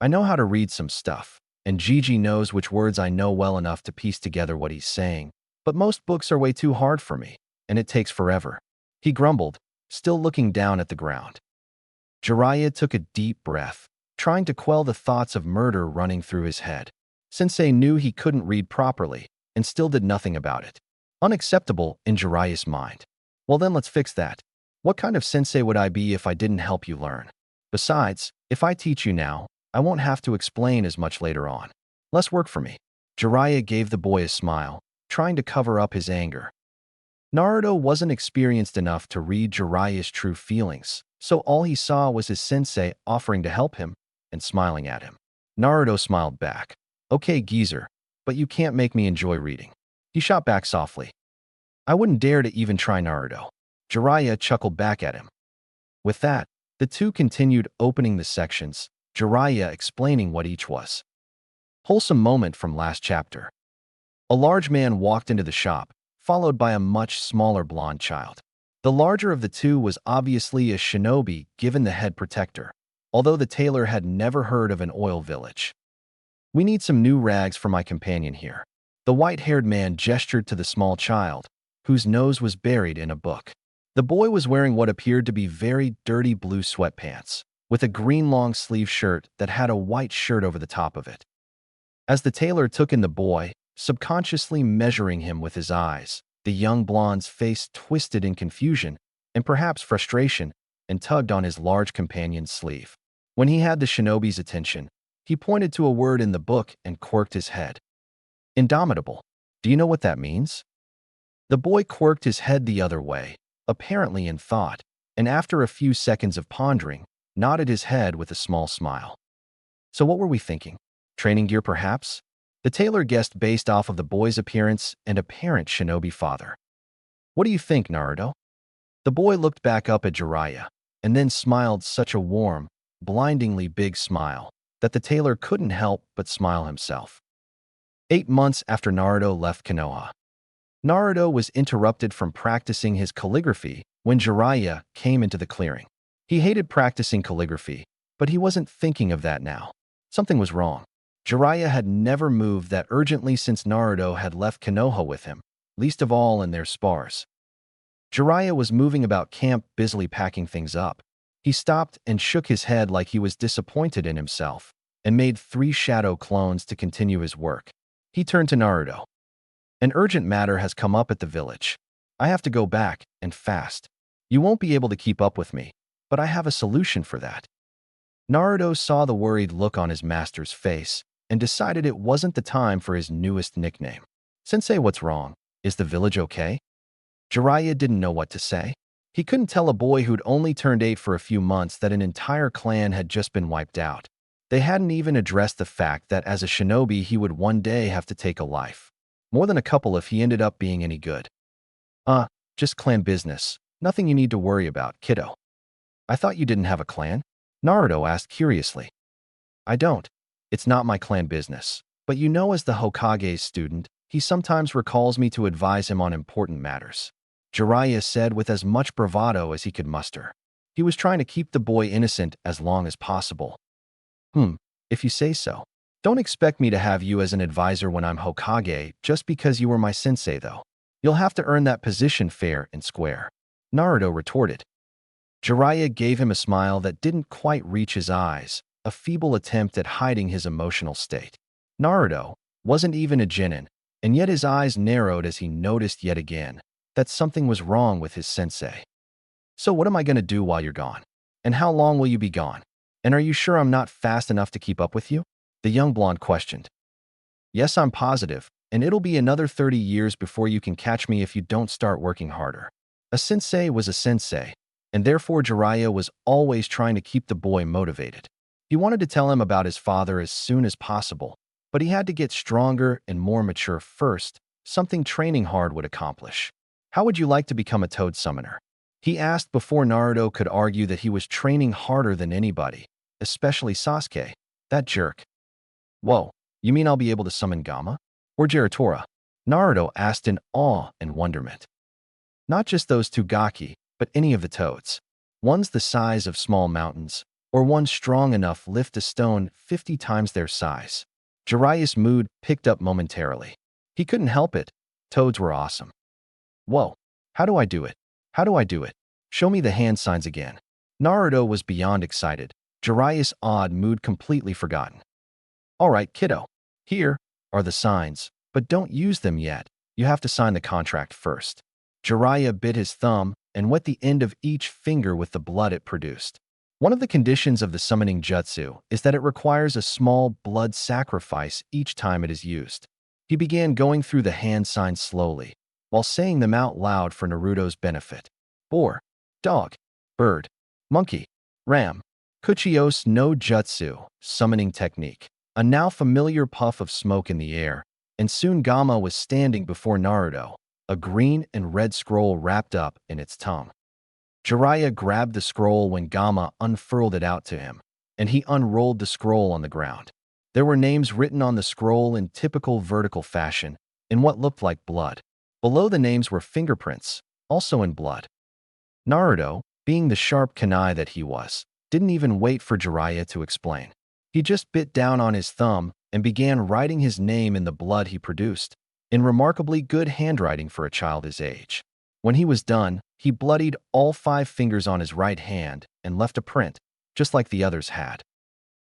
I know how to read some stuff, and Gigi knows which words I know well enough to piece together what he's saying. But most books are way too hard for me, and it takes forever. He grumbled, still looking down at the ground. Jiraiya took a deep breath, trying to quell the thoughts of murder running through his head. Sensei knew he couldn't read properly, and still did nothing about it. Unacceptable in Jiraiya's mind. Well then let's fix that. What kind of sensei would I be if I didn't help you learn? Besides, if I teach you now, I won't have to explain as much later on. Less work for me. Jiraiya gave the boy a smile, trying to cover up his anger. Naruto wasn't experienced enough to read Jiraiya's true feelings, so all he saw was his sensei offering to help him and smiling at him. Naruto smiled back. Okay, geezer, but you can't make me enjoy reading. He shot back softly. I wouldn't dare to even try, Naruto. Jiraiya chuckled back at him. With that, the two continued opening the sections, Jiraiya explaining what each was. Wholesome moment from last chapter. A large man walked into the shop, followed by a much smaller blonde child. The larger of the two was obviously a shinobi given the head protector, although the tailor had never heard of an oil village. We need some new rags for my companion here. The white-haired man gestured to the small child, whose nose was buried in a book. The boy was wearing what appeared to be very dirty blue sweatpants, with a green long-sleeve shirt that had a white shirt over the top of it. As the tailor took in the boy, subconsciously measuring him with his eyes, The young blonde's face twisted in confusion and perhaps frustration and tugged on his large companion's sleeve. When he had the shinobi's attention, he pointed to a word in the book and quirked his head. Indomitable. Do you know what that means? The boy quirked his head the other way, apparently in thought, and after a few seconds of pondering, nodded his head with a small smile. So what were we thinking? Training gear, perhaps? The tailor guessed based off of the boy's appearance and apparent shinobi father. What do you think, Naruto? The boy looked back up at Jiraiya, and then smiled such a warm, blindingly big smile that the tailor couldn't help but smile himself. 8 months after Naruto left Konoha, Naruto was interrupted from practicing his calligraphy when Jiraiya came into the clearing. He hated practicing calligraphy, but he wasn't thinking of that now. Something was wrong. Jiraiya had never moved that urgently since Naruto had left Konoha with him, least of all in their spars. Jiraiya was moving about camp busily packing things up. He stopped and shook his head like he was disappointed in himself, and made 3 shadow clones to continue his work. He turned to Naruto. An urgent matter has come up at the village. I have to go back, and fast. You won't be able to keep up with me, but I have a solution for that. Naruto saw the worried look on his master's face and decided it wasn't the time for his newest nickname. Sensei, what's wrong? Is the village okay? Jiraiya didn't know what to say. He couldn't tell a boy who'd only turned 8 for a few months that an entire clan had just been wiped out. They hadn't even addressed the fact that as a shinobi he would one day have to take a life. More than a couple if he ended up being any good. Just clan business. Nothing you need to worry about, kiddo. I thought you didn't have a clan? Naruto asked curiously. I don't. It's not my clan business. But you know, as the Hokage's student, he sometimes recalls me to advise him on important matters. Jiraiya said with as much bravado as he could muster. He was trying to keep the boy innocent as long as possible. If you say so. Don't expect me to have you as an advisor when I'm Hokage just because you were my sensei, though. You'll have to earn that position fair and square. Naruto retorted. Jiraiya gave him a smile that didn't quite reach his eyes, a feeble attempt at hiding his emotional state. Naruto wasn't even a genin, and yet his eyes narrowed as he noticed yet again that something was wrong with his sensei. So what am I going to do while you're gone? And how long will you be gone? And are you sure I'm not fast enough to keep up with you? The young blonde questioned. Yes, I'm positive, and it'll be another 30 years before you can catch me if you don't start working harder. A sensei was a sensei, and therefore Jiraiya was always trying to keep the boy motivated. He wanted to tell him about his father as soon as possible, but he had to get stronger and more mature first, something training hard would accomplish. How would you like to become a toad summoner? He asked before Naruto could argue that he was training harder than anybody, especially Sasuke, that jerk. Whoa, you mean I'll be able to summon Gamma? Or Jiraiya? Naruto asked in awe and wonderment. Not just those 2 gaki, but any of the toads. One's the size of small mountains, or one strong enough lift a stone 50 times their size. Jiraiya's mood picked up momentarily. He couldn't help it. Toads were awesome. Whoa, how do I do it? How do I do it? Show me the hand signs again. Naruto was beyond excited, Jiraiya's odd mood completely forgotten. All right, kiddo. Here are the signs, but don't use them yet. You have to sign the contract first. Jiraiya bit his thumb and wet the end of each finger with the blood it produced. One of the conditions of the summoning jutsu is that it requires a small blood sacrifice each time it is used. He began going through the hand signs slowly, while saying them out loud for Naruto's benefit. Boar, dog, bird, monkey, ram, Kuchios no jutsu, summoning technique. A now familiar puff of smoke in the air, and soon Gamma was standing before Naruto, a green and red scroll wrapped up in its tongue. Jiraiya grabbed the scroll when Gamma unfurled it out to him, and he unrolled the scroll on the ground. There were names written on the scroll in typical vertical fashion, in what looked like blood. Below the names were fingerprints, also in blood. Naruto, being the sharp kunai that he was, didn't even wait for Jiraiya to explain. He just bit down on his thumb and began writing his name in the blood he produced, in remarkably good handwriting for a child his age. When he was done, he bloodied all 5 fingers on his right hand and left a print, just like the others had.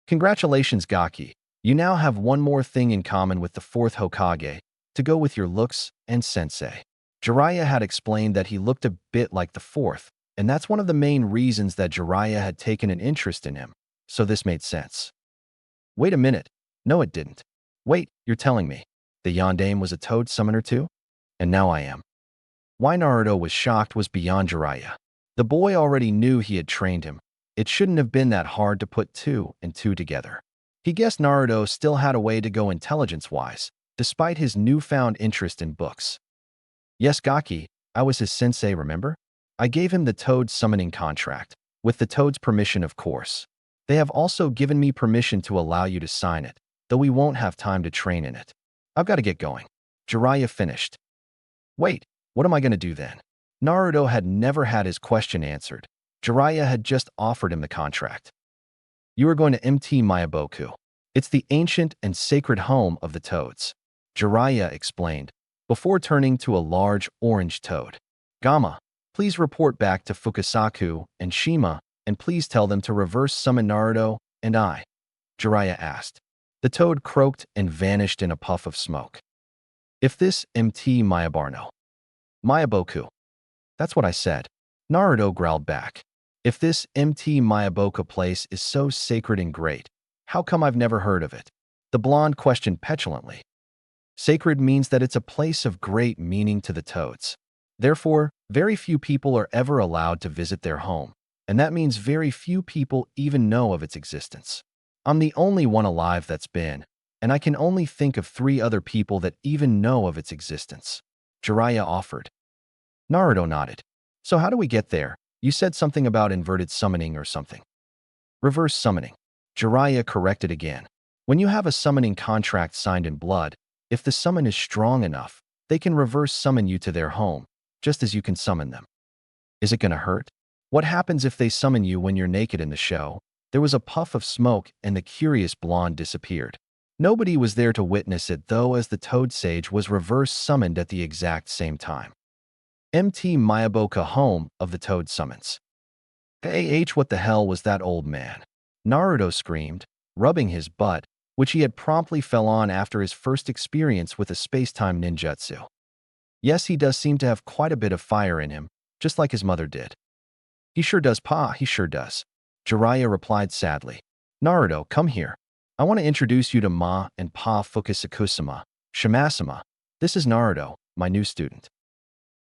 Congratulations, Gaki. You now have one more thing in common with the 4th Hokage, to go with your looks and sensei. Jiraiya had explained that he looked a bit like the fourth, and that's one of the main reasons that Jiraiya had taken an interest in him, so this made sense. Wait a minute. No, it didn't. Wait, you're telling me the Yondaime was a toad summoner too? And now I am. Why Naruto was shocked was beyond Jiraiya. The boy already knew he had trained him. It shouldn't have been that hard to put two and two together. He guessed Naruto still had a way to go intelligence-wise, despite his newfound interest in books. Yes, Gaki, I was his sensei, remember? I gave him the toad summoning contract, with the toad's permission, of course. They have also given me permission to allow you to sign it, though we won't have time to train in it. I've got to get going. Jiraiya finished. Wait, what am I going to do then? Naruto had never had his question answered. Jiraiya had just offered him the contract. You are going to MT Mayaboku. It's the ancient and sacred home of the toads. Jiraiya explained, before turning to a large orange toad. Gamma, please report back to Fukasaku and Shima, and please tell them to reverse summon Naruto and I. Jiraiya asked. The toad croaked and vanished in a puff of smoke. If this MT Mayabarno. Mayaboku. That's what I said. Naruto growled back. If this MT Mayaboku place is so sacred and great, how come I've never heard of it? The blonde questioned petulantly. Sacred means that it's a place of great meaning to the toads. Therefore, very few people are ever allowed to visit their home, and that means very few people even know of its existence. I'm the only one alive that's been, and I can only think of 3 other people that even know of its existence. Jiraiya offered. Naruto nodded. So how do we get there? You said something about inverted summoning or something. Reverse summoning. Jiraiya corrected again. When you have a summoning contract signed in blood, if the summon is strong enough, they can reverse summon you to their home, just as you can summon them. Is it gonna hurt? What happens if they summon you when you're naked in the show? There was a puff of smoke and the curious blonde disappeared. Nobody was there to witness it though, as the Toad Sage was reverse summoned at the exact same time. MT Mayaboka, home of the Toad Summons. What the hell was that, old man? Naruto screamed, rubbing his butt, which he had promptly fell on after his first experience with a space-time ninjutsu. Yes, he does seem to have quite a bit of fire in him, just like his mother did. He sure does, Pa, he sure does. Jiraiya replied sadly. Naruto, come here. I want to introduce you to Ma and Pa Fukasakusama, Shimasama. This is Naruto, my new student.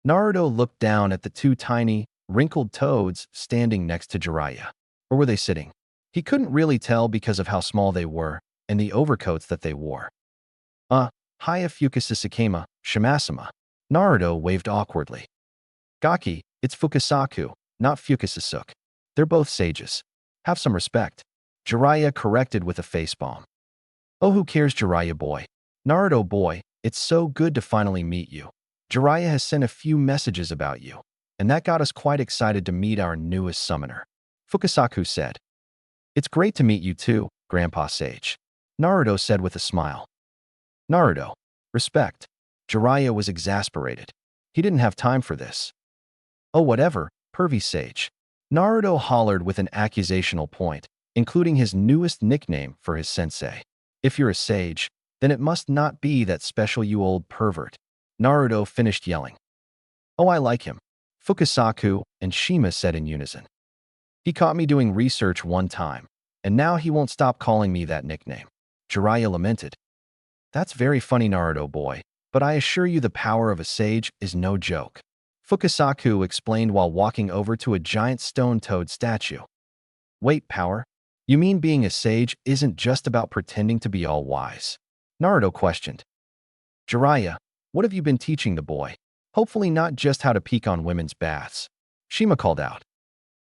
Naruto looked down at the 2 tiny, wrinkled toads standing next to Jiraiya. Or were they sitting? He couldn't really tell because of how small they were and the overcoats that they wore. Hiya Fukasasakema, Shimasama. Naruto waved awkwardly. Gaki, it's Fukasaku, not Fukasasuke. They're both sages. Have some respect. Jiraiya corrected with a facepalm. Oh, who cares, Jiraiya boy? Naruto boy, it's so good to finally meet you. Jiraiya has sent a few messages about you, and that got us quite excited to meet our newest summoner. Fukasaku said. It's great to meet you too, Grandpa Sage. Naruto said with a smile. Naruto, respect. Jiraiya was exasperated. He didn't have time for this. Oh, whatever, pervy sage. Naruto hollered with an accusational point, including his newest nickname for his sensei. If you're a sage, then it must not be that special, you old pervert. Naruto finished yelling. Oh, I like him. Fukasaku and Shima said in unison. He caught me doing research one time, and now he won't stop calling me that nickname. Jiraiya lamented. That's very funny, Naruto boy, but I assure you the power of a sage is no joke. Fukasaku explained while walking over to a giant stone toad statue. Wait, power? You mean being a sage isn't just about pretending to be all wise? Naruto questioned. Jiraiya, what have you been teaching the boy? Hopefully not just how to peek on women's baths. Shima called out.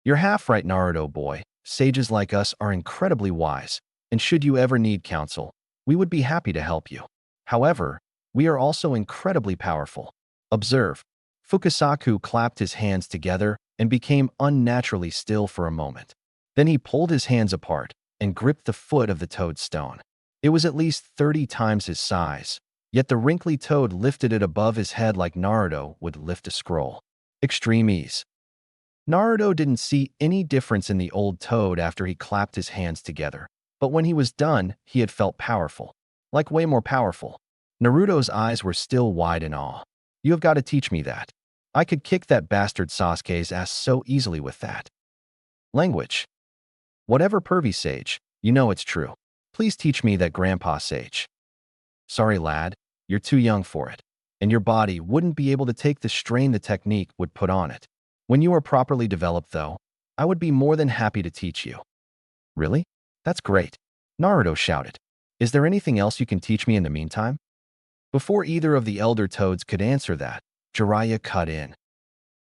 You're half right, Naruto boy. Sages like us are incredibly wise, and should you ever need counsel, we would be happy to help you. However, we are also incredibly powerful. Observe. Fukasaku clapped his hands together and became unnaturally still for a moment. Then he pulled his hands apart and gripped the foot of the toadstone. It was at least 30 times his size, yet the wrinkly toad lifted it above his head like Naruto would lift a scroll. Extreme ease. Naruto didn't see any difference in the old toad after he clapped his hands together, but when he was done, he had felt powerful. Like way more powerful. Naruto's eyes were still wide in awe. You have got to teach me that. I could kick that bastard Sasuke's ass so easily with that. Language. Whatever, pervy sage, you know it's true. Please teach me that, grandpa sage. Sorry, lad, you're too young for it, and your body wouldn't be able to take the strain the technique would put on it. When you are properly developed, though, I would be more than happy to teach you. Really? That's great, Naruto shouted. Is there anything else you can teach me in the meantime? Before either of the elder toads could answer that, Jiraiya cut in.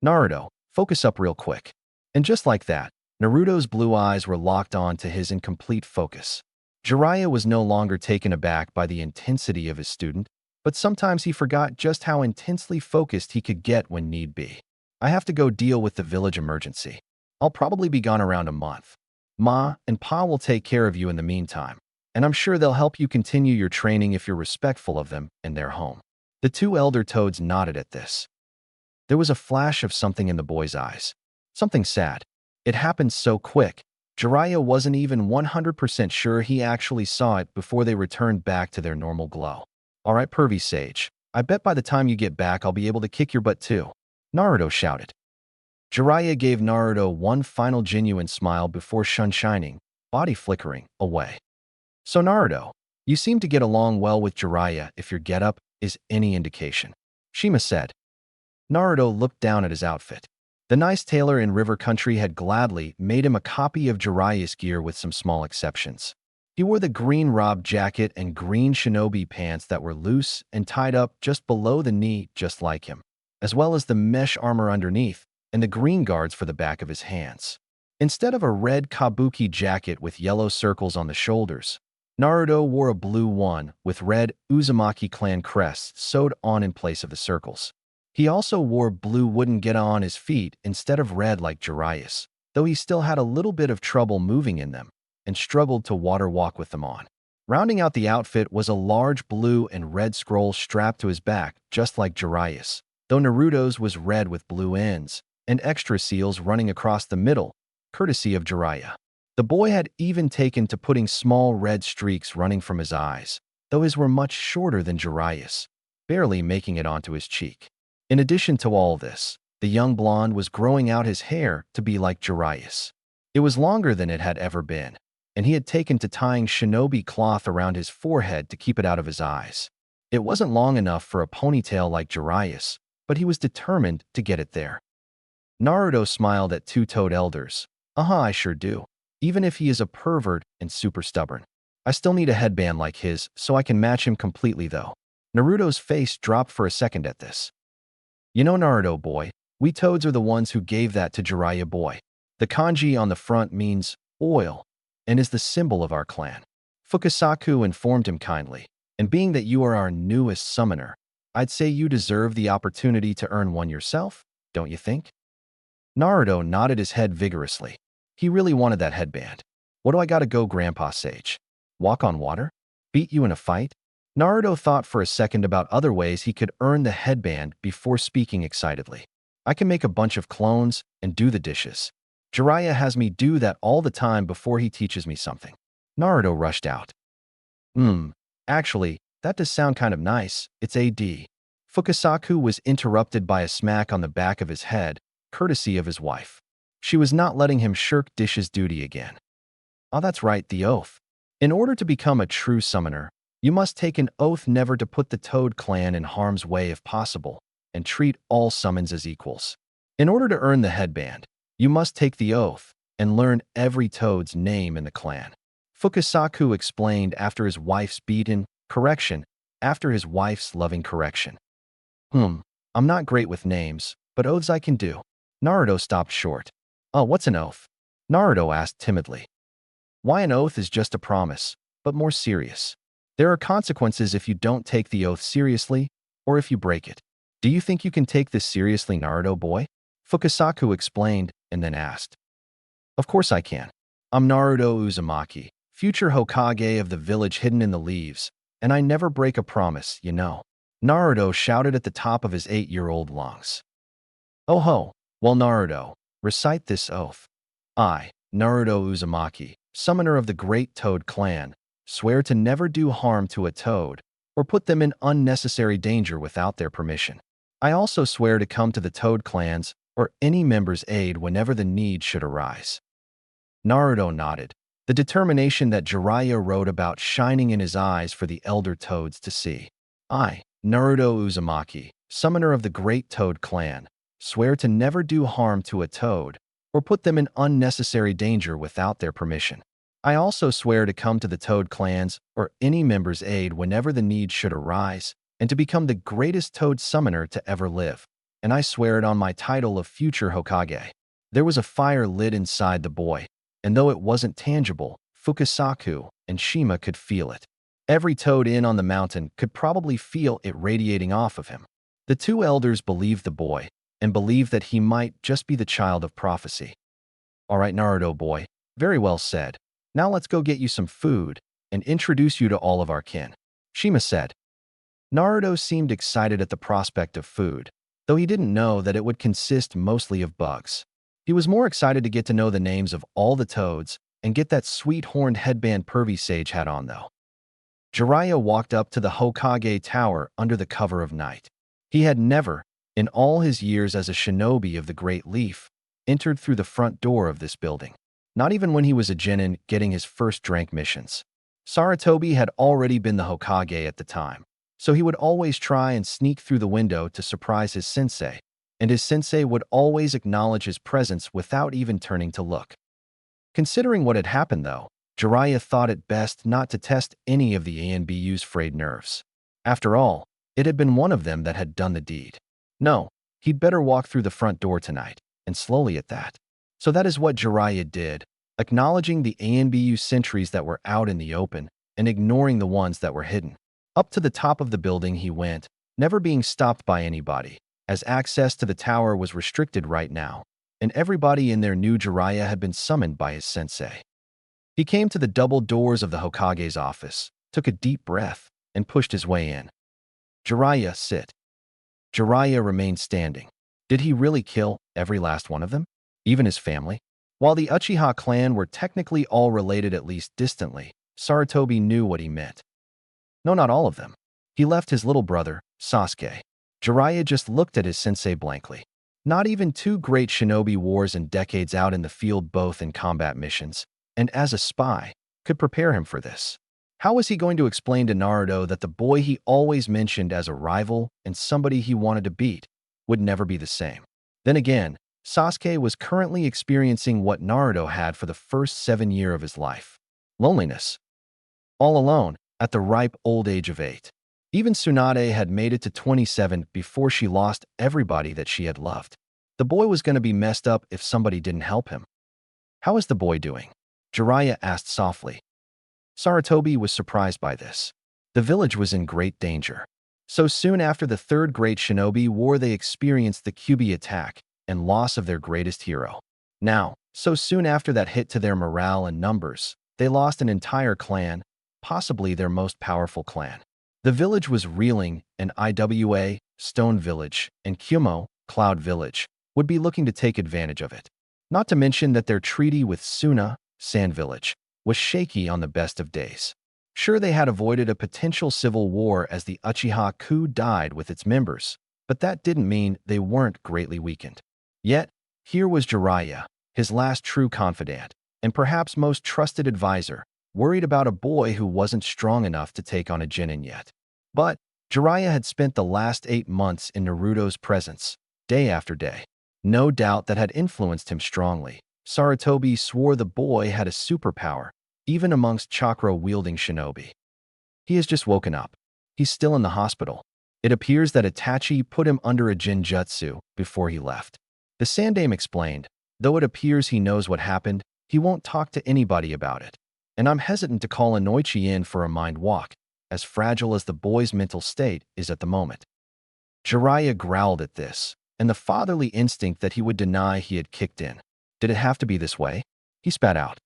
Naruto, focus up real quick. And just like that, Naruto's blue eyes were locked on to his in complete focus. Jiraiya was no longer taken aback by the intensity of his student, but sometimes he forgot just how intensely focused he could get when need be. I have to go deal with the village emergency. I'll probably be gone around a month. Ma and Pa will take care of you in the meantime, and I'm sure they'll help you continue your training if you're respectful of them and their home. The two elder toads nodded at this. There was a flash of something in the boy's eyes. Something sad. It happened so quick, Jiraiya wasn't even 100% sure he actually saw it before they returned back to their normal glow. All right, pervy sage, I bet by the time you get back I'll be able to kick your butt too, Naruto shouted. Jiraiya gave Naruto one final genuine smile before shining, body flickering, away. So Naruto, you seem to get along well with Jiraiya if your getup is any indication, Shima said. Naruto looked down at his outfit. The nice tailor in River Country had gladly made him a copy of Jiraiya's gear with some small exceptions. He wore the green robe jacket and green shinobi pants that were loose and tied up just below the knee just like him, as well as the mesh armor underneath and the green guards for the back of his hands. Instead of a red kabuki jacket with yellow circles on the shoulders, Naruto wore a blue one with red Uzumaki clan crests sewed on in place of the circles. He also wore blue wooden geta on his feet instead of red like Jiraiya's, though he still had a little bit of trouble moving in them and struggled to water walk with them on. Rounding out the outfit was a large blue and red scroll strapped to his back, just like Jiraiya's, though Naruto's was red with blue ends and extra seals running across the middle, courtesy of Jiraiya. The boy had even taken to putting small red streaks running from his eyes, though his were much shorter than Jiraiya's, barely making it onto his cheek. In addition to all this, the young blonde was growing out his hair to be like Jiraiya's. It was longer than it had ever been, and he had taken to tying shinobi cloth around his forehead to keep it out of his eyes. It wasn't long enough for a ponytail like Jiraiya's, but he was determined to get it there. Naruto smiled at two toad elders. I sure do. Even if he is a pervert and super stubborn. I still need a headband like his, so I can match him completely though. Naruto's face dropped for a second at this. You know, Naruto boy, we toads are the ones who gave that to Jiraiya boy. The kanji on the front means oil and is the symbol of our clan. Fukasaku informed him kindly, and being that you are our newest summoner, I'd say you deserve the opportunity to earn one yourself, don't you think? Naruto nodded his head vigorously. He really wanted that headband. What do I gotta go, Grandpa Sage? Walk on water? Beat you in a fight? Naruto thought for a second about other ways he could earn the headband before speaking excitedly. I can make a bunch of clones and do the dishes. Jiraiya has me do that all the time before he teaches me something. Naruto rushed out. Actually, that does sound kind of nice. It's AD. Fukasaku was interrupted by a smack on the back of his head, courtesy of his wife. She was not letting him shirk dishes duty again. Oh, that's right, the oath. In order to become a true summoner, you must take an oath never to put the Toad clan in harm's way if possible, and treat all summons as equals. In order to earn the headband, you must take the oath and learn every Toad's name in the clan. Fukasaku explained after his wife's after his wife's loving correction. I'm not great with names, but oaths I can do. Naruto stopped short. Oh, what's an oath? Naruto asked timidly. Why, an oath is just a promise, but more serious. There are consequences if you don't take the oath seriously, or if you break it. Do you think you can take this seriously, Naruto boy? Fukasaku explained, and then asked. Of course I can. I'm Naruto Uzumaki, future Hokage of the village hidden in the leaves, and I never break a promise, you know. Naruto shouted at the top of his 8-year-old lungs. Oh ho, well Naruto, recite this oath. I, Naruto Uzumaki, summoner of the Great Toad Clan, swear to never do harm to a toad or put them in unnecessary danger without their permission. I also swear to come to the Toad clans or any member's aid whenever the need should arise. Naruto nodded, the determination that Jiraiya wrote about shining in his eyes for the elder Toads to see. I, Naruto Uzumaki, summoner of the Great Toad Clan, swear to never do harm to a Toad or put them in unnecessary danger without their permission. I also swear to come to the Toad clans or any member's aid whenever the need should arise and to become the greatest Toad summoner to ever live. And I swear it on my title of future Hokage. There was a fire lit inside the boy, and though it wasn't tangible, Fukasaku and Shima could feel it. Every Toad in on the mountain could probably feel it radiating off of him. The two elders believed the boy and believed that he might just be the child of prophecy. All right, Naruto boy, very well said. Now let's go get you some food and introduce you to all of our kin, Shima said. Naruto seemed excited at the prospect of food, though he didn't know that it would consist mostly of bugs. He was more excited to get to know the names of all the Toads and get that sweet horned headband Pervy Sage had on, though. Jiraiya walked up to the Hokage tower under the cover of night. He had never, in all his years as a shinobi of the Great Leaf, entered through the front door of this building. Not even when he was a genin getting his first drank missions. Sarutobi had already been the Hokage at the time, so he would always try and sneak through the window to surprise his sensei, and his sensei would always acknowledge his presence without even turning to look. Considering what had happened, though, Jiraiya thought it best not to test any of the ANBU's frayed nerves. After all, it had been one of them that had done the deed. No, he'd better walk through the front door tonight, and slowly at that. So that is what Jiraiya did, acknowledging the ANBU sentries that were out in the open and ignoring the ones that were hidden. Up to the top of the building he went, never being stopped by anybody, as access to the tower was restricted right now, and everybody in there knew Jiraiya had been summoned by his sensei. He came to the double doors of the Hokage's office, took a deep breath, and pushed his way in. Jiraiya, sit. Jiraiya remained standing. Did he really kill every last one of them? Even his family? While the Uchiha clan were technically all related at least distantly, Sarutobi knew what he meant. No, not all of them. He left his little brother, Sasuke. Jiraiya just looked at his sensei blankly. Not even two great shinobi wars and decades out in the field, both in combat missions, and as a spy, could prepare him for this. How was he going to explain to Naruto that the boy he always mentioned as a rival and somebody he wanted to beat would never be the same? Then again, Sasuke was currently experiencing what Naruto had for the first 7 years of his life. Loneliness. All alone, at the ripe old age of 8. Even Tsunade had made it to 27 before she lost everybody that she had loved. The boy was going to be messed up if somebody didn't help him. How is the boy doing? Jiraiya asked softly. Sarutobi was surprised by this. The village was in great danger. So soon after the Third Great Shinobi War, they experienced the Kyuubi attack and loss of their greatest hero. Now, so soon after that hit to their morale and numbers, they lost an entire clan, possibly their most powerful clan. The village was reeling, and Iwa, Stone Village, and Kumo, Cloud Village, would be looking to take advantage of it. Not to mention that their treaty with Suna, Sand Village, was shaky on the best of days. Sure, they had avoided a potential civil war as the Uchiha coup died with its members, but that didn't mean they weren't greatly weakened. Yet, here was Jiraiya, his last true confidant, and perhaps most trusted advisor, worried about a boy who wasn't strong enough to take on a genin yet. But Jiraiya had spent the last 8 months in Naruto's presence, day after day. No doubt that had influenced him strongly. Sarutobi swore the boy had a superpower, even amongst chakra-wielding shinobi. He has just woken up. He's still in the hospital. It appears that Itachi put him under a jutsu before he left. The Sandaime explained, though it appears he knows what happened, he won't talk to anybody about it. And I'm hesitant to call Inoichi in for a mind walk, as fragile as the boy's mental state is at the moment. Jiraiya growled at this, and the fatherly instinct that he would deny he had kicked in. Did it have to be this way? He spat out.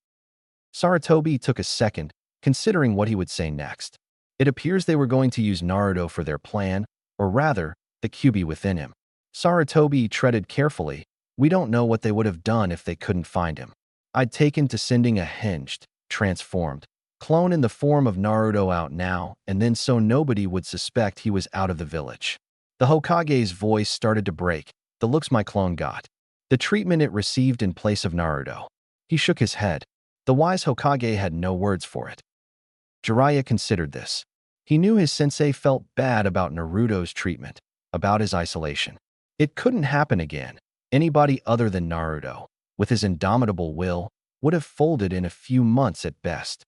Sarutobi took a second, considering what he would say next. It appears they were going to use Naruto for their plan, or rather, the Kyuubi within him. Sarutobi treaded carefully. We don't know what they would have done if they couldn't find him. I'd taken to sending a hinged, transformed clone in the form of Naruto out now and then so nobody would suspect he was out of the village. The Hokage's voice started to break. The looks my clone got. The treatment it received in place of Naruto. He shook his head. The wise Hokage had no words for it. Jiraiya considered this. He knew his sensei felt bad about Naruto's treatment, about his isolation. It couldn't happen again. Anybody other than Naruto, with his indomitable will, would have folded in a few months at best.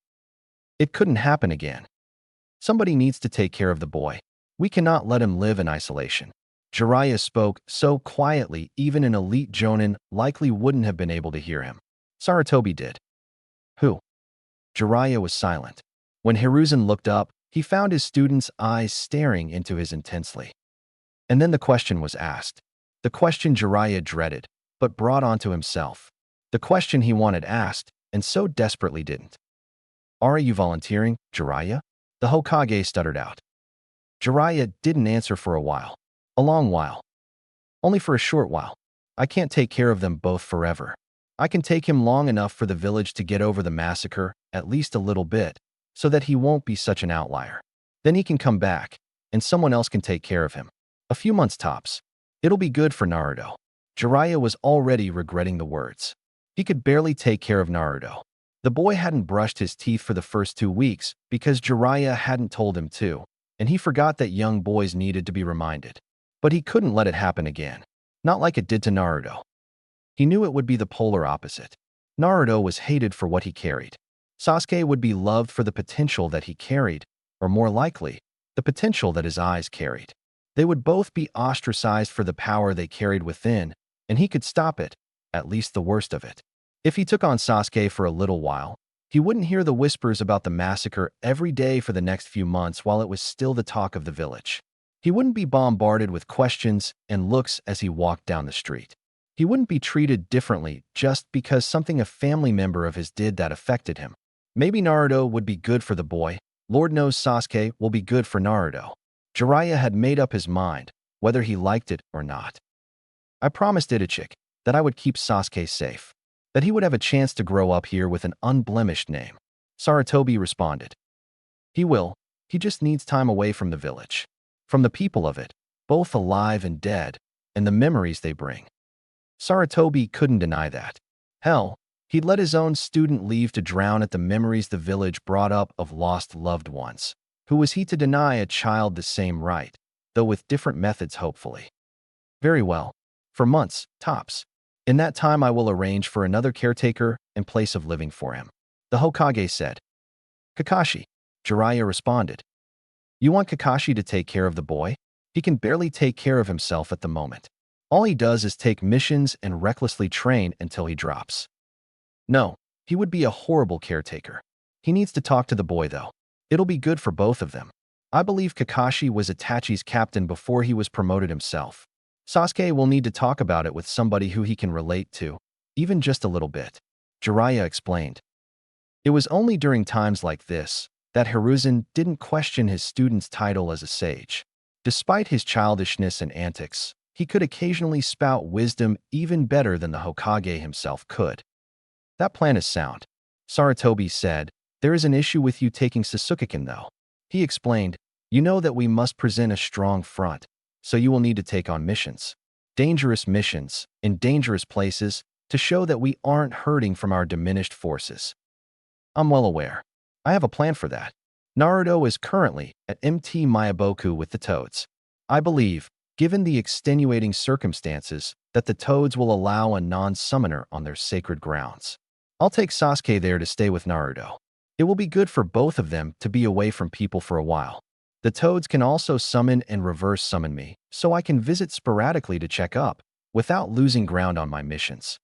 It couldn't happen again. Somebody needs to take care of the boy. We cannot let him live in isolation. Jiraiya spoke so quietly even an elite jonin likely wouldn't have been able to hear him. Sarutobi did. Who? Jiraiya was silent. When Hiruzen looked up, he found his student's eyes staring into his intensely. And then the question was asked. The question Jiraiya dreaded, but brought onto himself. The question he wanted asked, and so desperately didn't. Are you volunteering, Jiraiya? The Hokage stuttered out. Jiraiya didn't answer for a while. A long while. Only for a short while. I can't take care of them both forever. I can take him long enough for the village to get over the massacre, at least a little bit, so that he won't be such an outlier. Then he can come back, and someone else can take care of him. A few months tops. It'll be good for Naruto. Jiraiya was already regretting the words. He could barely take care of Naruto. The boy hadn't brushed his teeth for the first 2 weeks because Jiraiya hadn't told him to, and he forgot that young boys needed to be reminded. But he couldn't let it happen again. Not like it did to Naruto. He knew it would be the polar opposite. Naruto was hated for what he carried. Sasuke would be loved for the potential that he carried, or more likely, the potential that his eyes carried. They would both be ostracized for the power they carried within, and he could stop it, at least the worst of it. If he took on Sasuke for a little while, he wouldn't hear the whispers about the massacre every day for the next few months while it was still the talk of the village. He wouldn't be bombarded with questions and looks as he walked down the street. He wouldn't be treated differently just because something a family member of his did that affected him. Maybe Naruto would be good for the boy. Lord knows Sasuke will be good for Naruto. Jiraiya had made up his mind, whether he liked it or not. I promised Itachi that I would keep Sasuke safe, that he would have a chance to grow up here with an unblemished name. Sarutobi responded. He will. He just needs time away from the village, from the people of it, both alive and dead, and the memories they bring. Sarutobi couldn't deny that. Hell, he'd let his own student leave to drown at the memories the village brought up of lost loved ones. Who was he to deny a child the same right, though with different methods hopefully? Very well. For months, tops. In that time I will arrange for another caretaker in place of living for him. The Hokage said. Kakashi. Jiraiya responded. You want Kakashi to take care of the boy? He can barely take care of himself at the moment. All he does is take missions and recklessly train until he drops. No, he would be a horrible caretaker. He needs to talk to the boy though. It'll be good for both of them. I believe Kakashi was Itachi's captain before he was promoted himself. Sasuke will need to talk about it with somebody who he can relate to, even just a little bit. Jiraiya explained. It was only during times like this that Hiruzen didn't question his student's title as a sage. Despite his childishness and antics, he could occasionally spout wisdom even better than the Hokage himself could. That plan is sound. Sarutobi said, there is an issue with you taking Sasuke-kun though. He explained, you know that we must present a strong front, so you will need to take on missions. Dangerous missions, in dangerous places, to show that we aren't hurting from our diminished forces. I'm well aware. I have a plan for that. Naruto is currently at MT Miyaboku with the Toads. I believe, given the extenuating circumstances, that the Toads will allow a non-summoner on their sacred grounds. I'll take Sasuke there to stay with Naruto. It will be good for both of them to be away from people for a while. The Toads can also summon and reverse summon me, so I can visit sporadically to check up, without losing ground on my missions.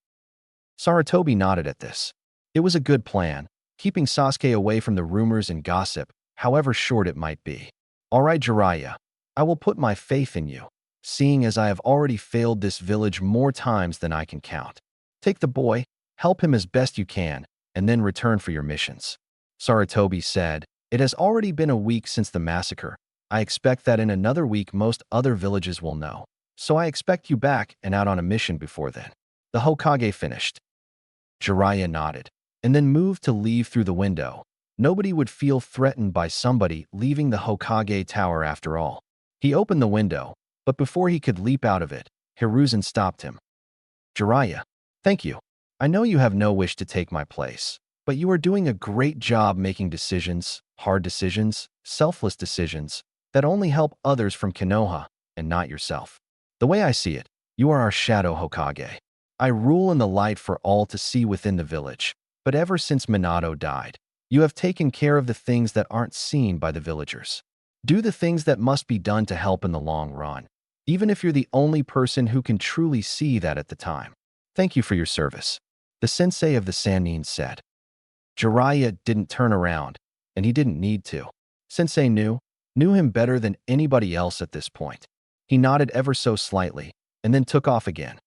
Sarutobi nodded at this. It was a good plan, keeping Sasuke away from the rumors and gossip, however short it might be. All right, Jiraiya, I will put my faith in you, seeing as I have already failed this village more times than I can count. Take the boy, help him as best you can, and then return for your missions. Sarutobi said, it has already been a week since the massacre. I expect that in another week most other villages will know. So I expect you back and out on a mission before then. The Hokage finished. Jiraiya nodded, and then moved to leave through the window. Nobody would feel threatened by somebody leaving the Hokage tower after all. He opened the window, But before he could leap out of it, Hiruzen stopped him. Jiraiya, thank you. I know you have no wish to take my place, but you are doing a great job making decisions, hard decisions, selfless decisions, that only help others from Konoha and not yourself. The way I see it, you are our shadow Hokage. I rule in the light for all to see within the village, but ever since Minato died, you have taken care of the things that aren't seen by the villagers. Do the things that must be done to help in the long run, even if you're the only person who can truly see that at the time. Thank you for your service, the sensei of the Sannin said. Jiraiya didn't turn around, and he didn't need to. Sensei knew him better than anybody else at this point. He nodded ever so slightly, and then took off again.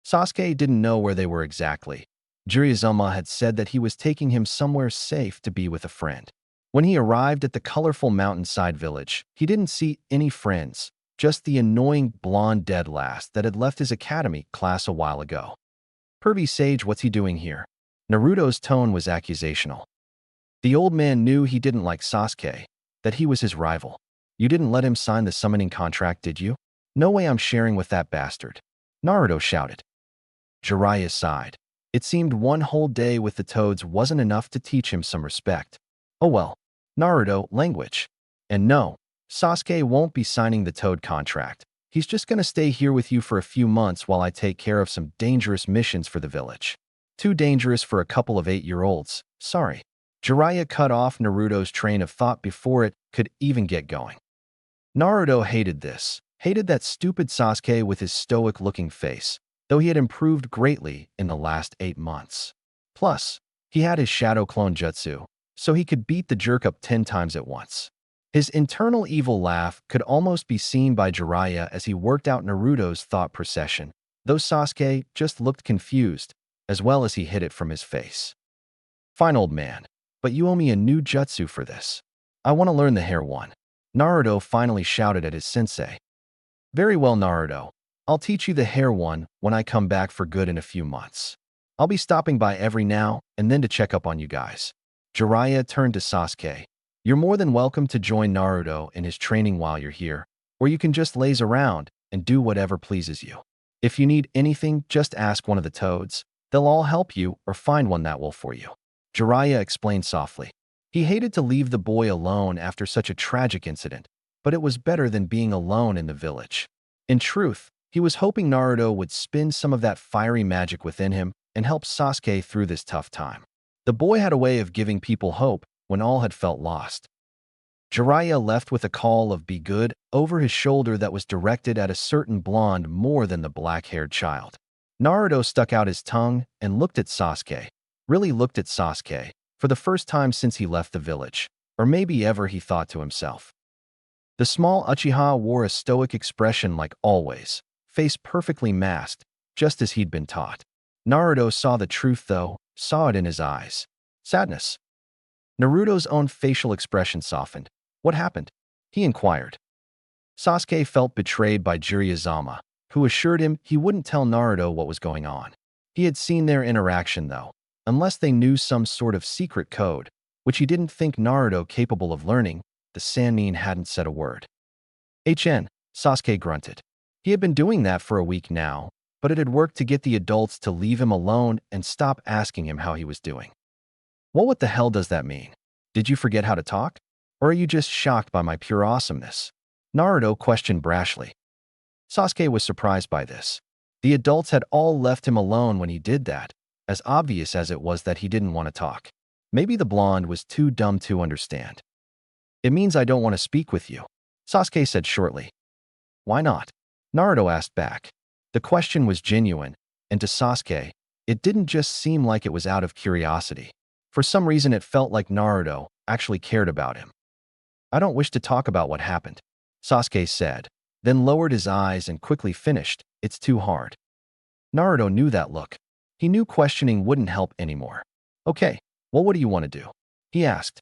Sasuke didn't know where they were exactly. Jiraiya had said that he was taking him somewhere safe to be with a friend. When he arrived at the colorful mountainside village, he didn't see any friends, just the annoying blonde dead last that had left his academy class a while ago. Pervy Sage, what's he doing here? Naruto's tone was accusational. The old man knew he didn't like Sasuke, that he was his rival. You didn't let him sign the summoning contract, did you? No way I'm sharing with that bastard. Naruto shouted. Jiraiya sighed. It seemed one whole day with the toads wasn't enough to teach him some respect. Oh well, Naruto, language. And no, Sasuke won't be signing the toad contract. He's just gonna stay here with you for a few months while I take care of some dangerous missions for the village. Too dangerous for a couple of 8-year-olds, sorry. Jiraiya cut off Naruto's train of thought before it could even get going. Naruto hated this, hated that stupid Sasuke with his stoic-looking face, though he had improved greatly in the last 8 months. Plus, he had his shadow clone jutsu, so he could beat the jerk up 10 times at once. His internal evil laugh could almost be seen by Jiraiya as he worked out Naruto's thought procession, though Sasuke just looked confused, as well as he hid it from his face. Fine, old man, but you owe me a new jutsu for this. I want to learn the hair one. Naruto finally shouted at his sensei. Very well, Naruto. I'll teach you the hair one when I come back for good in a few months. I'll be stopping by every now and then to check up on you guys. Jiraiya turned to Sasuke. You're more than welcome to join Naruto in his training while you're here, or you can just laze around and do whatever pleases you. If you need anything, just ask one of the toads. They'll all help you or find one that will for you. Jiraiya explained softly. He hated to leave the boy alone after such a tragic incident, but it was better than being alone in the village. In truth, he was hoping Naruto would spin some of that fiery magic within him and help Sasuke through this tough time. The boy had a way of giving people hope when all had felt lost. Jiraiya left with a call of "be good" over his shoulder that was directed at a certain blonde more than the black-haired child. Naruto stuck out his tongue and looked at Sasuke, really looked at Sasuke, for the first time since he left the village, or maybe ever, he thought to himself. The small Uchiha wore a stoic expression like always, face perfectly masked, just as he'd been taught. Naruto saw the truth though, saw it in his eyes. Sadness. Naruto's own facial expression softened. What happened? He inquired. Sasuke felt betrayed by Jiraiya, who assured him he wouldn't tell Naruto what was going on. He had seen their interaction though, unless they knew some sort of secret code, which he didn't think Naruto capable of learning. The Sannin hadn't said a word. Sasuke grunted. He had been doing that for a week now, but it had worked to get the adults to leave him alone and stop asking him how he was doing. Well, what the hell does that mean? Did you forget how to talk? Or are you just shocked by my pure awesomeness? Naruto questioned brashly. Sasuke was surprised by this. The adults had all left him alone when he did that, as obvious as it was that he didn't want to talk. Maybe the blonde was too dumb to understand. It means I don't want to speak with you, Sasuke said shortly. Why not? Naruto asked back. The question was genuine, and to Sasuke, it didn't just seem like it was out of curiosity. For some reason it felt like Naruto actually cared about him. I don't wish to talk about what happened, Sasuke said, then lowered his eyes and quickly finished, it's too hard. Naruto knew that look. He knew questioning wouldn't help anymore. Okay, well, what do you want to do? He asked.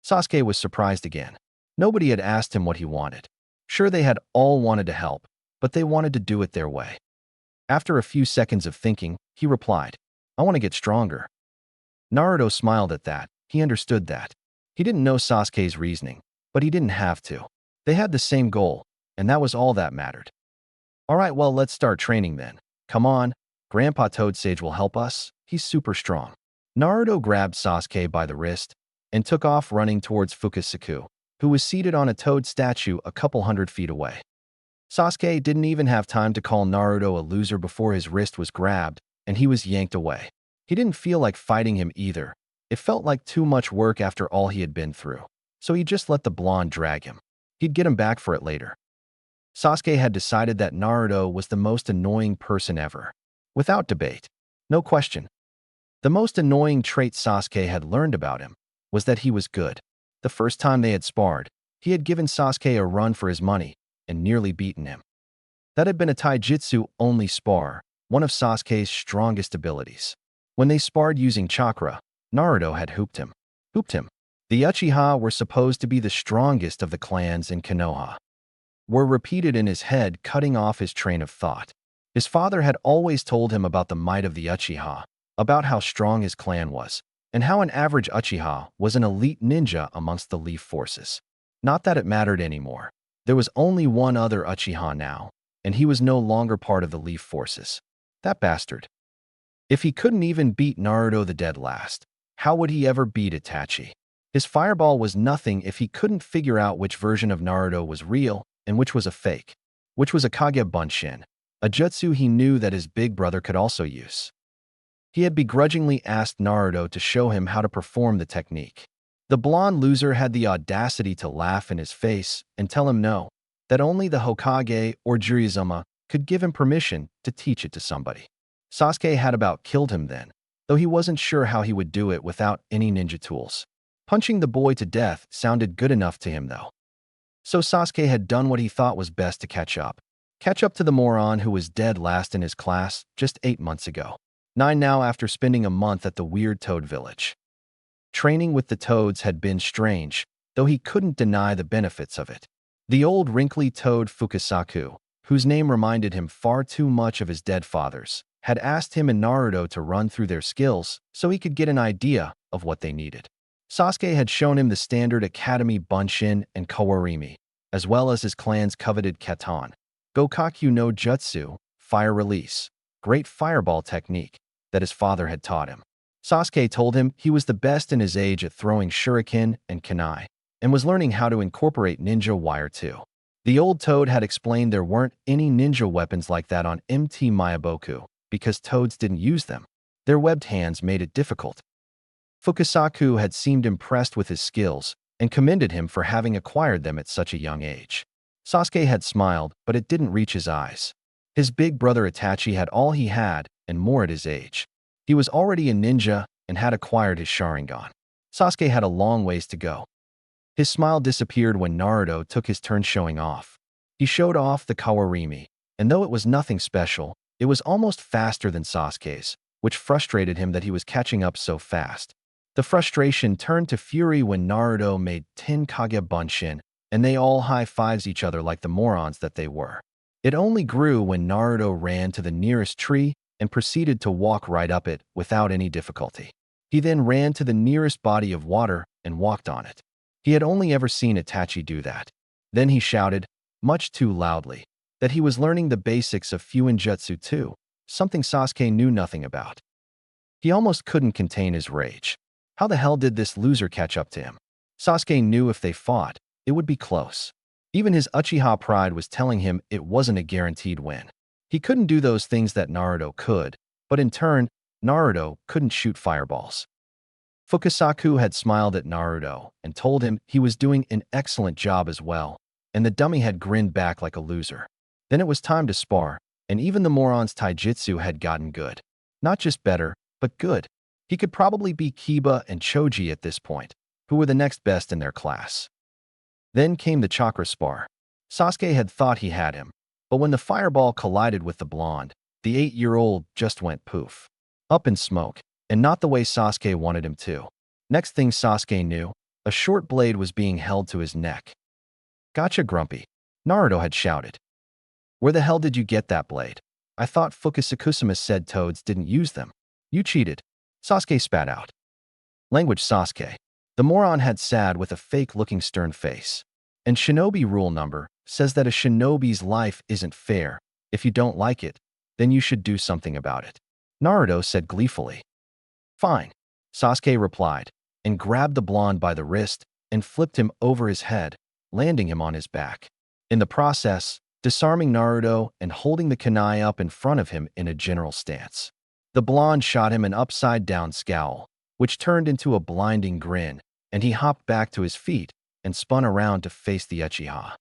Sasuke was surprised again. Nobody had asked him what he wanted. Sure, they had all wanted to help, but they wanted to do it their way. After a few seconds of thinking, he replied, I want to get stronger. Naruto smiled at that. He understood that. He didn't know Sasuke's reasoning, but he didn't have to. They had the same goal, and that was all that mattered. Alright, well, let's start training then. Come on, Grandpa Toad Sage will help us. He's super strong. Naruto grabbed Sasuke by the wrist and took off running towards Fukasaku, who was seated on a toad statue a couple 100 feet away. Sasuke didn't even have time to call Naruto a loser before his wrist was grabbed and he was yanked away. He didn't feel like fighting him either. It felt like too much work after all he had been through. So he just let the blonde drag him. He'd get him back for it later. Sasuke had decided that Naruto was the most annoying person ever. Without debate. No question. The most annoying trait Sasuke had learned about him was that he was good. The first time they had sparred, he had given Sasuke a run for his money and nearly beaten him. That had been a taijutsu-only spar, one of Sasuke's strongest abilities. When they sparred using chakra, Naruto had hooped him. The Uchiha were supposed to be the strongest of the clans in Konoha. Were repeated in his head, cutting off his train of thought. His father had always told him about the might of the Uchiha, about how strong his clan was, and how an average Uchiha was an elite ninja amongst the Leaf forces. Not that it mattered anymore. There was only one other Uchiha now, and he was no longer part of the Leaf forces. That bastard. If he couldn't even beat Naruto the dead last, how would he ever beat Itachi? His fireball was nothing if he couldn't figure out which version of Naruto was real and which was a fake, which was a Kage Bunshin, a jutsu he knew that his big brother could also use. He had begrudgingly asked Naruto to show him how to perform the technique. The blonde loser had the audacity to laugh in his face and tell him no, that only the Hokage or Jiraiya could give him permission to teach it to somebody. Sasuke had about killed him then, though he wasn't sure how he would do it without any ninja tools. Punching the boy to death sounded good enough to him though. So Sasuke had done what he thought was best to catch up to the moron who was dead last in his class just 8 months ago. 9 now after spending a month at the weird toad village. Training with the toads had been strange, though he couldn't deny the benefits of it. The old wrinkly toad Fukasaku, whose name reminded him far too much of his dead father's, had asked him and Naruto to run through their skills so he could get an idea of what they needed. Sasuke had shown him the standard Academy Bunshin and Kawarimi, as well as his clan's coveted Keton, Gokaku no Jutsu, Fire Release, great fireball technique that his father had taught him. Sasuke told him he was the best in his age at throwing shuriken and kunai, and was learning how to incorporate ninja wire too. The old toad had explained there weren't any ninja weapons like that on MT Mayaboku because toads didn't use them. Their webbed hands made it difficult. Fukasaku had seemed impressed with his skills and commended him for having acquired them at such a young age. Sasuke had smiled, but it didn't reach his eyes. His big brother Itachi had all he had and more at his age. He was already a ninja and had acquired his Sharingan. Sasuke had a long ways to go. His smile disappeared when Naruto took his turn showing off. He showed off the Kawarimi, and though it was nothing special, it was almost faster than Sasuke's, which frustrated him that he was catching up so fast. The frustration turned to fury when Naruto made 10 Kage Bunshin, and they all high-fives each other like the morons that they were. It only grew when Naruto ran to the nearest tree and proceeded to walk right up it without any difficulty. He then ran to the nearest body of water and walked on it. He had only ever seen Itachi do that. Then he shouted, much too loudly, that he was learning the basics of Fuinjutsu too, something Sasuke knew nothing about. He almost couldn't contain his rage. How the hell did this loser catch up to him? Sasuke knew if they fought, it would be close. Even his Uchiha pride was telling him it wasn't a guaranteed win. He couldn't do those things that Naruto could, but in turn, Naruto couldn't shoot fireballs. Fukasaku had smiled at Naruto and told him he was doing an excellent job as well, and the dummy had grinned back like a loser. Then it was time to spar, and even the moron's taijutsu had gotten good. Not just better, but good. He could probably be Kiba and Choji at this point, who were the next best in their class. Then came the chakra spar. Sasuke had thought he had him, but when the fireball collided with the blonde, the 8-year-old just went poof. Up in smoke, and not the way Sasuke wanted him to. Next thing Sasuke knew, a short blade was being held to his neck. Gotcha, Grumpy, Naruto had shouted. Where the hell did you get that blade? I thought Fukasakusama said toads didn't use them. You cheated. Sasuke spat out. Language Sasuke. The moron had sad with a fake-looking stern face. And Shinobi rule number says that a shinobi's life isn't fair. If you don't like it, then you should do something about it. Naruto said gleefully. Fine, Sasuke replied, and grabbed the blonde by the wrist and flipped him over his head, landing him on his back. In the process, disarming Naruto and holding the kunai up in front of him in a general stance. The blonde shot him an upside-down scowl, which turned into a blinding grin, and he hopped back to his feet and spun around to face the Uchiha.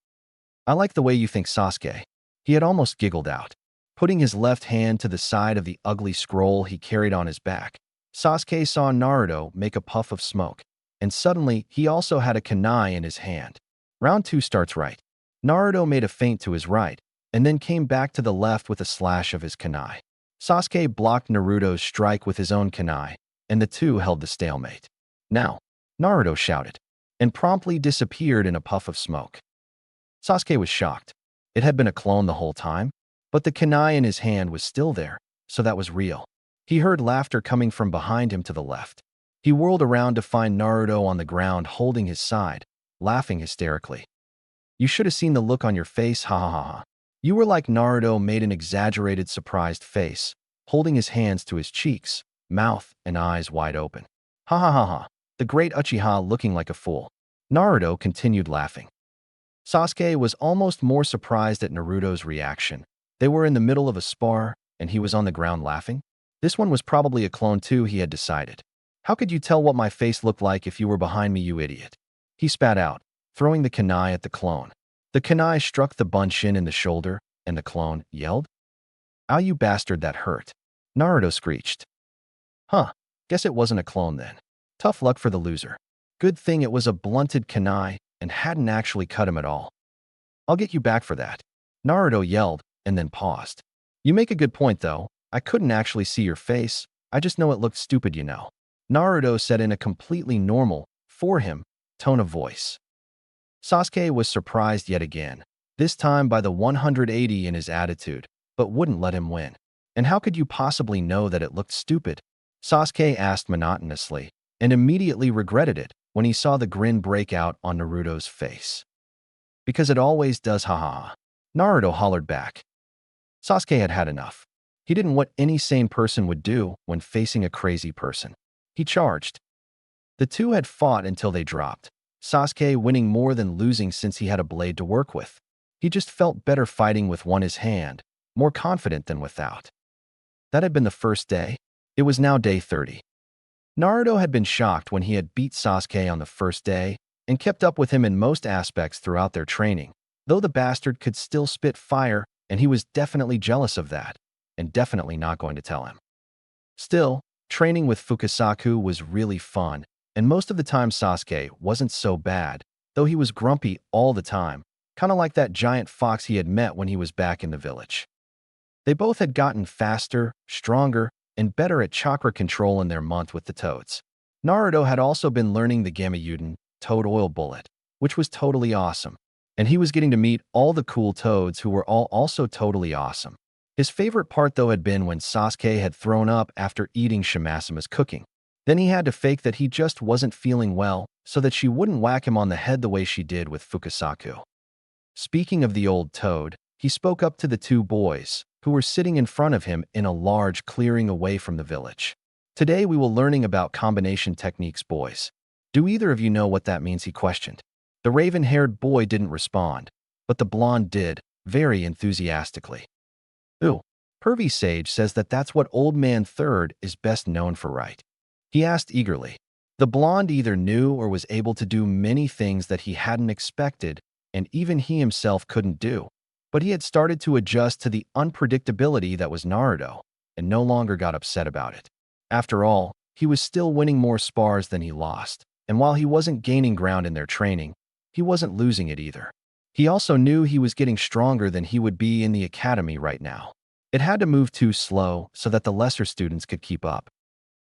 I like the way you think, Sasuke. He had almost giggled out. Putting his left hand to the side of the ugly scroll he carried on his back, Sasuke saw Naruto make a puff of smoke, and suddenly he also had a kunai in his hand. Round 2 starts right. Naruto made a feint to his right, and then came back to the left with a slash of his kunai. Sasuke blocked Naruto's strike with his own kunai, and the two held the stalemate. Now, Naruto shouted, and promptly disappeared in a puff of smoke. Sasuke was shocked. It had been a clone the whole time, but the kunai in his hand was still there, so that was real. He heard laughter coming from behind him to the left. He whirled around to find Naruto on the ground holding his side, laughing hysterically. You should have seen the look on your face, ha ha ha ha. You were like. Naruto made an exaggerated surprised face, holding his hands to his cheeks, mouth and eyes wide open. Ha ha ha ha, the great Uchiha looking like a fool. Naruto continued laughing. Sasuke was almost more surprised at Naruto's reaction. They were in the middle of a spar, and he was on the ground laughing? This one was probably a clone too, he had decided. How could you tell what my face looked like if you were behind me, you idiot? He spat out, throwing the kunai at the clone. The kunai struck the Bunshin in the shoulder, and the clone yelled. Ow, you bastard, that hurt. Naruto screeched. Huh, guess it wasn't a clone then. Tough luck for the loser. Good thing it was a blunted kunai and hadn't actually cut him at all. I'll get you back for that. Naruto yelled, and then paused. You make a good point though. I couldn't actually see your face. I just know it looked stupid, you know. Naruto said in a completely normal, for him, tone of voice. Sasuke was surprised yet again, this time by the 180 in his attitude, but wouldn't let him win. And how could you possibly know that it looked stupid? Sasuke asked monotonously, and immediately regretted it when he saw the grin break out on Naruto's face. Because it always does, haha. Naruto hollered back. Sasuke had had enough. He didn't what any sane person would do when facing a crazy person. He charged. The two had fought until they dropped, Sasuke winning more than losing since he had a blade to work with. He just felt better fighting with one his hand, more confident than without. That had been the first day. It was now day 30. Naruto had been shocked when he had beat Sasuke on the first day and kept up with him in most aspects throughout their training, though the bastard could still spit fire, and he was definitely jealous of that, and definitely not going to tell him. Still, training with Fukasaku was really fun, and most of the time Sasuke wasn't so bad, though he was grumpy all the time, kind of like that giant fox he had met when he was back in the village. They both had gotten faster, stronger, and better at chakra control in their month with the toads. Naruto had also been learning the Gamayuden, toad oil bullet, which was totally awesome, and he was getting to meet all the cool toads who were all also totally awesome. His favorite part though had been when Sasuke had thrown up after eating Shimasuma's cooking. Then he had to fake that he just wasn't feeling well so that she wouldn't whack him on the head the way she did with Fukasaku. Speaking of the old toad, he spoke up to the two boys, who were sitting in front of him in a large clearing away from the village. Today we will learning about combination techniques, boys. Do either of you know what that means, he questioned. The raven-haired boy didn't respond, but the blonde did, very enthusiastically. Ooh, Pervy Sage says that that's what Old Man Third is best known for, right? He asked eagerly. The blonde either knew or was able to do many things that he hadn't expected and even he himself couldn't do. But he had started to adjust to the unpredictability that was Naruto, and no longer got upset about it. After all, he was still winning more spars than he lost, and while he wasn't gaining ground in their training, he wasn't losing it either. He also knew he was getting stronger than he would be in the academy right now. It had to move too slow so that the lesser students could keep up.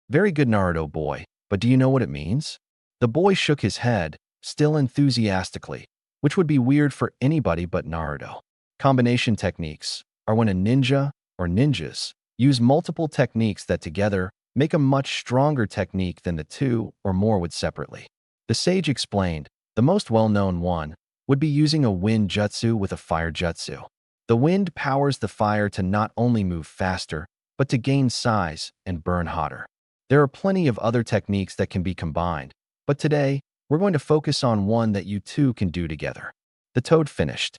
Very good, Naruto boy, but do you know what it means? The boy shook his head, still enthusiastically, which would be weird for anybody but Naruto. Combination techniques are when a ninja or ninjas use multiple techniques that together make a much stronger technique than the two or more would separately. The sage explained, the most well-known one would be using a wind jutsu with a fire jutsu. The wind powers the fire to not only move faster, but to gain size and burn hotter. There are plenty of other techniques that can be combined, but today, we're going to focus on one that you two can do together. The toad finished.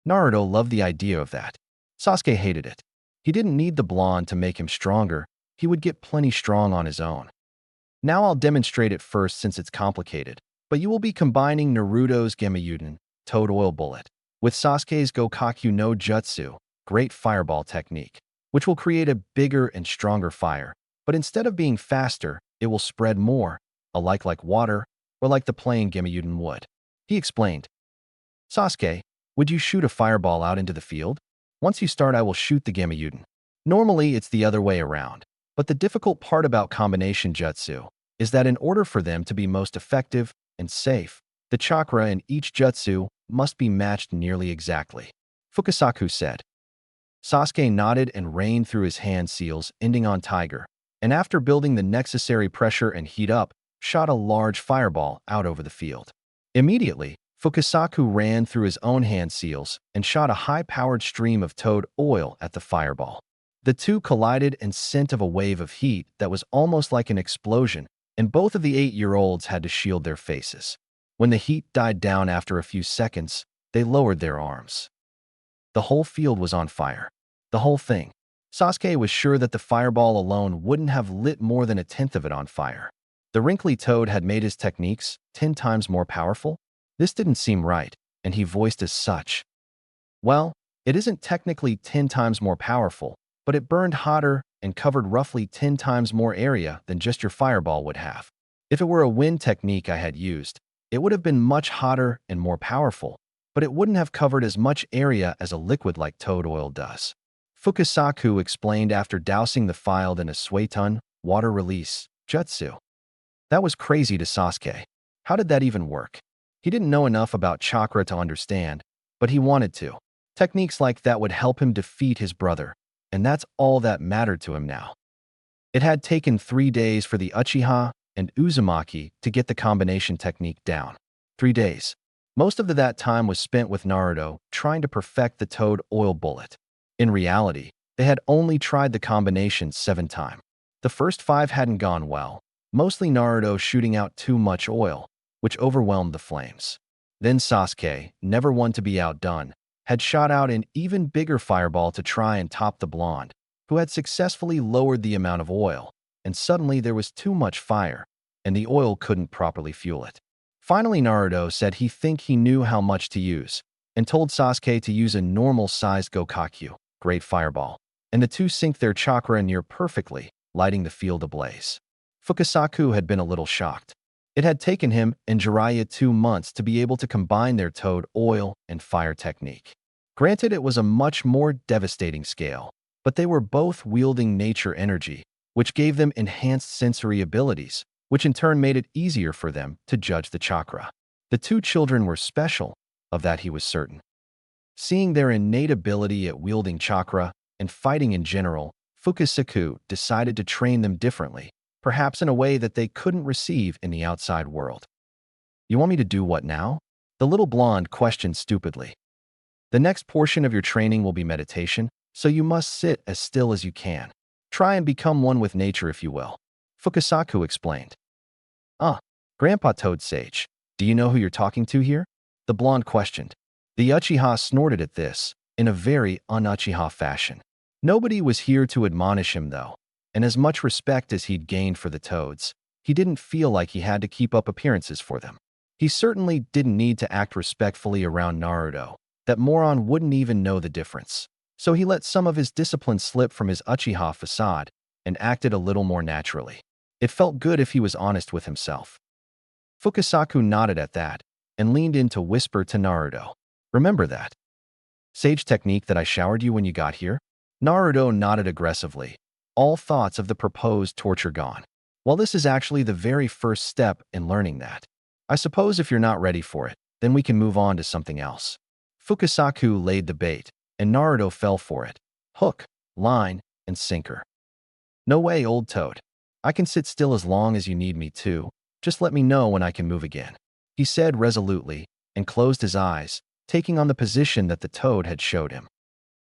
Naruto loved the idea of that. Sasuke hated it. He didn't need the blonde to make him stronger. He would get plenty strong on his own. Now I'll demonstrate it first since it's complicated, but you will be combining Naruto's Gemayuden, Toad Oil Bullet, with Sasuke's Gokakyu no Jutsu, Great Fireball technique, which will create a bigger and stronger fire, but instead of being faster, it will spread more, alike like water, or like the plain Gemayuden would. He explained. Sasuke, would you shoot a fireball out into the field? Once you start, I will shoot the Gemayuden. Normally, it's the other way around, but the difficult part about combination jutsu is that in order for them to be most effective and safe, the chakra in each jutsu must be matched nearly exactly. Fukasaku said. Sasuke nodded and rained through his hand seals, ending on Tiger, and after building the necessary pressure and heat up, shot a large fireball out over the field. Immediately, Fukasaku ran through his own hand seals and shot a high-powered stream of toad oil at the fireball. The two collided and sent of a wave of heat that was almost like an explosion, and both of the 8-year-olds had to shield their faces. When the heat died down after a few seconds, they lowered their arms. The whole field was on fire. The whole thing. Sasuke was sure that the fireball alone wouldn't have lit more than a tenth of it on fire. The wrinkly toad had made his techniques 10 times more powerful. This didn't seem right, and he voiced as such. Well, it isn't technically 10 times more powerful, but it burned hotter and covered roughly 10 times more area than just your fireball would have. If it were a wind technique I had used, it would have been much hotter and more powerful, but it wouldn't have covered as much area as a liquid like toad oil does. Fukasaku explained after dousing the field in a Suetun, water release, jutsu. That was crazy to Sasuke. How did that even work? He didn't know enough about chakra to understand, but he wanted to. Techniques like that would help him defeat his brother, and that's all that mattered to him now. It had taken 3 days for the Uchiha and Uzumaki to get the combination technique down. 3 days. Most of that time was spent with Naruto trying to perfect the toad oil bullet. In reality, they had only tried the combination 7 times. The first 5 hadn't gone well, mostly Naruto shooting out too much oil, which overwhelmed the flames. Then Sasuke, never one to be outdone, had shot out an even bigger fireball to try and top the blonde, who had successfully lowered the amount of oil, and suddenly there was too much fire, and the oil couldn't properly fuel it. Finally, Naruto said he knew how much to use, and told Sasuke to use a normal-sized Gokakyu, Great Fireball, and the two synced their chakra near perfectly, lighting the field ablaze. Fukasaku had been a little shocked. It had taken him and Jiraiya 2 months to be able to combine their toad oil and fire technique. Granted, it was a much more devastating scale, but they were both wielding nature energy, which gave them enhanced sensory abilities, which in turn made it easier for them to judge the chakra. The 2 children were special, of that he was certain. Seeing their innate ability at wielding chakra and fighting in general, Fukasaku decided to train them differently, perhaps in a way that they couldn't receive in the outside world. You want me to do what now? The little blonde questioned stupidly. The next portion of your training will be meditation, so you must sit as still as you can. Try and become one with nature if you will. Fukasaku explained. Grandpa Toad Sage, do you know who you're talking to here? The blonde questioned. The Uchiha snorted at this, in a very un-Uchiha fashion. Nobody was here to admonish him though, and as much respect as he'd gained for the toads, he didn't feel like he had to keep up appearances for them. He certainly didn't need to act respectfully around Naruto. That moron wouldn't even know the difference. So he let some of his discipline slip from his Uchiha facade and acted a little more naturally. It felt good if he was honest with himself. Fukasaku nodded at that and leaned in to whisper to Naruto. Remember that sage technique that I showered you when you got here? Naruto nodded aggressively, all thoughts of the proposed torture gone. Well, this is actually the very first step in learning that. I suppose if you're not ready for it, then we can move on to something else. Fukasaku laid the bait, and Naruto fell for it. Hook, line, and sinker. No way, old toad. I can sit still as long as you need me to. Just let me know when I can move again, he said resolutely, and closed his eyes, taking on the position that the toad had showed him.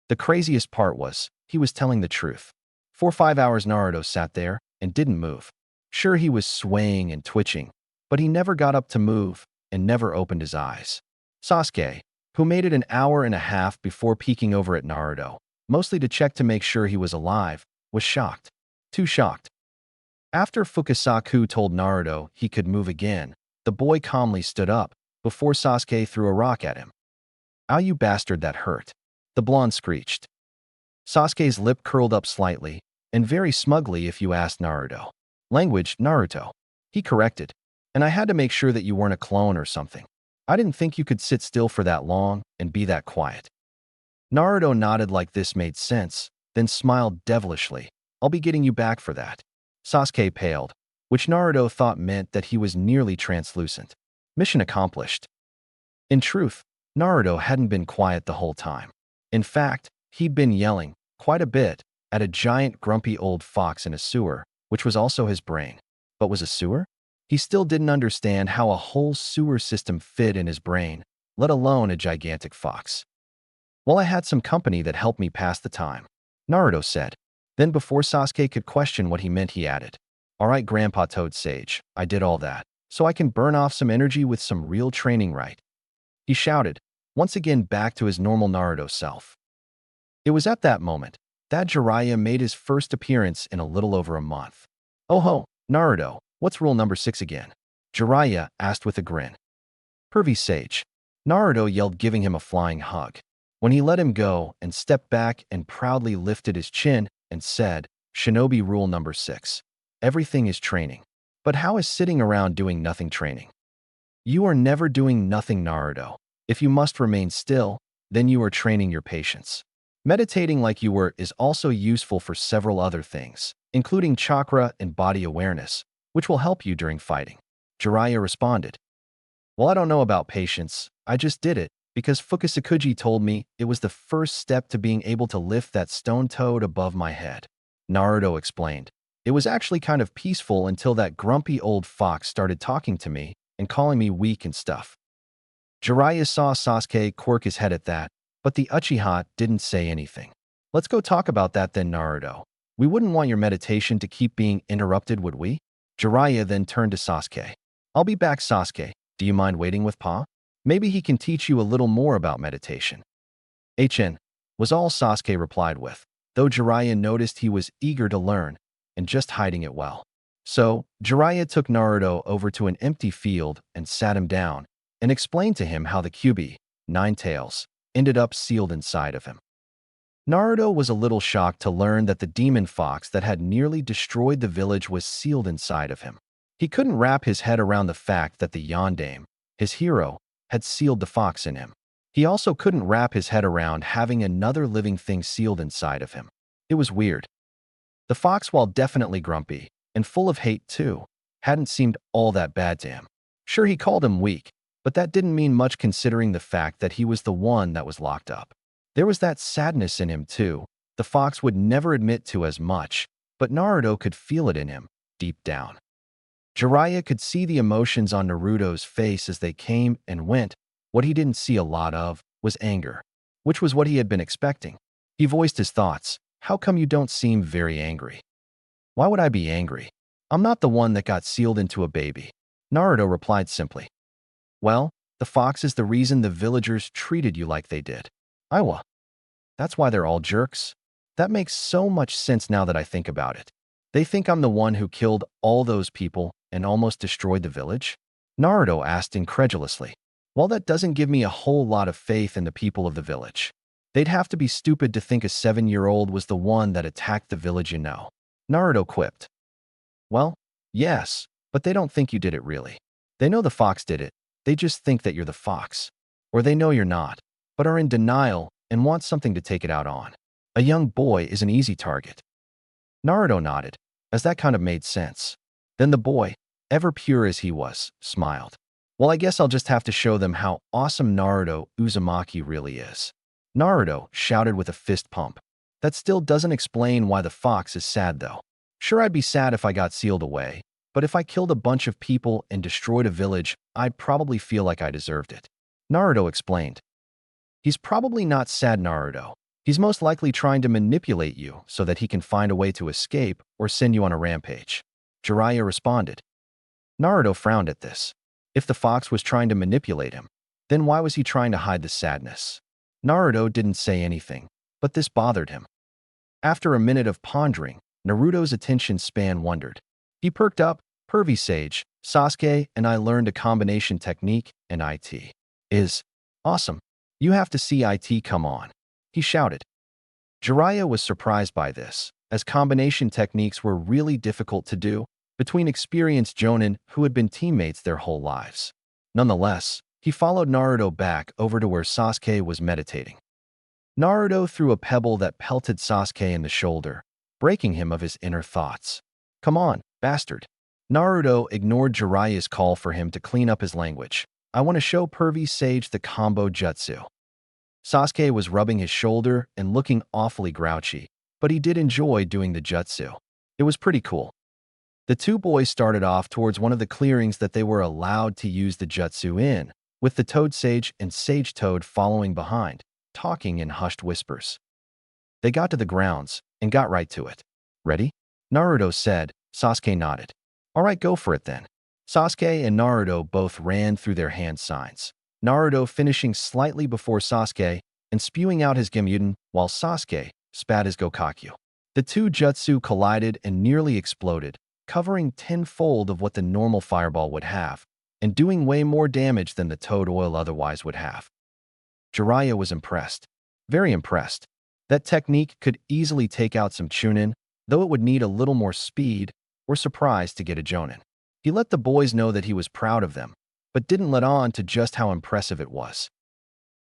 The craziest part was, he was telling the truth. For 5 hours Naruto sat there and didn't move. Sure, he was swaying and twitching, but he never got up to move and never opened his eyes. Sasuke, who made it an hour and a half before peeking over at Naruto, mostly to check to make sure he was alive, was shocked. Too shocked. After Fukasaku told Naruto he could move again, the boy calmly stood up before Sasuke threw a rock at him. "Ow, you bastard, that hurt," the blonde screeched. Sasuke's lip curled up slightly, and very smugly if you asked Naruto. "Language, Naruto," he corrected, "and I had to make sure that you weren't a clone or something. I didn't think you could sit still for that long and be that quiet." Naruto nodded like this made sense, then smiled devilishly. "I'll be getting you back for that." Sasuke paled, which Naruto thought meant that he was nearly translucent. Mission accomplished. In truth, Naruto hadn't been quiet the whole time. In fact, he'd been yelling, quite a bit, at a giant grumpy old fox in a sewer, which was also his brain. But was a sewer? He still didn't understand how a whole sewer system fit in his brain, let alone a gigantic fox. "Well, I had some company that helped me pass the time," Naruto said. Then before Sasuke could question what he meant, he added, "All right, Grandpa Toad Sage, I did all that, so I can burn off some energy with some real training, right?" He shouted, once again back to his normal Naruto self. It was at that moment that Jiraiya made his first appearance in a little over a month. "Oh ho, Naruto, what's rule number 6 again?" Jiraiya asked with a grin. "Pervy Sage," Naruto yelled, giving him a flying hug. When he let him go and stepped back and proudly lifted his chin and said, "Shinobi rule number 6. Everything is training. But how is sitting around doing nothing training?" "You are never doing nothing, Naruto. If you must remain still, then you are training your patience. Meditating like you were is also useful for several other things, including chakra and body awareness, which will help you during fighting." Jiraiya responded. "Well, I don't know about patience. I just did it because Fukasakuji told me it was the first step to being able to lift that stone toad above my head." Naruto explained. "It was actually kind of peaceful until that grumpy old fox started talking to me and calling me weak and stuff." Jiraiya saw Sasuke quirk his head at that, but the Uchiha didn't say anything. "Let's go talk about that then, Naruto. We wouldn't want your meditation to keep being interrupted, would we?" Jiraiya then turned to Sasuke. "I'll be back, Sasuke. Do you mind waiting with Pa? Maybe he can teach you a little more about meditation." "HN," was all Sasuke replied with, though Jiraiya noticed he was eager to learn and just hiding it well. So, Jiraiya took Naruto over to an empty field and sat him down and explained to him how the Kyuubi, 9 tails, ended up sealed inside of him. Naruto was a little shocked to learn that the demon fox that had nearly destroyed the village was sealed inside of him. He couldn't wrap his head around the fact that the Yondaime, his hero, had sealed the fox in him. He also couldn't wrap his head around having another living thing sealed inside of him. It was weird. The fox, while definitely grumpy, and full of hate too, hadn't seemed all that bad to him. Sure, he called him weak, but that didn't mean much considering the fact that he was the one that was locked up. There was that sadness in him too. The fox would never admit to as much, but Naruto could feel it in him, deep down. Jiraiya could see the emotions on Naruto's face as they came and went. What he didn't see a lot of was anger, which was what he had been expecting. He voiced his thoughts. "How come you don't seem very angry?" "Why would I be angry? I'm not the one that got sealed into a baby," Naruto replied simply. "Well, the fox is the reason the villagers treated you like they did. Iwa. That's why they're all jerks. That makes so much sense now that I think about it. They think I'm the one who killed all those people and almost destroyed the village?" Naruto asked incredulously. "Well, that doesn't give me a whole lot of faith in the people of the village. They'd have to be stupid to think a 7-year-old was the one that attacked the village, you know," Naruto quipped. "Well, yes, but they don't think you did it really. They know the fox did it. They just think that you're the fox. Or they know you're not, but are in denial and want something to take it out on. A young boy is an easy target." Naruto nodded, as that kind of made sense. Then the boy, ever pure as he was, smiled. "Well, I guess I'll just have to show them how awesome Naruto Uzumaki really is." Naruto shouted with a fist pump. "That still doesn't explain why the fox is sad though. Sure, I'd be sad if I got sealed away, but if I killed a bunch of people and destroyed a village, I'd probably feel like I deserved it." Naruto explained. He's probably not sad, Naruto. He's most likely trying to manipulate you so that he can find a way to escape or send you on a rampage. Jiraiya responded. Naruto frowned at this. If the fox was trying to manipulate him, then why was he trying to hide the sadness? Naruto didn't say anything, but this bothered him. After a minute of pondering, Naruto's attention span wandered. He perked up. Pervy Sage, Sasuke and I learned a combination technique, and it is awesome. You have to see it, come on, he shouted. Jiraiya was surprised by this, as combination techniques were really difficult to do between experienced jonin who had been teammates their whole lives. Nonetheless, he followed Naruto back over to where Sasuke was meditating. Naruto threw a pebble that pelted Sasuke in the shoulder, breaking him of his inner thoughts. Come on, bastard. Naruto ignored Jiraiya's call for him to clean up his language. I want to show Pervy Sage the combo jutsu. Sasuke was rubbing his shoulder and looking awfully grouchy, but he did enjoy doing the jutsu. It was pretty cool. The two boys started off towards one of the clearings that they were allowed to use the jutsu in, with the Toad Sage and Sage Toad following behind, talking in hushed whispers. They got to the grounds and got right to it. Ready? Naruto said. Sasuke nodded. All right, go for it then. Sasuke and Naruto both ran through their hand signs, Naruto finishing slightly before Sasuke and spewing out his Gemudan, while Sasuke spat his Gokakyu. The two jutsu collided and nearly exploded, covering tenfold of what the normal fireball would have, and doing way more damage than the toad oil otherwise would have. Jiraiya was impressed. Very impressed. That technique could easily take out some Chunin, though it would need a little more speed or surprise to get a Jonin. He let the boys know that he was proud of them, but didn't let on to just how impressive it was.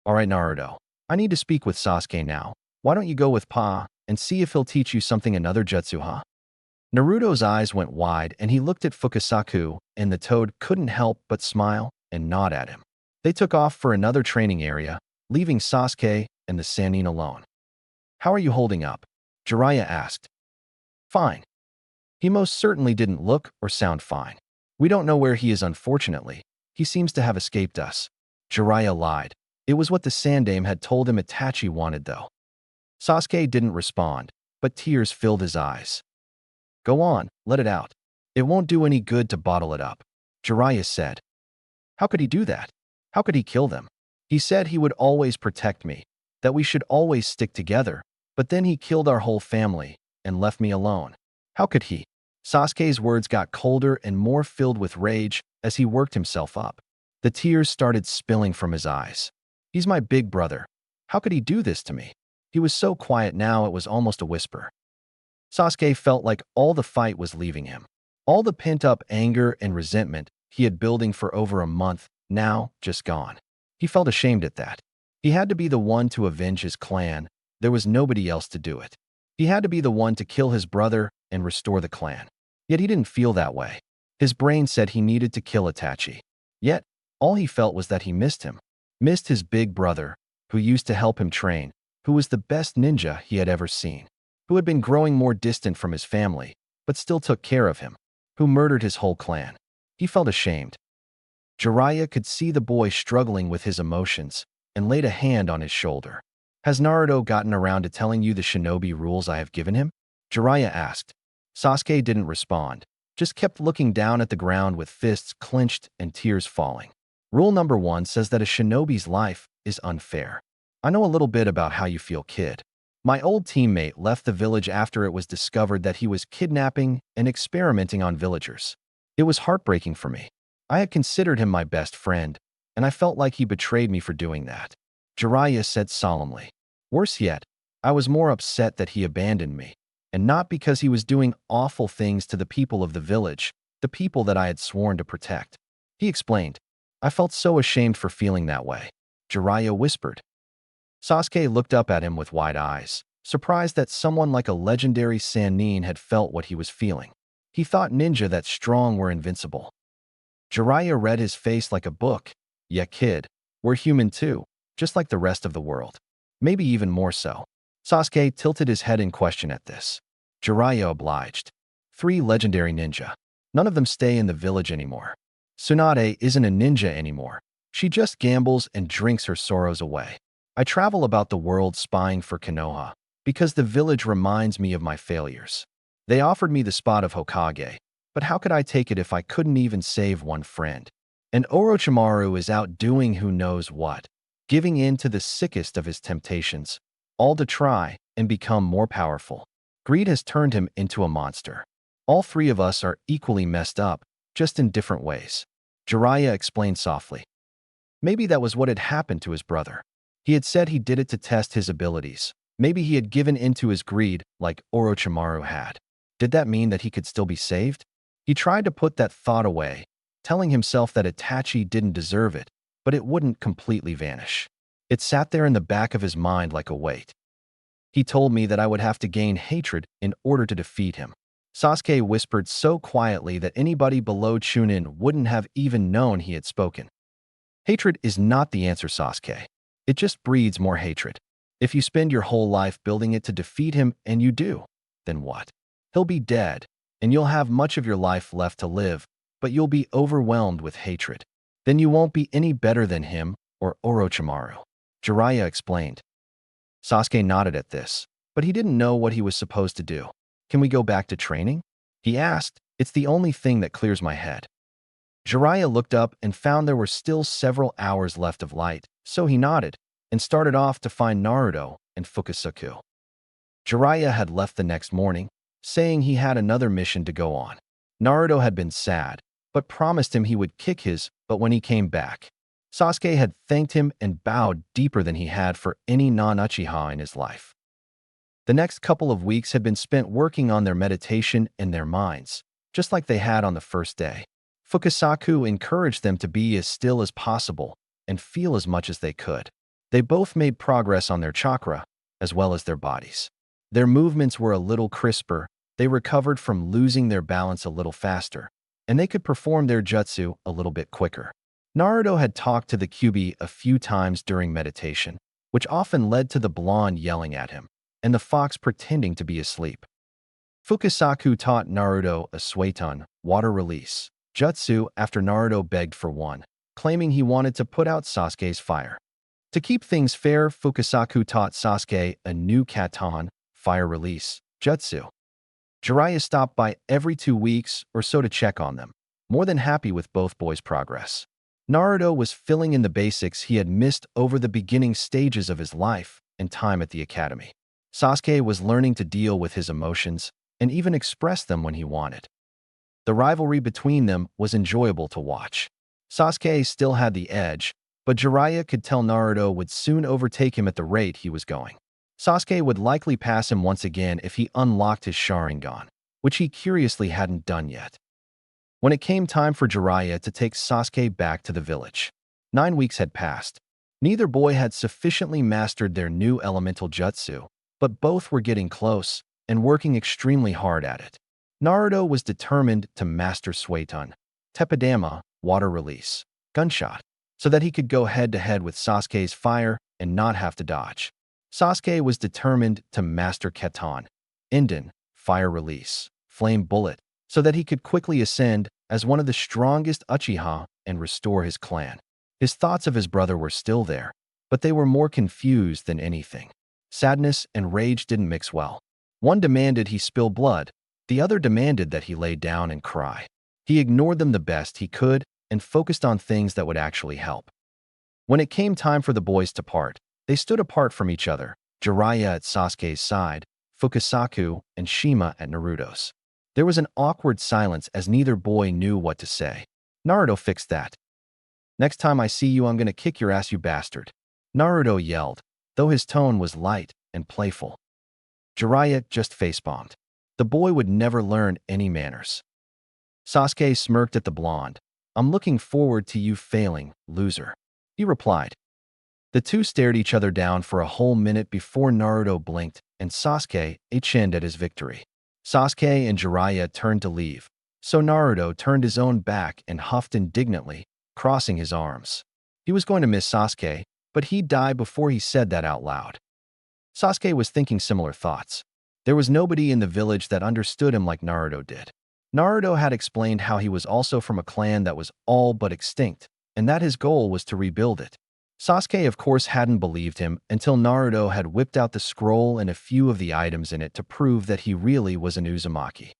All right, Naruto, I need to speak with Sasuke now. Why don't you go with Pa and see if he'll teach you something, another jutsu, huh? Naruto's eyes went wide and he looked at Fukasaku, and the toad couldn't help but smile and nod at him. They took off for another training area, leaving Sasuke and the Sannin alone. How are you holding up? Jiraiya asked. Fine. He most certainly didn't look or sound fine. We don't know where he is, unfortunately. He seems to have escaped us. Jiraiya lied. It was what the Sandame had told him Itachi wanted, though. Sasuke didn't respond, but tears filled his eyes. Go on, let it out. It won't do any good to bottle it up, Jiraiya said. How could he do that? How could he kill them? He said he would always protect me, that we should always stick together, but then he killed our whole family and left me alone. How could he? Sasuke's words got colder and more filled with rage as he worked himself up. The tears started spilling from his eyes. He's my big brother. How could he do this to me? He was so quiet now it was almost a whisper. Sasuke felt like all the fight was leaving him. All the pent-up anger and resentment he had building for over a month, now just gone. He felt ashamed at that. He had to be the one to avenge his clan. There was nobody else to do it. He had to be the one to kill his brother and restore the clan. Yet he didn't feel that way. His brain said he needed to kill Itachi. Yet, all he felt was that he missed him. Missed his big brother, who used to help him train, who was the best ninja he had ever seen, who had been growing more distant from his family, but still took care of him, who murdered his whole clan. He felt ashamed. Jiraiya could see the boy struggling with his emotions and laid a hand on his shoulder. Has Naruto gotten around to telling you the shinobi rules I have given him? Jiraiya asked. Sasuke didn't respond, just kept looking down at the ground with fists clenched and tears falling. Rule number 1 says that a shinobi's life is unfair. I know a little bit about how you feel, kid. My old teammate left the village after it was discovered that he was kidnapping and experimenting on villagers. It was heartbreaking for me. I had considered him my best friend, and I felt like he betrayed me for doing that. Jiraiya said solemnly. Worse yet, I was more upset that he abandoned me, and not because he was doing awful things to the people of the village, the people that I had sworn to protect. He explained. I felt so ashamed for feeling that way. Jiraiya whispered. Sasuke looked up at him with wide eyes, surprised that someone like a legendary Sannin had felt what he was feeling. He thought ninja that strong were invincible. Jiraiya read his face like a book. Yeah, kid, we're human too, just like the rest of the world. Maybe even more so. Sasuke tilted his head in question at this. Jiraiya obliged. 3 legendary ninja. None of them stay in the village anymore. Tsunade isn't a ninja anymore. She just gambles and drinks her sorrows away. I travel about the world spying for Konoha, because the village reminds me of my failures. They offered me the spot of Hokage, but how could I take it if I couldn't even save one friend? And Orochimaru is out doing who knows what, giving in to the sickest of his temptations, all to try and become more powerful. Greed has turned him into a monster. All three of us are equally messed up, just in different ways. Jiraiya explained softly. Maybe that was what had happened to his brother. He had said he did it to test his abilities. Maybe he had given in to his greed like Orochimaru had. Did that mean that he could still be saved? He tried to put that thought away, telling himself that Itachi didn't deserve it, but it wouldn't completely vanish. It sat there in the back of his mind like a weight. He told me that I would have to gain hatred in order to defeat him. Sasuke whispered so quietly that anybody below Chunin wouldn't have even known he had spoken. Hatred is not the answer, Sasuke. It just breeds more hatred. If you spend your whole life building it to defeat him and you do, then what? He'll be dead, and you'll have much of your life left to live, but you'll be overwhelmed with hatred. Then you won't be any better than him or Orochimaru. Jiraiya explained. Sasuke nodded at this, but he didn't know what he was supposed to do. Can we go back to training? He asked. It's the only thing that clears my head. Jiraiya looked up and found there were still several hours left of light, so he nodded and started off to find Naruto and Fukasaku. Jiraiya had left the next morning, saying he had another mission to go on. Naruto had been sad, but promised him he would kick his butt when he came back. Sasuke had thanked him and bowed deeper than he had for any non-Uchiha in his life. The next couple of weeks had been spent working on their meditation and their minds, just like they had on the first day. Fukasaku encouraged them to be as still as possible and feel as much as they could. They both made progress on their chakra, as well as their bodies. Their movements were a little crisper, they recovered from losing their balance a little faster, and they could perform their jutsu a little bit quicker. Naruto had talked to the Kyuubi a few times during meditation, which often led to the blonde yelling at him, and the fox pretending to be asleep. Fukasaku taught Naruto a Suiton, water release, jutsu after Naruto begged for one, claiming he wanted to put out Sasuke's fire. To keep things fair, Fukasaku taught Sasuke a new Katon, fire release, jutsu. Jiraiya stopped by every 2 weeks or so to check on them, more than happy with both boys' progress. Naruto was filling in the basics he had missed over the beginning stages of his life and time at the academy. Sasuke was learning to deal with his emotions and even express them when he wanted. The rivalry between them was enjoyable to watch. Sasuke still had the edge, but Jiraiya could tell Naruto would soon overtake him at the rate he was going. Sasuke would likely pass him once again if he unlocked his Sharingan, which he curiously hadn't done yet. When it came time for Jiraiya to take Sasuke back to the village, 9 weeks had passed. Neither boy had sufficiently mastered their new elemental jutsu, but both were getting close and working extremely hard at it. Naruto was determined to master Suiton, Teppadama, water release, gunshot, so that he could go head-to-head with Sasuke's fire and not have to dodge. Sasuke was determined to master Katon, Inden, fire release, flame bullet, so that he could quickly ascend as one of the strongest Uchiha and restore his clan. His thoughts of his brother were still there, but they were more confused than anything. Sadness and rage didn't mix well. One demanded he spill blood, the other demanded that he lay down and cry. He ignored them the best he could and focused on things that would actually help. When it came time for the boys to part, they stood apart from each other, Jiraiya at Sasuke's side, Fukasaku and Shima at Naruto's. There was an awkward silence as neither boy knew what to say. Naruto fixed that. Next time I see you, I'm gonna kick your ass, you bastard, Naruto yelled, though his tone was light and playful. Jiraiya just facepalmed. The boy would never learn any manners. Sasuke smirked at the blonde. I'm looking forward to you failing, loser, he replied. The two stared each other down for a whole minute before Naruto blinked and Sasuke chinned at his victory. Sasuke and Jiraiya turned to leave, so Naruto turned his own back and huffed indignantly, crossing his arms. He was going to miss Sasuke, but he'd die before he said that out loud. Sasuke was thinking similar thoughts. There was nobody in the village that understood him like Naruto did. Naruto had explained how he was also from a clan that was all but extinct, and that his goal was to rebuild it. Sasuke, of course, hadn't believed him until Naruto had whipped out the scroll and a few of the items in it to prove that he really was an Uzumaki.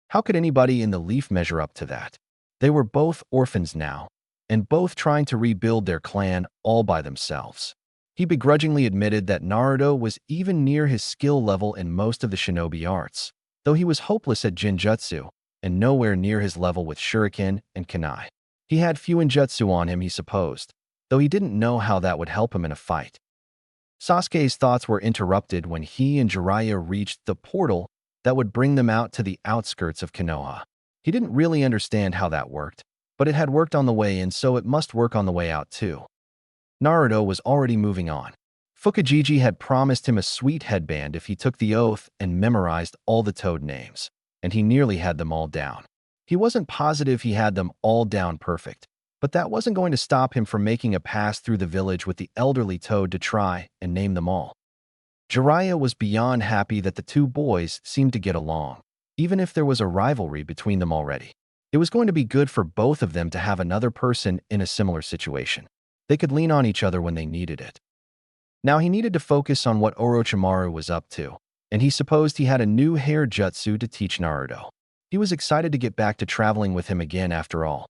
How could anybody in the Leaf measure up to that? They were both orphans now, and both trying to rebuild their clan all by themselves. He begrudgingly admitted that Naruto was even near his skill level in most of the shinobi arts, though he was hopeless at Jinjutsu and nowhere near his level with Shuriken and Kunai. He had few Injutsu on him, he supposed, though he didn't know how that would help him in a fight. Sasuke's thoughts were interrupted when he and Jiraiya reached the portal that would bring them out to the outskirts of Konoha. He didn't really understand how that worked, but it had worked on the way in, so it must work on the way out too. Naruto was already moving on. Hokage had promised him a sweet headband if he took the oath and memorized all the toad names, and he nearly had them all down. He wasn't positive he had them all down perfect, but that wasn't going to stop him from making a pass through the village with the elderly toad to try and name them all. Jiraiya was beyond happy that the two boys seemed to get along, even if there was a rivalry between them already. It was going to be good for both of them to have another person in a similar situation. They could lean on each other when they needed it. Now he needed to focus on what Orochimaru was up to, and he supposed he had a new hair jutsu to teach Naruto. He was excited to get back to traveling with him again after all,